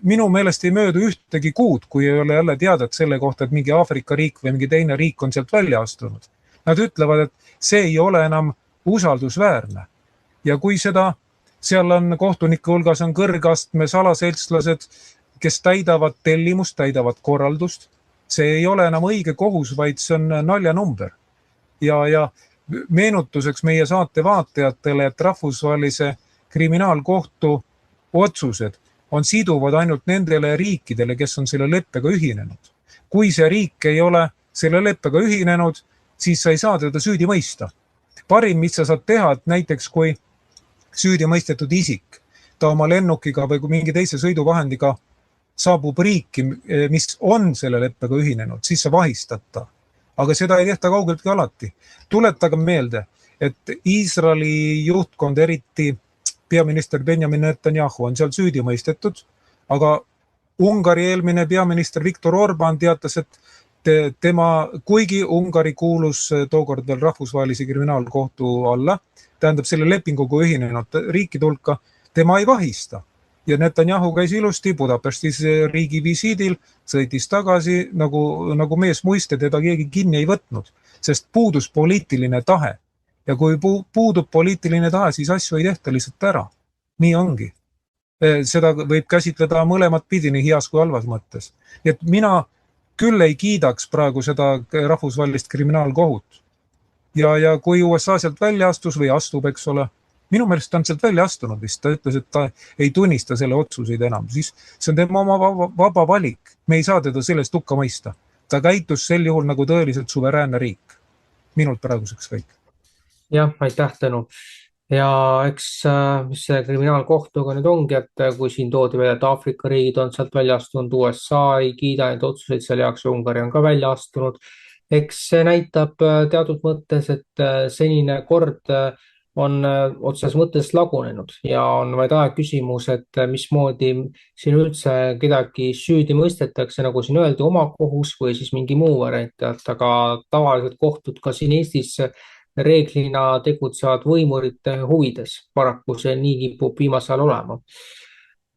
Minu meelest ei möödu ühtegi kuud, kui ei ole jälle teadet selle kohta, et mingi Aafrika riik või mingi teine riik on sealt välja astunud. Nad ütlevad, et see ei ole enam usaldusväärne. Ja kui seda seal on kohtunike hulgas on kõrgastme salaseltslased, kes täidavad tellimust, täidavad korraldust. See ei ole enam õige kohus, vaid see on naljanumber. Ja meenutuseks meie saate vaatajatele, et rahvusvahelise kriminaalkohtu otsused on siduvad ainult nendele riikidele, kes on selle leppega ühinenud. Kui see riik ei ole selle leppega ühinenud, siis sa ei saa teda süüdi mõista. Parim, mis sa saad teha, et näiteks kui süüdi mõistetud isik, ta oma lennukiga või mingi teise sõiduvahendiga saabub riiki, mis on selle leppega ühinenud, siis sa vahistad ta. Aga seda ei tehta kaugeltki alati. Tuletage meelde, et Iisraeli juhtkond, eriti peaminister Benjamin Netanyahu, on seal süüdi mõistetud, aga Ungari eelmine peaminister Viktor Orban teatas, et tema, kuigi Ungari kuulus tookord veel rahvusvahelise kriminaalkohtu alla, tähendab selle lepinguga ühinenud riikide hulka, tema ei vahista. Ja Netanyahu käis ilusti Budapestis riigi visiidil, sõitis tagasi, nagu mees muiste, teda keegi kinni ei võtnud, sest puudus poliitiline tahe. ja kui puudub poliitiline tahe, siis asju ei tehta lihtsalt ära. Nii ongi. Seda võib käsitleda mõlemat pidi, nii heas kui halvas mõttes. Et mina küll ei kiidaks praegu seda rahvusvahelist kriminaalkohut. Ja kui USA sealt välja astus või astub, eks ole, minu meelest ta on sealt välja astunud vist, ta ütles, et ta ei tunnista selle otsuseid enam, siis see on tema oma vaba valik. Me ei saa teda sellest hukka mõista. Ta käitus sel juhul nagu tõeliselt suveräänne riik. Minult praeguseks kõik. Jah, aitäh, Tõnu. Ja eks mis see kriminaalkohtuga nüüd ongi, et kui siin toodi välja, et Aafrika riigid on sealt välja astunud, USA ei kiida neid otsuseid seal jaoks ja Ungari on ka välja astunud. Eks see näitab teatud mõttes, et senine kord on otses mõttes lagunenud ja on vaid aeg küsimus, et mismoodi siin üldse kedagi süüdi mõistetakse, nagu siin öeldi, oma kohus või siis mingi muu variant, aga tavaliselt kohtud ka siin Eestis reeglina tegutsevad võimurite huvides. Paraku see nii kipub viimasel olema.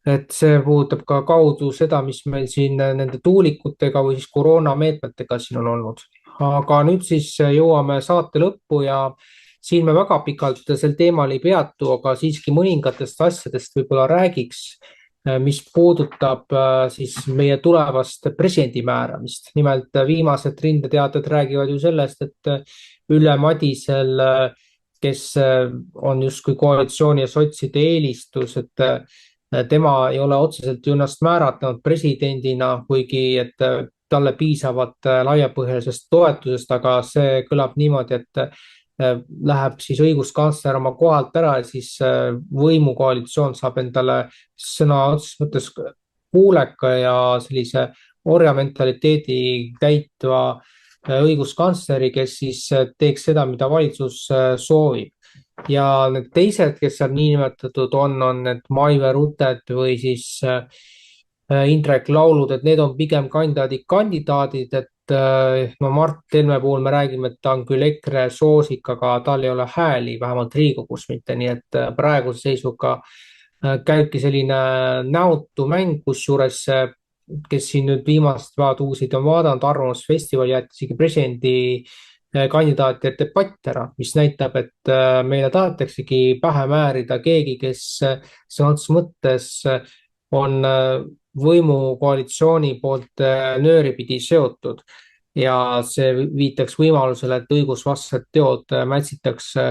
Et see puudutab ka kaudu seda, mis meil siin nende tuulikutega või siis koroonameetmetega siin on olnud. Aga nüüd siis jõuame saate lõppu ja siin me väga pikalt sel teemal ei peatu, aga siiski mõningatest asjadest võib-olla räägiks, mis puudutab siis meie tulevast presidendi määramist. Nimelt viimased rindeteated räägivad ju sellest, et Ülle Madisel, kes on justkui koalitsiooni ja sotside eelistus, et tema ei ole otseselt ju ennast määratanud presidendina, kuigi et talle piisavat laiapõhjalisest toetusest, aga see kõlab niimoodi, et läheb siis õiguskantsler oma kohalt ära ja siis võimukoalitsioon saab endale sõna otseses mõttes kuuleka ja sellise orjamentaliteedi täitva õiguskantsleri, kes siis teeks seda, mida valitsus soovib. Ja need teised, kes seal niinimetatud on need Maive Ruted või siis Indrek Laulud, et need on pigem kandidaadid, et Mart Helme puhul me räägime, et ta on küll EKRE soosik, aga tal ei ole hääli, vähemalt Riigikogus mitte, nii et praeguse seisuga käibki selline näotu mäng, kusjuures kes siin nüüd viimast uudiseid on vaadanud, Arvamusfestival jättis isegi presidendi kandidaatide debatt ära, mis näitab, et meile tahetaksegi pähe määrida keegi, kes sõnas mõttes on võimukoalitsiooni poolt nööripidi seotud ja see viitaks võimalusele, et õigusvastased teod mätsitakse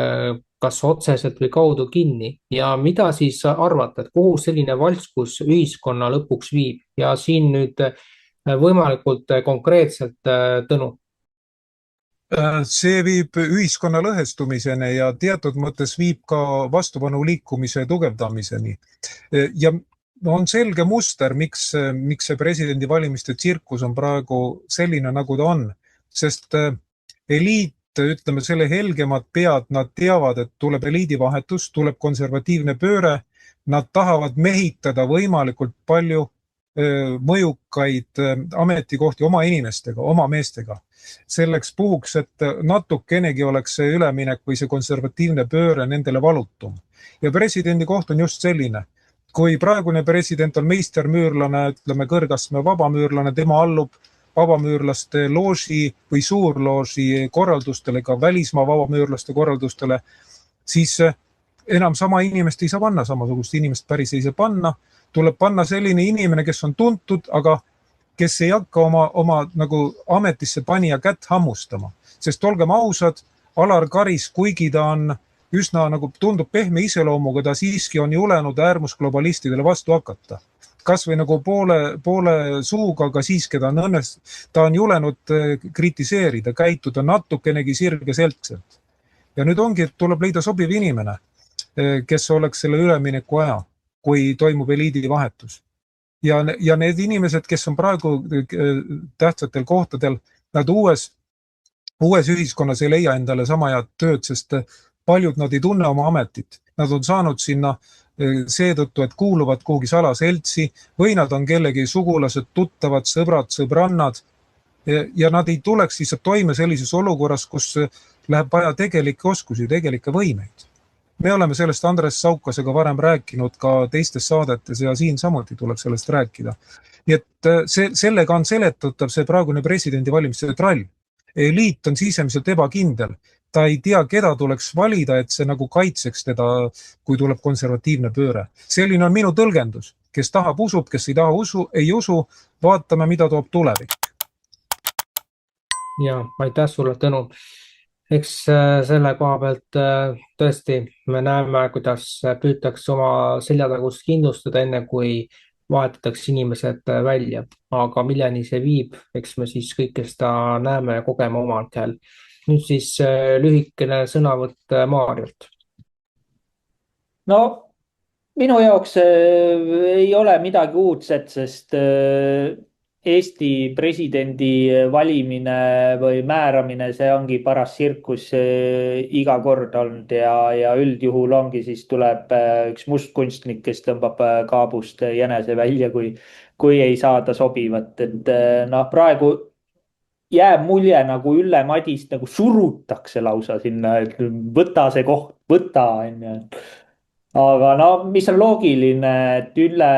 kas otseselt või kaudu kinni ja mida siis arvata, et kuhu selline valskus ühiskonna lõpuks viib ja siin nüüd võimalikult konkreetselt Tõnu. See viib ühiskonna lõhestumiseni ja teatud mõttes viib ka vastupanu liikumise tugevdamiseni. Ja on selge muster, miks see presidendivalimiste tsirkus on praegu selline, nagu ta on, sest eliit, ütleme selle helgemad pead, nad teavad, et tuleb eliidivahetus, tuleb konservatiivne pööre, nad tahavad mehitada võimalikult palju mõjukaid ametikohti oma inimestega, oma meestega. Selleks puhuks, et natukenegi oleks see üleminek või see konservatiivne pööre nendele valutum. Ja presidendi koht on just selline. Kui praegune president on meistermüürlane, ütleme kõrgastme vabamüürlane, tema allub vabamüürlaste looži või suurlooži korraldustele, ka välismaa vabamüürlaste korraldustele, siis enam sama inimest ei saa panna, samasugust inimest päris ei saa panna. Tuleb panna selline inimene, kes on tuntud, aga kes ei hakka oma nagu ametisse panija kätt hammustama. Sest olgem ausad, Alar Karis, kuigi ta on üsna nagu tundub pehme iseloomuga, ta siiski on julenud äärmusglobalistidele vastu hakata. Kas või nagu poole suuga, aga siiski ta on julenud kritiseerida, käituda natukenegi sirgeseltselt. Ja nüüd ongi, et tuleb leida sobiv inimene, kes oleks selle ülemineku aja, kui toimub eliidivahetus. Ja need inimesed, kes on praegu tähtsatel kohtadel, nad uues ühiskonnas ei leia endale sama head tööd, sest paljud nad ei tunne oma ametit. Nad on saanud sinna seetõttu, et kuuluvad kuhugi salaseltsi või nad on kellegi sugulased, tuttavad, sõbrad, sõbrannad ja nad ei tuleks lihtsalt toime sellises olukorras, kus läheb vaja tegelikke oskusi, tegelikke võimeid. Me oleme sellest Andres Saukasega varem rääkinud ka teistes saadetes ja siin samuti tuleb sellest rääkida. Nii et sellega on seletatav see praegune presidendivalimiste trall. Eliit on sisemiselt ebakindel. ta ei tea, keda tuleks valida, et see nagu kaitseks teda, kui tuleb konservatiivne pööre. Selline on minu tõlgendus. Kes tahab, usub, kes ei taha, ei usu, vaatame, mida toob tulevik. Ja aitäh sulle, Tõnu. Eks selle koha pealt tõesti me näeme, kuidas püütakse oma seljatagust kindlustada, enne kui vahetatakse inimesed välja. Aga milleni see viib, eks me siis kõike seda näeme ja kogeme omal käel. Nüüd siis lühikene sõnavõtt Maarjalt. No minu jaoks ei ole midagi uudset, sest Eesti presidendi valimine või määramine, see ongi paras tsirkus iga kord olnud ja üldjuhul ongi, siis tuleb üks mustkunstnik, kes tõmbab kaabust jänese välja, kui ei saada sobivat. Et noh, praegu jääb mulje, nagu Ülle Madist nagu surutakse lausa sinna, et võta see koht, võta, on ju. Aga no mis on loogiline, et Ülle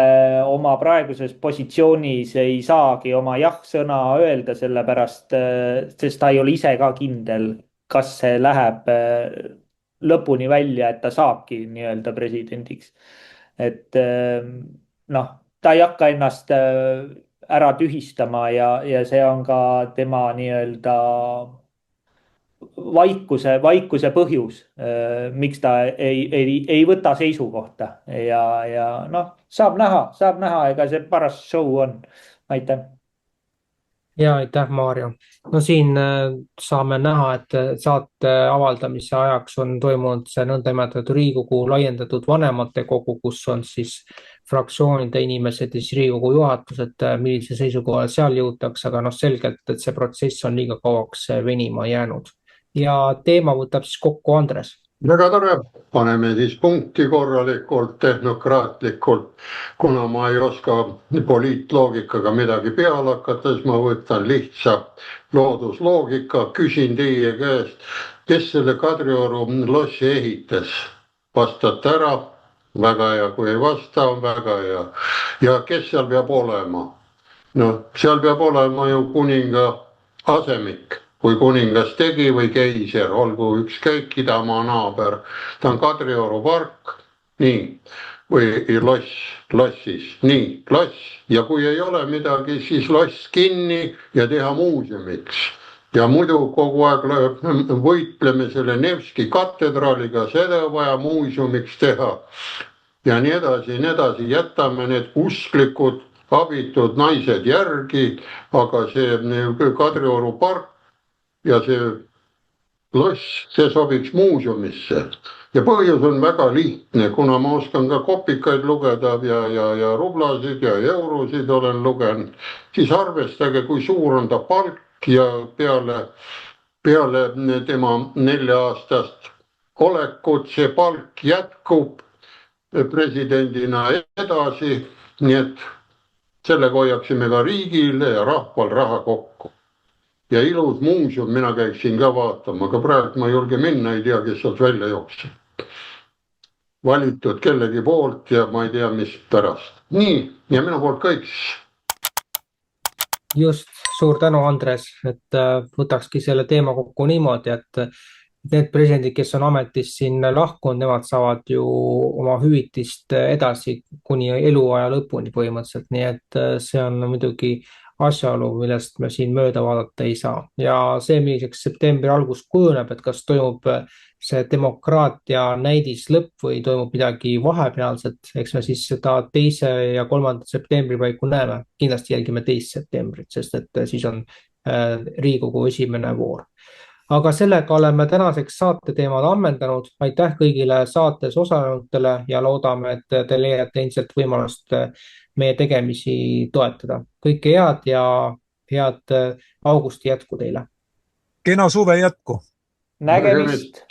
oma praeguses positsioonis ei saagi oma jah-sõna öelda, sellepärast, sest ta ei ole ise ka kindel, kas see läheb lõpuni välja, et ta saabki nii-öelda presidendiks. Et noh, ta ei hakka ennast ära tühistama ja see on ka tema nii-öelda vaikuse põhjus, miks ta ei võta seisukohta ja noh, saab näha, ega see paras show on. Aitäh. Ja aitäh, Maarja. No siin saame näha, et saate avaldamise ajaks on toimunud see nõndanimetatud Riigikogu laiendatud vanematekogu, kus on siis fraktsioonide inimesed ja siis Riigikogu juhatus, et millise seisukohale seal jõutakse, aga noh, selgelt, et see protsess on liiga kauaks venima jäänud. Ja teema võtab siis kokku Andres. Väga tore, paneme siis punkti korralikult, tehnokraatlikult. Kuna ma ei oska poliitloogikaga midagi peale hakata, siis ma võtan lihtsa loodusloogika, küsin teie käest, kes selle Kadrioru lossi ehitas. Vastate ära, väga hea, kui ei vasta, on väga hea. Ja kes seal peab olema? No, seal peab olema ju kuninga asemik. Kui kuningas tegi või keiser, olgu ükskõik idamaa naaber, ta on Kadrioru park, nii, või lossis, nii, loss. Ja kui ei ole midagi, siis loss kinni ja teha muuseumiks. Ja muidu kogu aeg võitleme selle Nevski katedraaliga, seda vaja muuseumiks teha. Ja nii edasi, jätame need usklikud, abitud naised järgi, aga see Kadrioru park, ja see loss, see sobiks muuseumisse. Ja põhjus on väga lihtne, kuna ma oskan ka kopikaid lugeda ja rublasid ja eurosid olen lugenud, siis arvestage, kui suur on ta palk ja peale tema 4-aastast olekut see palk jätkub presidendina edasi, nii et sellega hoiaksime ka riigile ja rahval raha kokku. Ja ilus muuseum, mina käiksin ka vaatama, aga praegu ma ei julge minna, ei tea, kes sealt välja jookseb. Valitud kellegi poolt ja ma ei tea, mis pärast. Nii, ja minu poolt kõik. Just, suur tänu, Andres, et võtakski selle teema kokku niimoodi, et need presidendid, kes on ametis siin lahkunud, nemad saavad ju oma hüvitist edasi kuni eluaja lõpuni põhimõtteliselt, nii et see on muidugi asjaolu, millest me siin mööda vaadata ei saa. Ja see, milliseks septembri algus kujuneb, et kas toimub see demokraatia näidis lõpp või toimub midagi vahepealset, eks me siis seda 2. ja 3. septembri paiku näeme. Kindlasti jälgime 2. septembrit, sest et siis on Riigikogu esimene voor. Aga sellega oleme tänaseks saate teemad ammendanud. Aitäh kõigile saates osalenutele ja loodame, et te leiate endiselt võimalust meie tegemisi toetada. Kõike head ja head augusti jätku teile. Kena suve jätku. Nägemist.